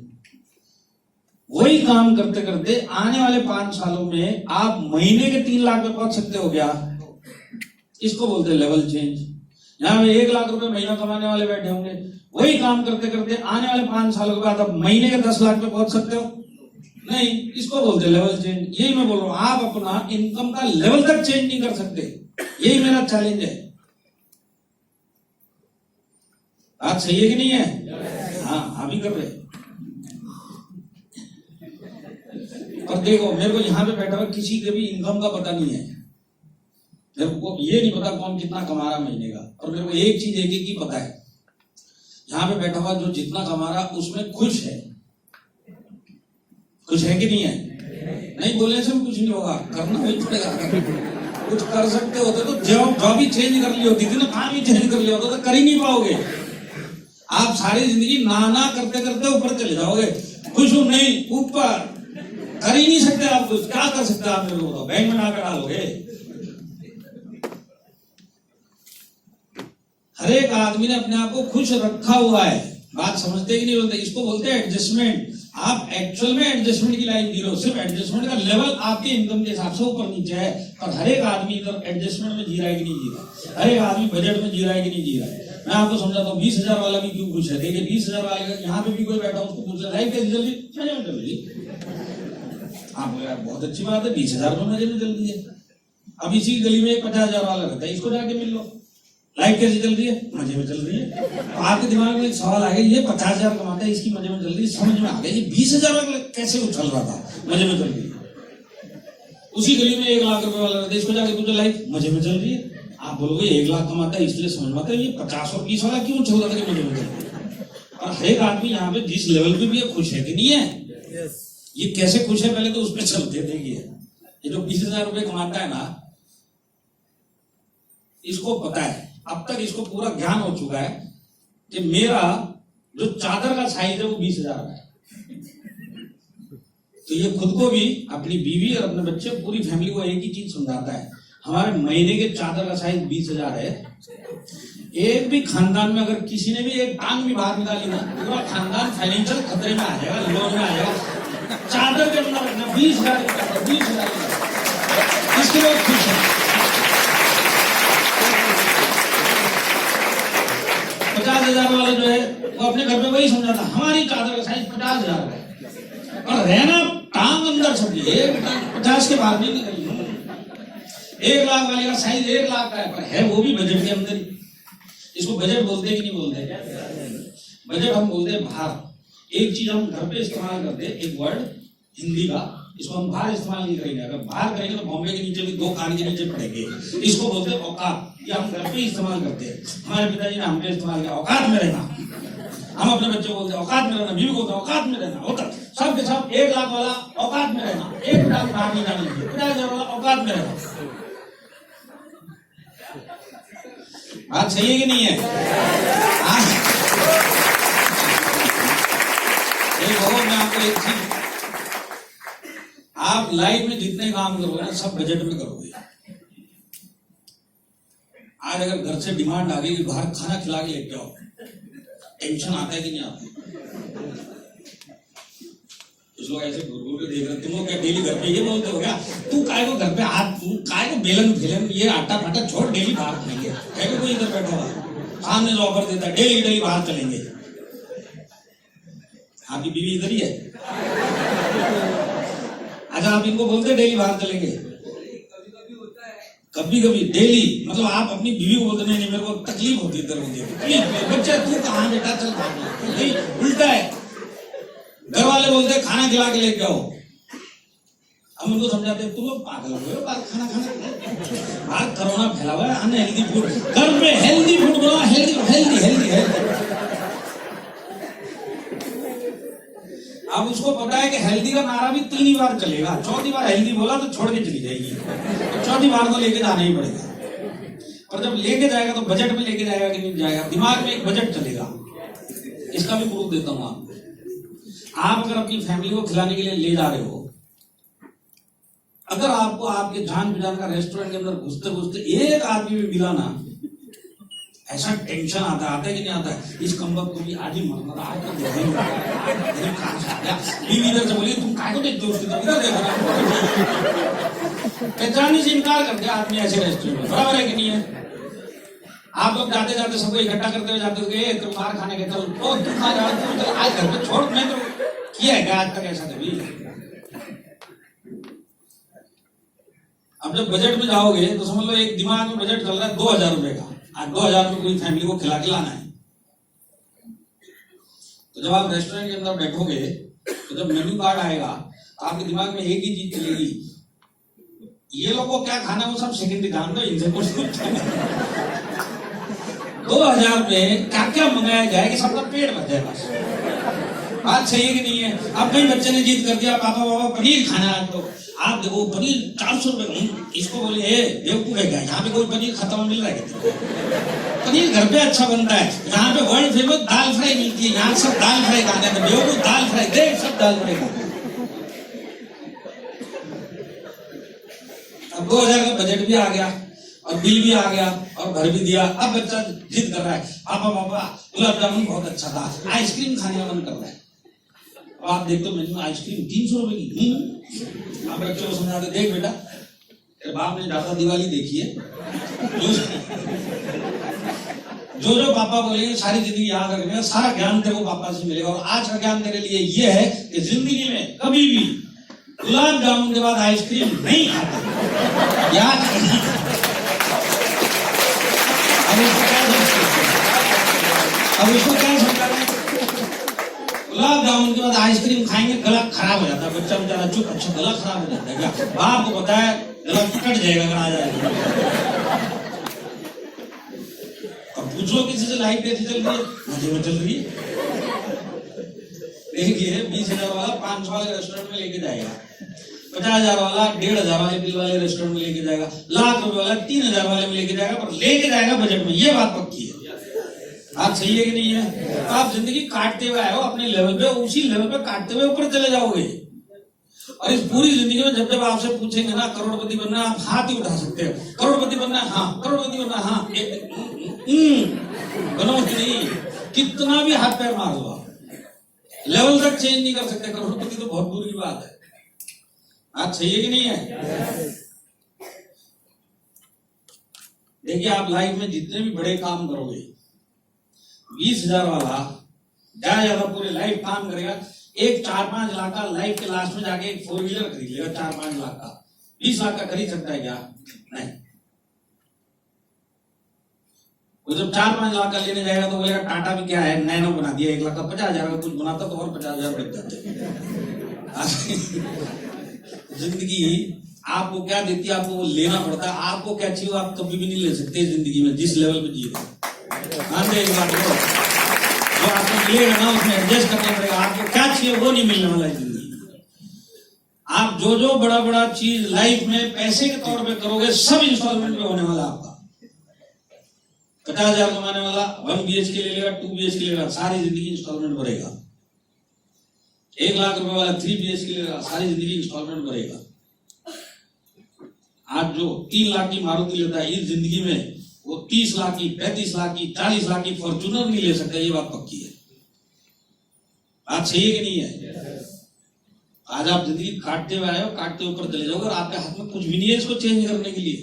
वही काम करते करते आने वाले 5 सालों में आप महीने के 3 लाख पे पहुंच सकते हो क्या? इसको बोलते लेवल चेंज। यहाँ पे 1 लाख रुपए महीना कमाने वाले बैठे होंगे। वही काम करते करते आने वाले 5 सालों के बाद आप महीने के 10 लाख पे पहुंच सकते हो? नहीं, इसको बोलते लेवल चेंज। यही मैं बोल रहा हूं, आप अपना इनकम का लेवल तक चेंज नहीं कर सकते। यही मेरा चैलेंज है। बात सही है कि नहीं है? हाँ, आप ही कर रहे। और देखो, मेरे को यहाँ पे बैठा हुआ किसी के भी इनकम का पता नहीं है। मेरे को ये नहीं पता कौन कितना कमा रहा महीने का, और मेरे को एक चीज एक ही पता है, यहाँ पे बैठा हुआ जो जितना कमा रहा उसमें खुश है। खुश है कि नहीं है? नहीं बोलने से भी कुछ नहीं होगा, करना ही पड़ेगा। कुछ कर सकते होते तो जॉब ही चेंज कर ली होती थी ना, काम ही चेंज कर लिया होता तो कर ही नहीं पाओगे। आप सारी जिंदगी ना करते करते ऊपर चले जाओगे। खुश हूं नहीं, ऊपर कर ही नहीं सकते आप कुछ। क्या कर सकते आप? मेरे को बताओ, बैंक में आकर डालोगे? हर एक आदमी ने अपने आप को खुश रखा हुआ है। बात समझते कि नहीं बोलते? इसको बोलते हैं एडजस्टमेंट। आप एक्चुअल में एडजस्टमेंट की लाइन जी रहे हो। सिर्फ एडजस्टमेंट का लेवल आपके इनकम के हिसाब से ऊपर नीचे है, पर हर एक आदमी इधर एडजस्टमेंट में जी रहा है कि नहीं जी रहा? हर एक आदमी बजट में जी रहा है कि नहीं जी रहा है? मैं आपको समझाता हूँ। 20,000 वाला भी क्यों खुश है? देखिए, 20,000 वाले यहाँ पे भी कोई बैठा, उसको पूछ रहा है कैसे जल्दी मजे में चल रही। आप यार बहुत अच्छी बात है, 20,000 रुपये मजे में चल रही है। अब इसी गली में एक 50,000 वाला रहता है, इसको जाके मिल लो, लाइफ कैसे चल रही है? मजे में चल रही है। तो आपके दिमाग में एक सवाल आ गया, ये 50,000 कमाता है, इसकी मजे में चल रही है। समझ में आ गया ये 20,000 कैसे उछल रहा था, मजे में चल रही है। उसी गली में 1 लाख रुपए वाला रहता है, इसको जाके पूछो लाइफ मजे में चल रही है। आप बोलोगे 1 लाख कमाता है इसलिए समझ में आता है, ये 50 और 20 वाला क्यों उछल रहा था कि मजे में चल रही है? और हर एक आदमी यहाँ पे जिस लेवल पे भी है, खुश है कि नहीं है? ये कैसे खुश है पहले तो उस पर चलते। देखिए, ये जो 20,000 रुपए कमाता है ना, इसको पता है, अब तक इसको पूरा ज्ञान हो चुका है कि मेरा जो चादर का साइज है वो 20,000 का है। तो ये खुद को भी, अपनी बीवी और अपने बच्चे, पूरी फैमिली को एक ही चीज समझाता है, हमारे महीने के चादर का साइज 20,000 है। एक भी खानदान में अगर किसी ने भी एक टांग भी बाहर निकाली ना, पूरा खानदान फाइनेंशियल खतरे में आ जाएगा, लोन में आ जाएगा। चादर के अंदर रखना 20,000 इसके लिए खुश है। 50,000 वाला जो है वो अपने घर पे वही समझाता, हमारी चादर का साइज 50,000 है, और रहना टांग अंदर छपी है, 50 के बाहर नहीं निकली। 1 लाख वाले का साइज 1 लाख का है, पर है वो भी बजट के अंदर ही। इसको बजट बोलते कि नहीं बोलते? बजट हम बोलते हैं बाहर। एक चीज हम घर पे इस्तेमाल करते हैं, एक वर्ड हिंदी का, इसको हम बाहर इस्तेमाल नहीं करेंगे। अगर बाहर करेंगे तो बॉम्बे के नीचे भी 2 कान के नीचे पड़ेंगे। इसको बोलते हैं औकात। ये हम घर पे इस्तेमाल करते हैं। हमारे पिताजी ने हम पे इस्तेमाल किया, औकात में रहना। हम अपने बच्चे बोलते हैं औकात में रहना, बीवी को औकात में रहना। होता सब के सब 1 लाख वाला औकात में रहना, 1 लाख बाहर नहीं जाने लगे, 50,000 वाला औकात में रहना। बात सही है कि नहीं है? मैं आपको एक चीज, आप लाइफ में जितने काम करोगे ना, सब बजट में करोगे। आज अगर घर से डिमांड आ गई कि बाहर खाना खिला के लेके आओ, टेंशन आता है कि नहीं आता? कुछ लोग ऐसे घूर घूर के देख रहे, तुम लोग क्या डेली घर पे ये बोलते हो क्या? तू काय को घर पे हाथ, तू काय को बेलन फेलन ये आटा फाटा छोड़, डेली बाहर खाएंगे। काय को कोई इधर बैठा हुआ सामने जो ऑफर देता है डेली डेली बाहर चलेंगे। आपकी बीवी इधर ही है? अच्छा, आप इनको बोलते डेली बाहर चलेंगे? कभी कभी डेली मतलब आप अपनी बीवी को बोलते नहीं मेरे को तकलीफ होती है इधर मुझे बच्चा तू कहाँ बेटा चल नहीं, उल्टा है। घर वाले बोलते खाना खिला के लेके आओ, हम उनको समझाते तुम लोग पागल हो गए, बाहर खाना खाना बाहर कोरोना फैला हुआ है, अनहेल्दी फूड। घर में हेल्दी फूड बोला, हेल्दी हेल्दी हेल्दी हेल्दी। अब उसको पता है कि हेल्दी का नारा भी 3 बार चलेगा, 4थी बार हेल्दी बोला तो छोड़ के चली जाएगी, तो 4थी बार तो लेके जाना ही पड़ेगा। और जब लेके जाएगा तो बजट में लेके जाएगा कि नहीं जाएगा, दिमाग में एक बजट चलेगा। इसका भी प्रूफ देता हूं आपको। आप अगर अपनी फैमिली को खिलाने के लिए ले जा रहे हो, अगर आपको आपके जान पहचान का रेस्टोरेंट के अंदर घुसते घुसते एक आदमी भी मिला ना, ऐसा टेंशन आता है कि नहीं आता है, इस कमबख्त को भी आज ही मरना, आज तो बीवी इधर से बोली तुम काय को देखते हो उसकी तरफ, इधर देखो ना, पहचाने से इनकार कर दिया आदमी ऐसे रेस्टोरेंट में। बराबर है कि नहीं है? आप लोग जाते जाते सबको इकट्ठा करते हुए जाते हो, तुम बाहर खाने के चल, ओ तुम खा जाओ, आज घर पे छोड़, मैं तो किया है आज तक ऐसा कभी। अब जब बजट में जाओगे तो समझ लो एक दिमाग में बजट चल रहा है 2000 रुपए का, आज 2000 में कोई फैमिली को खिला के लाना है। तो जब आप रेस्टोरेंट के अंदर बैठोगे तो जब मेन्यू कार्ड आएगा तो आपके दिमाग में एक ही चीज चलेगी, ये लोग को क्या खाना है वो सब सेकेंडरी, जान दो इनसे कुछ 2000 में क्या क्या मंगाया जाए कि सबका पेट भर जाए बस। बात सही है कि नहीं है? अब कई बच्चे ने जिद कर दिया पापा बाबा पनीर खाना है, तो आप देखो पनीर 400 रुपए, इसको बोले बेवकूफ है क्या, यहाँ पे कोई पनीर खत्म मिल रहा है? पनीर घर पे अच्छा बनता है, यहाँ पे वर्ल्ड फेमस दाल फ्राई मिलती है, यहाँ सब दाल फ्राई खाते हैं, बेवकूफ दाल फ्राई देख सब दाल फ्राई खाते हैं। अब 2000 का बजट भी आ गया और बिल भी आ गया और घर भी दिया। अब बच्चा जिद कर रहा है पापा पापा गुलाब जामुन बहुत अच्छा था, आइसक्रीम खाने का मन कर रहा है। और आप देखते हो मेन्यू आइसक्रीम 300 रुपए की। आप बच्चों को समझाते देख बेटा तेरे बाप ने ज्यादा दिवाली देखी है, जो पापा बोलेंगे सारी जिंदगी याद रखना, सारा ज्ञान तेरे को पापा से मिलेगा। और आज का ज्ञान तेरे लिए ये है कि जिंदगी में कभी भी गुलाब जामुन के बाद आइसक्रीम नहीं खाते, याद रखना। अब इसको क्या समझा रहे हैं? गुलाब जामुन के बाद आइसक्रीम खाएंगे गला खराब हो जाता है, बच्चा बेचारा चुप, अच्छा गला खराब हो जाता है क्या? बाप को पता है गला कट जाएगा अगर आ जाएगा। अब पूछ लो किसी से लाइफ कैसी चल रही है? मजे में चल रही है। देखिए 20,000 वाला 500 वाले रेस्टोरेंट में लेके जाएगा, 50,000 वाला 1,500 वाले बिल वाले रेस्टोरेंट में लेके जाएगा, लाख रुपए वाला 3,000 वाले में लेके जाएगा, पर लेके जाएगा बजट में, ये बात पक्की है। आप सही है कि नहीं है? तो आप जिंदगी काटते हुए आए हो अपने लेवल पे, उसी लेवल पे काटते हुए ऊपर चले जाओगे। और इस पूरी जिंदगी में जब जब आपसे पूछेंगे ना करोड़पति बनना, आप हाथ ही उठा सकते हो। करोड़पति बनना, हाँ। करोड़पति बनना, हाँ। बनो कि नहीं? कितना भी हाथ पैर मार दो, लेवल तक चेंज नहीं कर सकते। करोड़पति तो बहुत दूर की बात है। आप सही है कि नहीं है? देखिए आप लाइफ में जितने भी बड़े काम करोगे, 20,000 वाला ज्यादा पूरे लाइफ काम करेगा, एक 4-5 लाख का लाइफ के लास्ट में जाके एक 4 व्हीलर खरीद लेगा। 4-5 लाख का, 20 लाख का खरीद सकता है क्या? नहीं। वो जब 4-5 लाख का लेने जाएगा तो बोलेगा टाटा भी क्या है, नैनो बना दिया, 1 लाख का 50,000 का कुछ बनाता तो और 50,000 बच जाते। जिंदगी आपको क्या देती है, आपको वो लेना पड़ता है। आपको क्या चाहिए आप कभी भी नहीं ले सकते जिंदगी में, जिस लेवल पे जिए। एक बात जो आपको मिलेगा ना उसमें एडजस्ट करना पड़ेगा। आपको क्या चाहिए वो नहीं मिलने वाला है जिंदगी में। आप जो जो बड़ा बड़ा चीज लाइफ में पैसे के तौर पे करोगे सब इंस्टॉलमेंट में होने वाला। आपका 50,000 कमाने वाला 1 BHK ले लेगा, 2 BHK ले लेगा, सारी जिंदगी इंस्टॉलमेंट भरेगा। 1 लाख रुपए वाला 3 BHK ले लेगा, सारी जिंदगी इंस्टॉलमेंट भरेगा। आज जो 3 लाख की मारुति लेता है इस जिंदगी में, वो 30 लाख की, 35 लाख की, 40 लाख की फॉर्च्यूनर नहीं ले सकता। ये बात पक्की है। बात सही है कि नहीं है? आज आप जिंदगी काटते हुए आए हो, काटते ऊपर चले जाओगे और आपके हाथ में कुछ भी नहीं है इसको चेंज करने के लिए।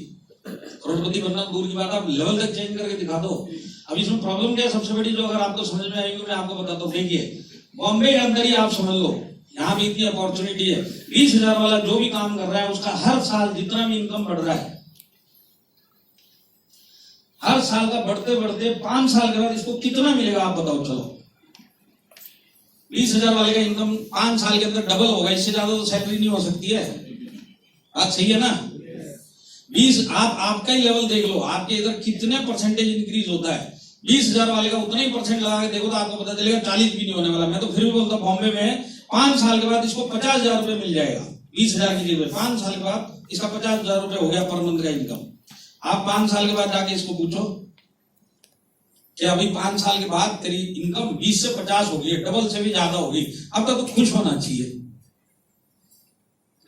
करोड़पति बनना दूर की बात, आप लेवल तक चेंज करके दिखा दो। अब इसमें प्रॉब्लम क्या है सबसे बड़ी, जो अगर आपको समझ में आएगी मैं आपको बताता हूँ। देखिए बॉम्बे के अंदर ही आप समझ लो, यहाँ भी इतनी अपॉर्चुनिटी है। 20,000 वाला जो भी काम कर रहा है उसका हर साल जितना भी इनकम बढ़ रहा है, हर साल का बढ़ते बढ़ते 5 साल के बाद इसको कितना मिलेगा आप बताओ। चलो 20,000 वाले का इनकम 5 साल के अंदर डबल होगा, इससे ज्यादा तो सैलरी नहीं हो सकती है। बात सही है ना? 20 आप आपका ही लेवल देख लो, आपके इधर कितने परसेंटेज इंक्रीज होता है। 20,000 वाले का उतना ही परसेंट लगा के देखो तो आपको पता चलेगा 40 भी नहीं होने वाला। मैं तो फिर भी बोलता बॉम्बे में 5 साल के बाद इसको 50,000 रुपए मिल जाएगा। 20,000 की जगह 5 साल के बाद इसका 50,000 रुपए हो गया पर मंथ का इनकम। आप 5 साल के बाद जाके इसको पूछो कि अभी 5 साल के बाद तेरी इनकम 20 से 50 होगी, डबल से भी ज्यादा होगी, अब तक तो खुश होना चाहिए।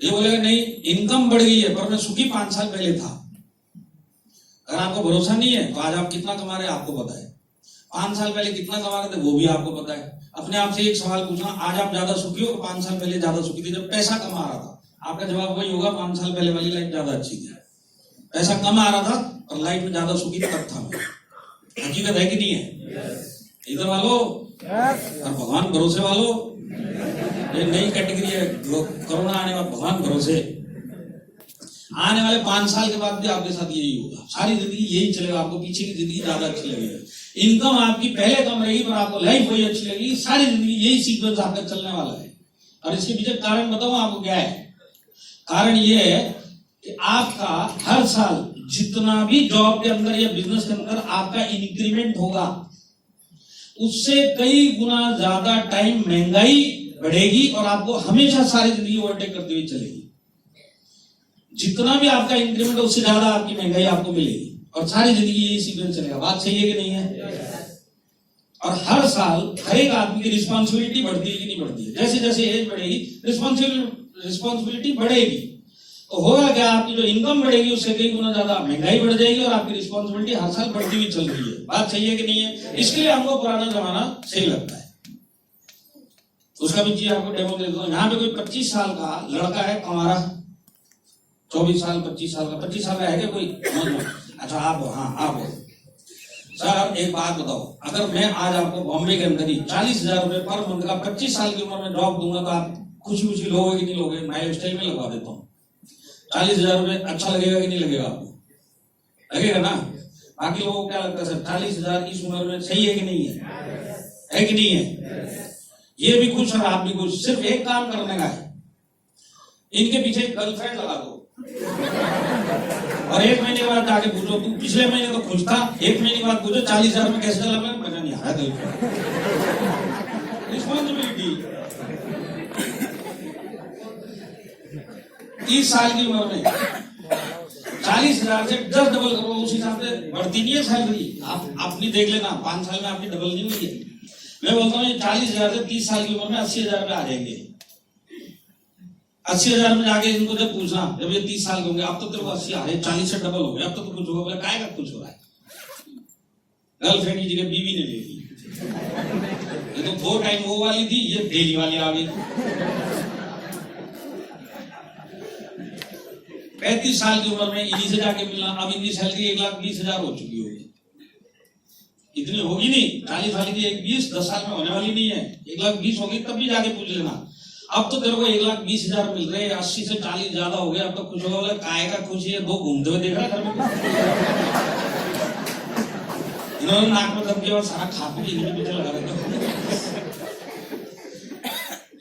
ये बोलेगा नहीं इनकम बढ़ गई है पर मैं सुखी 5 साल पहले था। अगर आपको भरोसा नहीं है तो आज आप कितना कमा रहे हैं आपको पता है, 5 साल पहले कितना कमा रहे थे वो भी आपको पता है। अपने आप से एक सवाल पूछना, आज आप ज्यादा सुखी हो, 5 साल पहले ज्यादा सुखी थी जब पैसा कमा रहा था? आपका जवाब वही होगा, 5 साल पहले वाली लाइफ ज्यादा अच्छी थी। पैसा कम आ रहा था और लाइफ में ज्यादा सुखी तब था मैं। हकीकत है कि नहीं है? इधर वालों और भगवान भरोसे वालों, ये नई कैटेगरी है। कोरोना आने बाद भगवान भरोसे, आने वाले 5 साल के बाद भी आपके साथ यही होगा, सारी जिंदगी यही चलेगा। आपको पीछे की जिंदगी ज्यादा अच्छी लगेगी, इनकम आपकी पहले कम रहेगी पर आपको लाइफ वही अच्छी लगेगी। सारी जिंदगी यही सीक्वेंस आपका चलने वाला है। और इसके पीछे कारण बताऊं आपको क्या है? कारण ये है कि आपका हर साल जितना भी जॉब के अंदर या बिजनेस के अंदर आपका इंक्रीमेंट होगा, उससे कई गुना ज्यादा टाइम महंगाई बढ़ेगी और आपको हमेशा सारी जिंदगी ओवरटेक करती हुई चलेगी। जितना भी आपका इंक्रीमेंट उससे ज्यादा आपकी महंगाई आपको मिलेगी और सारी जिंदगी यही सीक्वेंस चलेगा। बात सही है कि नहीं है? और हर साल हर एक आदमी की रिस्पॉन्सिबिलिटी बढ़ती है कि नहीं बढ़ती है? जैसे जैसे एज बढ़ेगी रिस्पॉन्सिबिलिटी बढ़ेगी, तो होगा क्या, आपकी जो इनकम बढ़ेगी उससे कई गुना ज्यादा महंगाई बढ़ जाएगी और आपकी रिस्पॉन्सिबिलिटी हर साल बढ़ती हुई चल रही है। बात सही है कि नहीं है? इसके लिए हमको पुराना जमाना सही लगता है। उसका भी चीज आपको डेमो दे देता हूं। यहाँ पे कोई 25 साल का लड़का है कमारा, 24 साल 25 साल का, 25 साल का है क्या कोई? अच्छा आप हो? हाँ आप हो। सर एक बात बताओ, अगर मैं आज आपको बॉम्बे के अंदर ही 40,000 रुपए पर मंथ का 25 साल की उम्र में जॉब दूंगा तो आप खुशी खुशी लोगे कि नहीं लोगे? लाइफ स्टाइल में लगवा देता हूँ। 40,000 रुपए अच्छा लगेगा कि नहीं लगेगा आपको? लगेगा ना? बाकी लोगों को क्या लगता है सर 40,000 इस उम्र में सही है कि नहीं है कि नहीं है? ये भी खुश और आप भी खुश। सिर्फ एक काम करने का है, इनके पीछे एक गर्लफ्रेंड लगा दो और 1 महीने के बाद जाके पूछो, तू पिछले महीने तो खुश था, 1 महीने के बाद पूछो 40,000 में कैसे चला? मजा नहीं आ रहा गर्लफ्रेंड। रिस्पॉन्सिबिलिटी 30 साल की उम्र में 40,000 से 10 डबल करो, उस हिसाब से बढ़ती नहीं है सैलरी। आप अपनी देख लेना, 5 साल में आपकी डबल नहीं हुई है। मैं बोलता हूँ 40,000 से 30 साल की उम्र में 80,000 पे आ जाएंगे। 80,000 में जाके इनको जब पूछना, जब ये 30 साल के होंगे, अब तो तेरे को 80 आ रहे, 40 से डबल हो गया, अब तो कुछ होगा। बोले काय का कुछ हो रहा है? गर्लफ्रेंड की जगह बीवी ने ले ली। ये तो 2 टाइम वो वाली थी, ये डेली वाली आ गई। 35 साल की उम्र में इन्हीं से जाके मिलना, अब इनकी सैलरी 1,20,000 हो चुकी होगी। इतनी होगी नहीं, 40 साल की 10 साल में होने वाली नहीं है। 1,20,000 होगी तब भी जाके पूछ लेना। अब तो तेरे को 1,20,000 मिल रहे हैं, 80 से 40 ज्यादा हो गया, अब तो खुश होगा। बोले काय का खुशी है? 2 घूमते हुए देख रहा है घर में। इन्होंने नाक में दम किया और सारा खा पी इनके पीछे लगा रहे।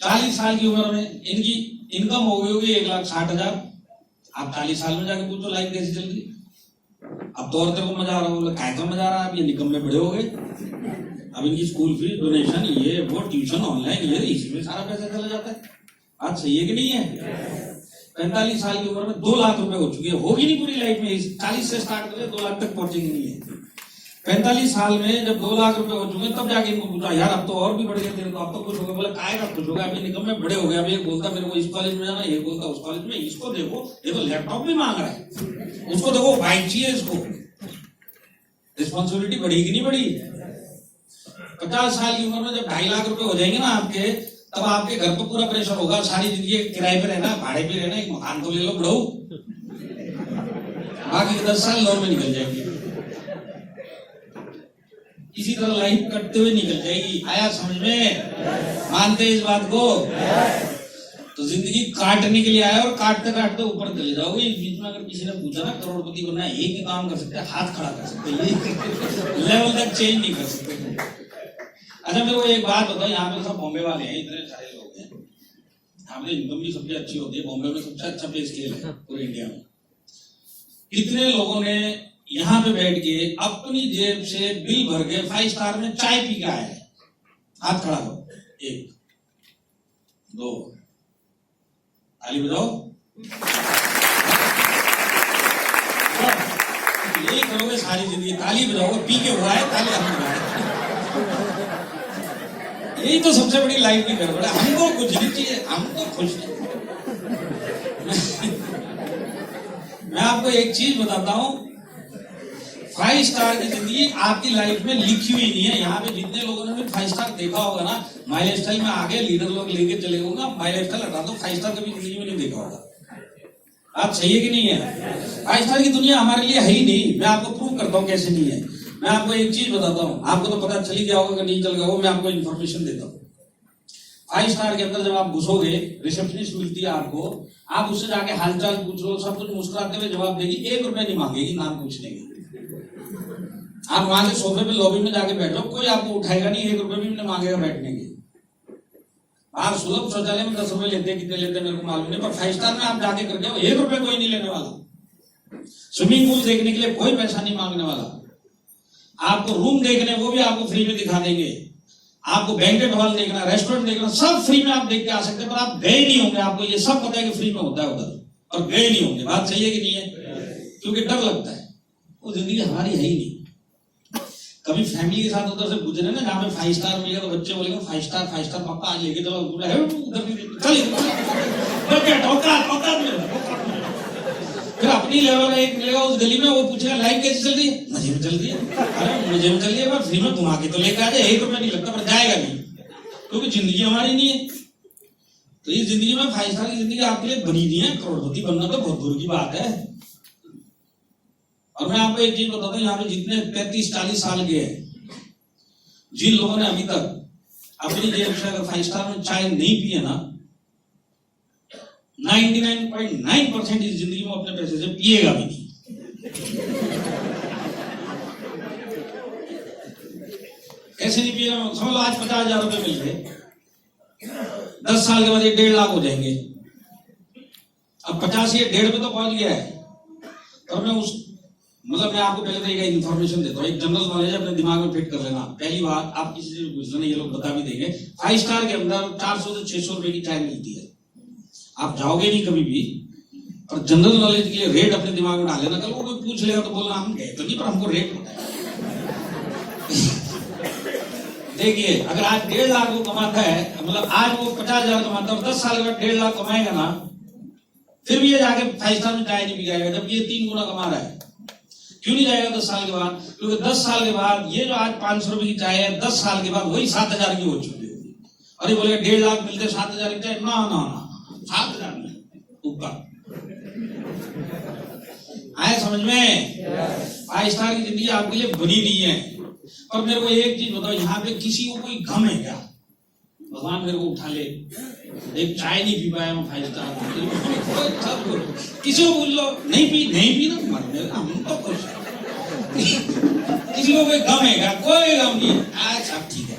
40 साल की उम्र में इनकी इनकम हो गई होगी 1,60,000। आप 40 साल में जाके पूछो लाइफ कैसी चल रही? अब तो और तेरे को मजा आ रहा है? काय का मजा आ रहा है? अब ये निकम में बड़े हो गए, अब इनकी स्कूल फीस, डोनेशन, ये वो, ट्यूशन ऑनलाइन, ये इसी में सारा पैसा चला जाता है। बात सही है कि नहीं है? 45 साल की उम्र में 2 लाख रुपए हो चुकी है, होगी नहीं पूरी लाइफ में। 40 से स्टार्ट करें 2 लाख तक पहुंचेंगे नहीं है। 45 साल में जब 2 लाख रुपए हो चुके तब जाके इनको पूछा यार अब तो और भी बढ़ गए तेरे, तो अब तो कुछ हो गया। बोला काय का कुछ होगा? अभी निकम में बड़े हो गए। अब ये बोलता मेरे को इस कॉलेज में जाना, ये बोलता उस कॉलेज में। इसको देखो, ये तो लैपटॉप भी मांग रहा है, उसको देखो बाइक चाहिए इसको। रिस्पॉन्सिबिलिटी बढ़ी कि नहीं बढ़ी? 50 साल की उम्र में जब 2.5 लाख रुपए हो जाएंगे ना आपके, तब आपके घर पर पूरा प्रेशर होगा, सारी जिंदगी किराए पे रहना, भाड़े पे रहना, एक मकान तो ले लो बढ़ो, बाकी 10 साल लोन में निकल जाएंगे। इसी तरह लाइफ कटते हुए निकल जाएगी। आया समझ में? मानते इस बात को? तो जिंदगी काटने के लिए आया और काटते काटते ऊपर चले जाओगे। इस बीच में अगर किसी ने पूछा ना करोड़पति बनना एक ही काम कर सकते हैं, हाथ खड़ा कर सकते हैं, लेवल तक चेंज नहीं कर सकते। अच्छा मेरे को एक बात बताओ, यहाँ पे सब बॉम्बे वाले हैं, इतने सारे लोग हैं, यहाँ पे इनकम भी सबसे अच्छी होती है, बॉम्बे में सबसे अच्छा पे स्केल है पूरे इंडिया में। कितने लोगों ने यहाँ पे बैठ के अपनी जेब से बिल भर के 5 स्टार में चाय पी के आए हैं? हाथ खड़ा करो। 1 2 ताली बजाओ। यही करोगे सारी जिंदगी, ताली बजाओगे, पी के हुआ है ताली हम बजाओगे। यही तो सबसे बड़ी लाइफ की गड़बड़ है। हमको कुछ नहीं चाहिए, हम तो खुश हैं। मैं आपको एक चीज बताता हूं, 5 स्टार की जिंदगी आपकी लाइफ में लिखी हुई नहीं है। यहाँ पे जितने लोगों ने भी 5 स्टार देखा होगा ना, माई लाइफ स्टाइल में आगे लीडर लोग लेके चले होंगे, माई लाइफ स्टाइल हटा दो, 5 स्टार कभी जिंदगी में नहीं देखा होगा। आप सही है कि नहीं है? 5 स्टार की दुनिया हमारे लिए है ही नहीं। मैं आपको प्रूव करता हूँ कैसे नहीं है। मैं आपको एक चीज बताता हूँ, आपको तो पता चल ही गया होगा कि नहीं चल गया होगा, मैं आपको इन्फॉर्मेशन देता हूँ। 5 स्टार के अंदर जब आप घुसोगे, रिसेप्शनिस्ट मिलती है आपको, आप उससे जाके हालचाल पूछो, सब कुछ मुस्कुराते हुए जवाब देगी, 1 रुपया नहीं मांगेगी नाम पूछने के। आप वहां के सोफे पे लॉबी में जाके बैठो, कोई आपको उठाएगा नहीं, 1 रुपये भी नहीं मांगेगा बैठने के। आप सुलभ शौचालय में 10 रुपए लेते हैं, कितने लेते हैं मेरे को मालूम नहीं, पर 5 स्टार में आप जाके करके 1 रुपये कोई नहीं लेने वाला। स्विमिंग पूल देखने के लिए कोई पैसा नहीं मांगने वाला। आपको रूम देखने वो भी आपको फ्री में दिखा देंगे। आपको बैंकेट हॉल देखना, रेस्टोरेंट देखना, सब फ्री में आप देख के आ सकते हैं, पर आप गए नहीं होंगे। आपको ये सब पता है कि फ्री में होता है उधर, और गए नहीं होंगे। बात सही है कि नहीं है? क्योंकि डर लगता है, वो जिंदगी हमारी है ही नहीं। कभी फैमिली के साथ उधर से गुजरे ना, जहाँ पे 5 स्टार मिलेगा तो बच्चे बोलेंगे 5 स्टार पापा आज लेके चलो, फिर अपनी लेवल का एक मिलेगा उस गली में, वो पूछेगा लाइफ कैसी चल रही है? मजे में चल रही है। अरे मजे में चल रही है, फ्री में घुमा के तो लेकर आ जाए, 1 रुपया नहीं लगता, पर जाएगा नहीं, क्योंकि जिंदगी हमारी नहीं है। तो इस जिंदगी में 5 स्टार की जिंदगी आपके लिए बनी नहीं है। करोड़पति बनना तो बहुत दूर की बात है। और मैं आपको एक चीज बताता हूँ, यहाँ पे जितने 33-40 साल के हैं, जिन लोगों ने अभी तक अपनी जेब से अगर 5 स्टार में चाय नहीं पी है ना, 99.9% इस जिंदगी में अपने पैसे से पिएगा भी नहीं। कैसे नहीं पिएगा? समझ लो आज 50,000 रुपए मिल गए, 10 साल के बाद ये 1.5 लाख हो जाएंगे। अब 50 ये 1.5 पे तो पहुंच गया है। और मैं मैं आपको पहले तो एक इन्फॉर्मेशन देता हूँ, एक जनरल नॉलेज अपने दिमाग में फिट कर लेना। पहली बात, आप किसी से पूछ लेना, ये लोग बता भी देंगे। 5 स्टार के अंदर 400 से 600 रुपए की चाय मिलती है। आप जाओगे नहीं कभी भी, और जनरल नॉलेज के लिए रेट अपने दिमाग में डाल लेना। कल वो कोई पूछ लेगा तो बोलना हम गए तो नहीं, पर हमको रेट पता है। देखिए, अगर आज 1.5 लाख वो कमाता है, आज वो 50,000 कमाता है और 10 साल के बाद 1.5 लाख कमाएगा ना, फिर भी ये जाके 5 स्टार में चाय नहीं पिएगा, जबकि ये 3 गुना कमा रहा है। क्यों नहीं जाएगा 10 साल के बाद? क्योंकि 10 साल के बाद ये जो आज 500 रुपए की चाय है, 10 साल के बाद वही 7,000 की हो चुकी होगी। और ये बोलेगा 1.5 लाख मिलते 7,000 की चाय, ना 7,000 में ऊपर। आए समझ में? 5 स्टार की जिंदगी आपके लिए बनी नहीं है। और मेरे को एक चीज बताओ, यहाँ पे किसी को कोई गम है क्या? भगवान मेरे को उठा ले, एक चाय नहीं पी पाया मैं 5 स्टार। किसी को बोल लो नहीं पी ना, मर गए, हम तो खुश। किसी को कोई गम है क्या? कोई गम नहीं। अच्छा ठीक है।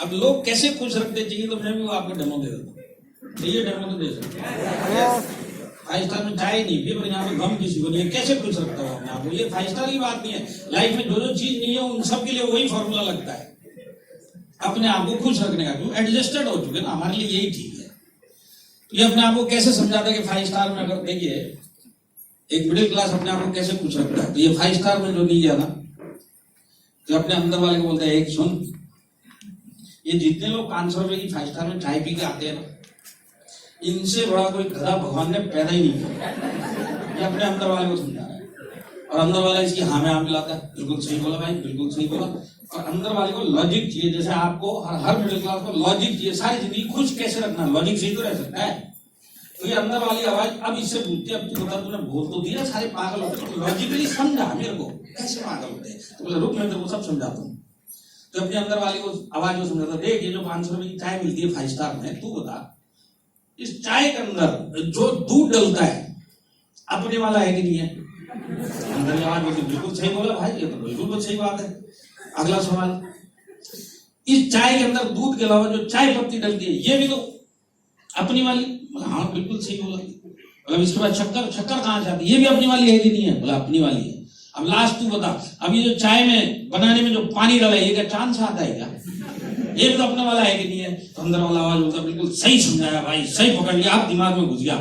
अब लोग कैसे खुश रखते चाहिए, तो मैं भी वो आपको डेमो दे देता हूँ। ये डेमो तो दे सकते हैं। 5 स्टार में चाय नहीं पी, पर यहाँ पे गम किसी को नहीं है, कैसे खुश रखता हूँ अपने आप को? ये 5 स्टार की बात नहीं है। लाइफ में जो चीज नहीं है उन सब के लिए वही फॉर्मूला लगता है, अपने आप को खुश रखने का। क्यों? एडजस्टेड हो चुके ना, हमारे लिए यही ठीक है। ये अपने आप को कैसे समझाता है कि 5 स्टार में, अगर देखिए एक मिडिल क्लास अपने आप को कैसे खुश रखता है, तो ये 5 स्टार में जो नहीं गया ना, तो अपने अंदर वाले को बोलता है, एक सुन, ये जितने लोग 500 रुपए की 5 स्टार में चाय पी के आते हैं ना, इनसे बड़ा कोई गधा भगवान ने पैदा ही नहीं किया। ये अपने अंदर वाले को समझा रहा है, और अंदर वाला इसकी हाँ में हाँ मिलाता है। बिल्कुल सही बोला भाई, बिल्कुल सही बोला। और अंदर वाले को लॉजिक चाहिए। जैसे आपको हर मिडिल क्लास को लॉजिक चाहिए, सारी जिंदगी खुश कैसे रखना, लॉजिक से ही तो रह सकता है। तो ये अंदर वाली आवाज अब इससे पूछती है, अब तू बता, तूने बोल तो दिया सारे पागल होते, तो लॉजिकली समझा मेरे को कैसे पागल होते हैं। तो बोले रुक, मैं तेरे को सब समझाता हूँ। तो अपने अंदर वाली को आवाज को समझाता, देख ये जो 500 रुपए की चाय मिलती है 5 स्टार में, तू बता इस चाय के अंदर जो दूध डलता है अपने वाला है कि नहीं है? अंदर आवाज बोलती बिल्कुल सही बोला भाई, ये तो बिल्कुल सही बात है। अगला सवाल, इस चाय के अंदर दूध के अलावा जो चाय पत्ती डलती है ये भी तो अपनी वाली? हाँ बिल्कुल सही बोला। मतलब इसके बाद शक्कर, शक्कर कहाँ से आती है? ये भी अपनी वाली है कि नहीं है? बोला अपनी वाली है। अब लास्ट तू बता, अब ये जो चाय में बनाने में जो पानी डाला है ये क्या चांद से आता है क्या? ये भी तो अपने वाला है कि नहीं है? तो अंदर वाला आवाज बोलता बिल्कुल सही समझाया भाई, सही पकड़ लिया, आप दिमाग में घुस गया।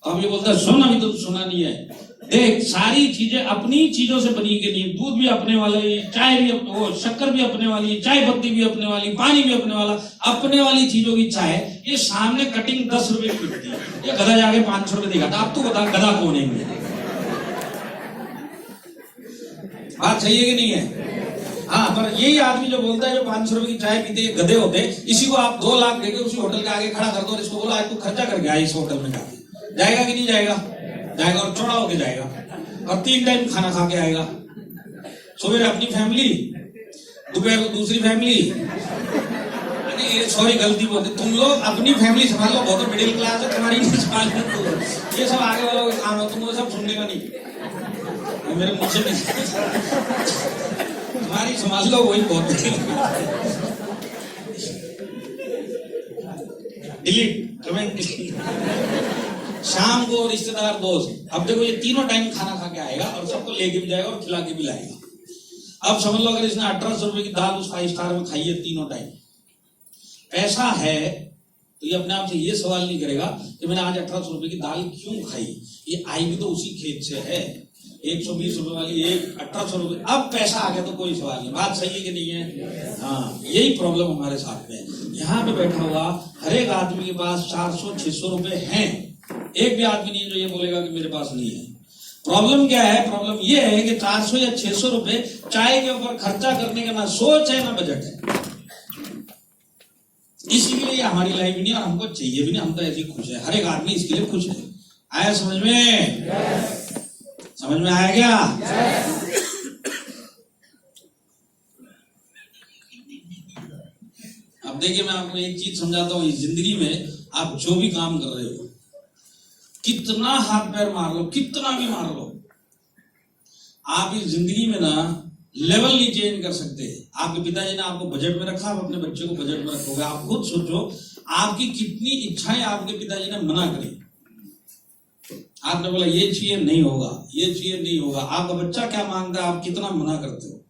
अब ये बोलता सुन, अभी तो सुना नहीं है, देख सारी चीजें अपनी चीजों से बनी कि नहीं, दूध भी अपने वाला ही, चाय भी वो शक्कर भी अपने वाली, चाय पत्ती भी अपने वाली, पानी भी अपने वाला, अपने वाली चीजों की चाय। ये सामने कटिंग 10 रुपए की बिकती है, ये गधा जाके 500 रुपए देगा। अब तू बता गधा कौन है? बात सही है कि नहीं है? हाँ, पर यही आदमी जो बोलता है जो 500 रुपए की चाय पीते गधे होते, इसी को आप 2 लाख देके उसी होटल के आगे खड़ा कर दो और इसको बोला तू खर्चा करके आया इस होटल में जाके, जाएगा कि नहीं जाएगा? जाएगा, और चौड़ा होके जाएगा, और 3 टाइम खाना खा के आएगा। सुबह अपनी फैमिली, दोपहर को दूसरी फैमिली। सॉरी गलती बोलते, तुम लोग अपनी फैमिली संभालो, बहुत मिडिल क्लास है तुम्हारी, संभाल ये सब आगे वालों का काम है, तुमको सब सुनने का नहीं, मेरे मुंह से नहीं, तुम्हारी संभाल लो वही बहुत। Delete, comment. शाम को रिश्तेदार दोस्त, अब देखो ये तीनों टाइम खाना खा के आएगा और सबको लेके भी जाएगा और खिला के भी लाएगा। अब समझ लो अगर इसने 1800 रुपए की दाल उस 5 स्टार में खाई है तीनों टाइम, पैसा है तो ये अपने आप से ये सवाल नहीं करेगा कि मैंने आज 1800 रुपए की दाल क्यों खाई, ये आई भी तो उसी खेत से है। 120 रुपए वाली एक 1800 रुपए, अब पैसा आ गया तो कोई सवाल नहीं। बात सही है कि नहीं है? हाँ, यही प्रॉब्लम हमारे साथ में। यहाँ पे बैठा हुआ हर एक आदमी के पास 400-600 रुपए हैं, एक भी आदमी नहीं है जो ये बोलेगा कि मेरे पास नहीं है। प्रॉब्लम क्या है? प्रॉब्लम ये है कि 400 या 600 रुपए चाय के ऊपर खर्चा करने का ना सोच है ना बजट है। इसीलिए हमारी लाइफ नहीं और हमको चाहिए भी नहीं, हम तो ऐसे ही खुश है, हर एक आदमी इसके लिए खुश है। आया समझ में? समझ में आया क्या? अब देखिए मैं आपको एक चीज समझाता हूँ, इस जिंदगी में आप जो भी काम कर रहे हो, कितना हाथ पैर मार लो, कितना भी मार लो, आप इस जिंदगी में ना लेवल नहीं चेंज कर सकते। आपके पिताजी ने आपको बजट में रखा, आप अपने बच्चे को बजट में रखोगे। आप खुद सोचो आपकी कितनी इच्छाएं आपके पिताजी ने मना करी। आपने बोला ये चाहिए नहीं होगा, ये चाहिए नहीं होगा, आपका बच्चा क्या मांगता है, आप कितना मना करते हो।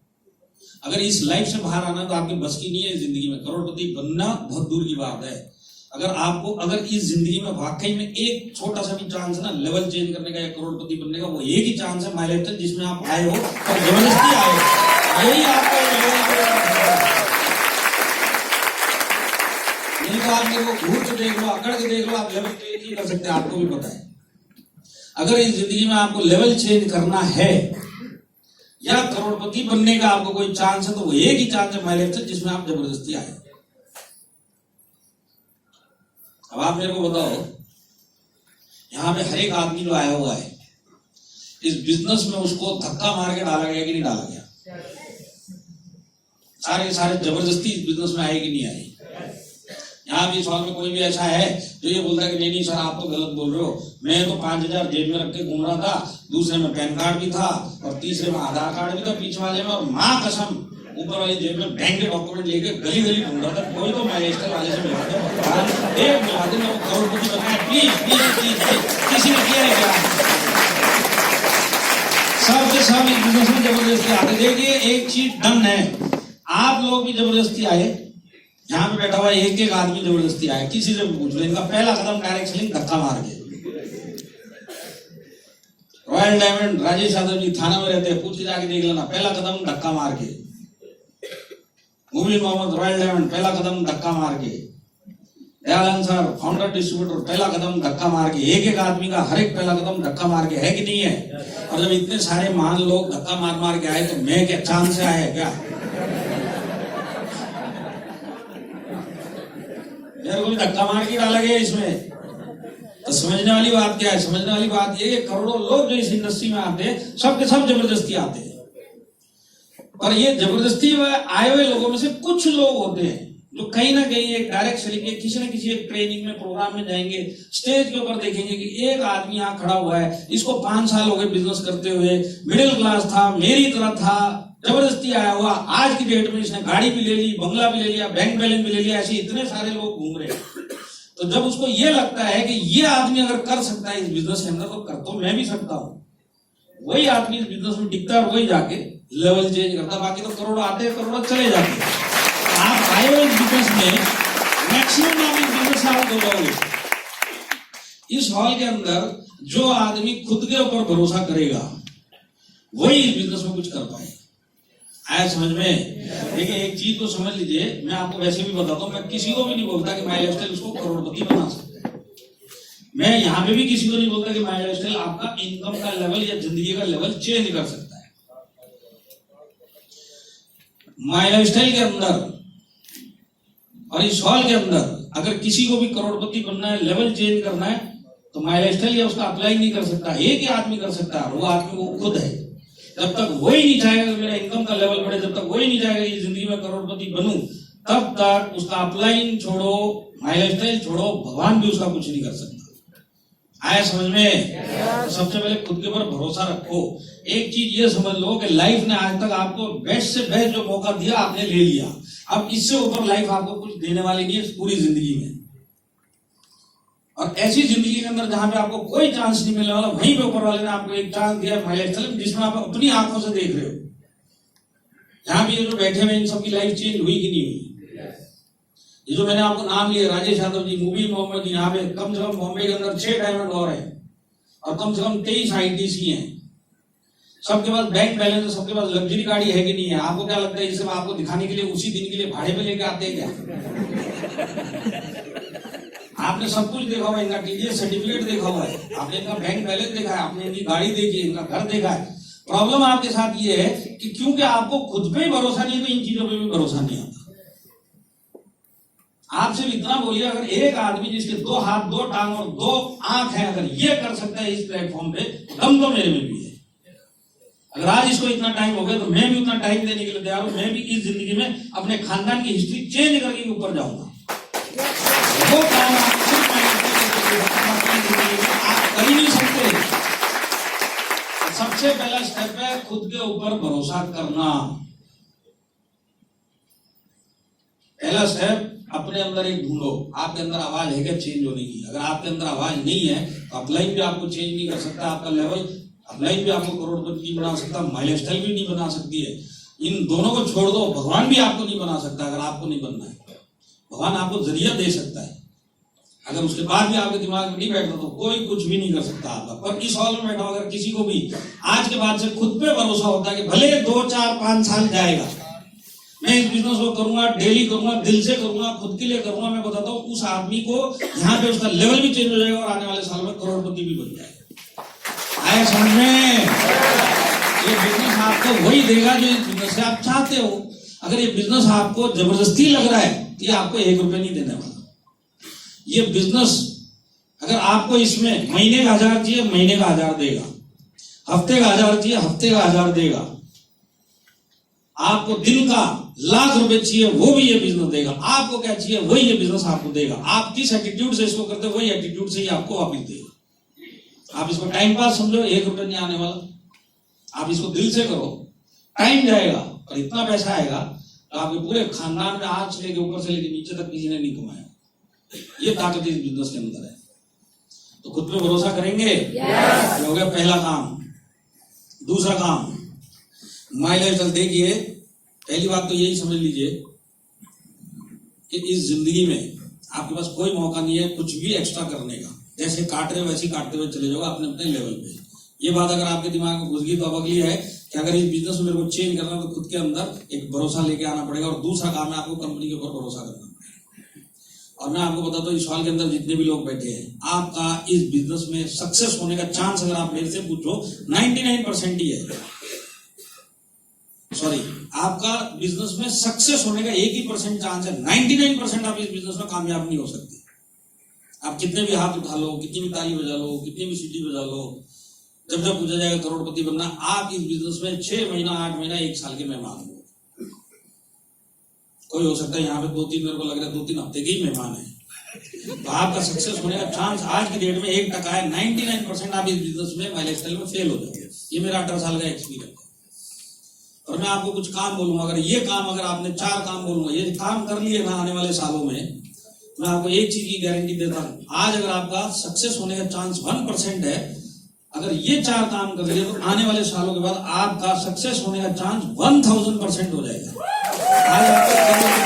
अगर इस लाइफ से बाहर आना तो आपकी बस की नहीं है। इस जिंदगी में करोड़पति बनना बहुत दूर की बात है। अगर इस जिंदगी में वाकई में एक छोटा सा भी चांस है ना लेवल चेंज करने का या करोड़पति बनने का, वो एक ही चांस है माय लाइफ जिसमें आप आए हो और जबरदस्ती आए हो, यही आपका नहीं तो आप मेरे को घूर के देख लो, अकड़ के देख लो, आप लेवल चेंज नहीं कर सकते, आपको भी पता है। अगर इस जिंदगी में आपको लेवल चेंज करना है या करोड़पति बनने का आपको कोई चांस है तो वो एक ही चांस है माय लाइफ जिसमें आप जबरदस्ती आए। अब आप मेरे को बताओ, यहां पे हर एक आदमी जो आया हुआ है इस बिजनेस में उसको धक्का मार के डाला गया कि नहीं डाला गया? सारे जबरदस्ती इस बिजनेस में आए कि नहीं आए? यहाँ भी सवाल में कोई भी ऐसा है जो ये बोलता है कि नहीं सर आप तो गलत बोल रहे हो, मैं तो 5000 जेब में रख के घूम रहा था, दूसरे में पैन कार्ड भी था और तीसरे में आधार कार्ड भी था पीछे वाले में, और माँ कसम ऊपर वाली जेब में बैंक के डॉक्यूमेंट लेके गली गली ढूंढ रहा था, कोई तो मैनेजर वाले से मिला दे, एक मिला दे, मैं करोड़पति बनाया, प्लीज प्लीज प्लीज, किसी ने किया है क्या? सब के सब इस बिजनेस में जबरदस्ती आते। देखिए एक चीज डन है, आप लोग भी जबरदस्ती आए, यहाँ पे बैठा हुआ एक आदमी जबरदस्ती आया, किसी से पूछ लो, इनका पहला कदम डायरेक्ट सेलिंग धक्का मार के। रॉयल डायमंड राजेश यादव जी थाना में रहते हैं, पूछ के जाके देख लेना, पहला कदम धक्का मार के। मुबीन मोहम्मद रॉयल डायमंड पहला कदम धक्का मार के। दयालन सर फाउंडर डिस्ट्रीब्यूटर पहला कदम धक्का मार के। एक आदमी का हर एक पहला कदम धक्का मार के, है कि नहीं है? और जब इतने सारे महान लोग धक्का मार मार के आए तो मैं क्या चांद से आया क्या? को भी धक्का मार के डाला गया इसमें। तो समझने वाली बात क्या है? समझने वाली बात ये कि करोड़ों लोग जो इस इंडस्ट्री में आते हैं सब के सब जबरदस्ती आते हैं, पर ये जबरदस्ती आए हुए लोगों में से कुछ लोग होते हैं जो कहीं ना कहीं एक डायरेक्ट चलेंगे, किसी न किसी एक ट्रेनिंग में, प्रोग्राम में जाएंगे, स्टेज के ऊपर देखेंगे कि एक आदमी यहाँ खड़ा हुआ है, इसको 5 साल हो गए बिजनेस करते हुए, मिडिल क्लास था, मेरी तरह था, जबरदस्ती आया हुआ, आज की डेट में इसने गाड़ी भी ले ली, बंगला भी ले लिया, बैंक बैलेंस भी ले लिया, ऐसे इतने सारे लोग घूम रहे हैं। तो जब उसको ये लगता है कि ये आदमी अगर कर सकता है इस बिजनेस के अंदर, तो कर तो मैं भी सकता हूं, वही आदमी इस बिजनेस में टिकता है, वही जाके लेवल चेंज करता। बाकी तो करोड़ आते हैं, करोड़ चले जाते हैं। आप आए हो इस बिजनेस में, मैक्सिमम आप इस बिजनेस से आउट हो जाओगे। इस हॉल के अंदर जो आदमी खुद के ऊपर भरोसा करेगा वही इस बिजनेस में कुछ कर पाएगा। आया समझ में? देखिए एक चीज को समझ लीजिए, मैं आपको वैसे भी बताता हूँ, मैं किसी को भी नहीं बोलता कि माई लाइफस्टाइल उसको करोड़पति बना सकता है। मैं यहाँ पे भी किसी को नहीं बोलता कि माई लाइफस्टाइल आपका इनकम का लेवल या जिंदगी का लेवल चेंज कर सकता है। माई लाइफस्टाइल के अंदर और इस हॉल के अंदर अगर किसी को भी करोड़पति बनना है, लेवल चेंज करना है, तो माई लाइफस्टाइल या उसका अप्लाई नहीं कर सकता, एक ही आदमी कर सकता है, वो आदमी वो खुद है। जब तक वही नहीं चाहेगा कि मेरा इनकम का लेवल बढ़े, जब तक वही नहीं चाहेगा कि जिंदगी में करोड़पति बनूं, तब तक उसका अपलाइन छोड़ो, माई लाइफस्टाइल छोड़ो, भगवान भी उसका कुछ नहीं कर सकता। आया समझ में? तो सबसे पहले खुद के ऊपर भरोसा रखो। एक चीज ये समझ लो कि लाइफ ने आज तक आपको बेस्ट से बेस्ट जो मौका दिया आपने ले लिया, अब इससे ऊपर लाइफ आपको कुछ देने वाली नहीं है पूरी जिंदगी में। और ऐसी जिंदगी के अंदर जहां पे आपको कोई चांस नहीं मिलने वाला, वहीं पे ऊपर वाले ने आपको एक चांस दिया माई लाइफस्टाइल, जिसमें आप अपनी आंखों से देख रहे हो। यहाँ भी ये जो बैठे हुए इन सबकी लाइफ चेंज हुई कि नहीं हुई? ये जो मैंने आपको नाम लिया, राजेश यादव जी, मुबीन मोहम्मद, यहाँ पे कम से कम बॉम्बे के अंदर 6 डायमंड और है और कम से कम 23 ITC हैं। सबके पास बैंक बैलेंस है, सबके पास लग्जरी गाड़ी है कि नहीं है? आपको क्या लगता है ये सब आपको दिखाने के लिए उसी दिन के लिए भाड़े पे लेके आते हैं क्या? आपने सब कुछ देखा हुआ है, इनका TDS सर्टिफिकेट देखा हुआ है, आपने इनका बैंक बैलेंस देखा है, आपने इनकी गाड़ी देखी है, इनका घर देखा है। प्रॉब्लम आपके साथ ये है कि क्योंकि आपको खुद पे ही भरोसा नहीं है, तो इन चीजों पे भी भरोसा नहीं आता। आप सिर्फ इतना बोलिए, अगर एक आदमी जिसके 2 हाथ 2 टांग और 2 आंख है, अगर ये कर सकता है इस प्लेटफॉर्म पे, दम तो मेरे में भी है। अगर आज इसको इतना टाइम हो गया तो मैं भी उतना टाइम देने के लिए तैयार हूं। मैं भी इस जिंदगी में अपने खानदान की हिस्ट्री चेंज करके ऊपर जाऊंगा। वो काम आप कर ही नहीं सकते। सबसे पहला स्टेप है खुद के ऊपर भरोसा करना। पहला स्टेप, अपने अंदर एक ढूंढो, आपके अंदर आवाज है क्या चेंज होने की? अगर आपके अंदर आवाज नहीं है तो अपलाइन भी आपको चेंज नहीं कर सकता, आपका लेवल अपलाइन भी आपको करोड़पति नहीं बना सकता, माई लाइफस्टाइल भी नहीं बना सकती है। इन दोनों को छोड़ दो, भगवान भी आपको नहीं बना सकता। अगर आपको नहीं बनना है, भगवान आपको जरिया दे सकता है, अगर उसके बाद भी आपके दिमाग में नहीं बैठता तो कोई कुछ भी नहीं कर सकता आपका। पर इस हॉल में बैठा अगर किसी को भी आज के बाद से खुद पे भरोसा होता है कि भले 2, 4, 5 साल जाएगा, मैं इस बिजनेस को करूंगा, डेली करूंगा, दिल से करूंगा, खुद के लिए करूंगा, मैं बताता हूँ उस आदमी को यहाँ पे उसका लेवल भी चेंज हो जाएगा और आने वाले साल में करोड़पति भी बन जाएगा। आए समझ में? ये बिजनेस आपको वही देगा जो इस बिजनेस से आप चाहते हो। अगर ये बिजनेस आपको जबरदस्ती लग रहा है तो ये आपको 1 रुपए नहीं देने वाला। ये बिजनेस अगर आपको इसमें महीने का 1000 चाहिए, महीने का 1000 देगा, हफ्ते का 1000 चाहिए, हफ्ते का 1000 देगा, आपको दिन का लाख रुपए चाहिए, वो भी ये बिजनेस देगा। आपको क्या चाहिए वही ये बिजनेस आपको देगा। आप किस एटीट्यूड से इसको करते हो वही एटीट्यूड से ही आपको वापिस देगा। आप इसको टाइम पास समझो, 1 रुपए नहीं आने वाला। आप इसको दिल से करो, टाइम जाएगा और इतना पैसा आएगा तो आपके पूरे खानदान में आज से लेके ऊपर से लेके नीचे तक किसी ने नहीं कमाया। ये ताकत इस बिजनेस के अंदर है। तो खुद पे भरोसा करेंगे। ये हो गया पहला काम। दूसरा काम, माई लाइफस्टाइल देखिए, पहली बात तो यही समझ लीजिए कि इस जिंदगी में आपके पास कोई मौका नहीं है कुछ भी एक्स्ट्रा करने का। जैसे काट रहे हो वैसे काटते हुए चले जाओ अपने अपने लेवल पे। ये बात अगर आपके दिमाग में घुस गई तो अब अगली है कि अगर इस बिजनेस में मेरे को चेंज करना तो खुद के अंदर एक भरोसा लेके आना पड़ेगा। और दूसरा काम है आपको कंपनी के ऊपर भरोसा करना पड़ेगा। और मैं आपको बताता हूँ इस हॉल के अंदर जितने भी लोग बैठे हैं, आपका इस बिजनेस में सक्सेस होने का चांस अगर आप मेरे से पूछो 99% ही है। सॉरी, आपका बिजनेस में सक्सेस होने का 1% चांस है। 99% आप इस बिजनेस में कामयाब नहीं हो सकते। आप कितने भी हाथ उठा लो, कितनी भी ताली बजा लो, कितनी भी सीटी बजा लो, जब पूछा जाएगा करोड़पति बनना, आप इस बिजनेस में 6 महीना, 8 महीना, 1 साल के मेहमान हो। कोई हो सकता है यहाँ पे 2-3, मेरे को लग रहा है 2-3 हफ्ते के ही मेहमान है। तो आपका सक्सेस होने का चांस आज की डेट में 1% है। 99% आप इस बिजनेस में, माई लाइफस्टाइल में फेल हो जाओगे। ये मेरा 18 साल का एक्सपीरियंस है। और मैं आपको कुछ काम बोलूंगा, अगर आपने 4 काम बोलूंगा, ये काम कर लिए ना आने वाले सालों में, मैं आपको एक चीज की गारंटी देता हूं, आज अगर आपका सक्सेस होने का चांस 1% है, अगर ये 4 काम कर लिए तो आने वाले सालों के बाद आपका सक्सेस होने का चांस 1000% हो जाएगा। आज आपका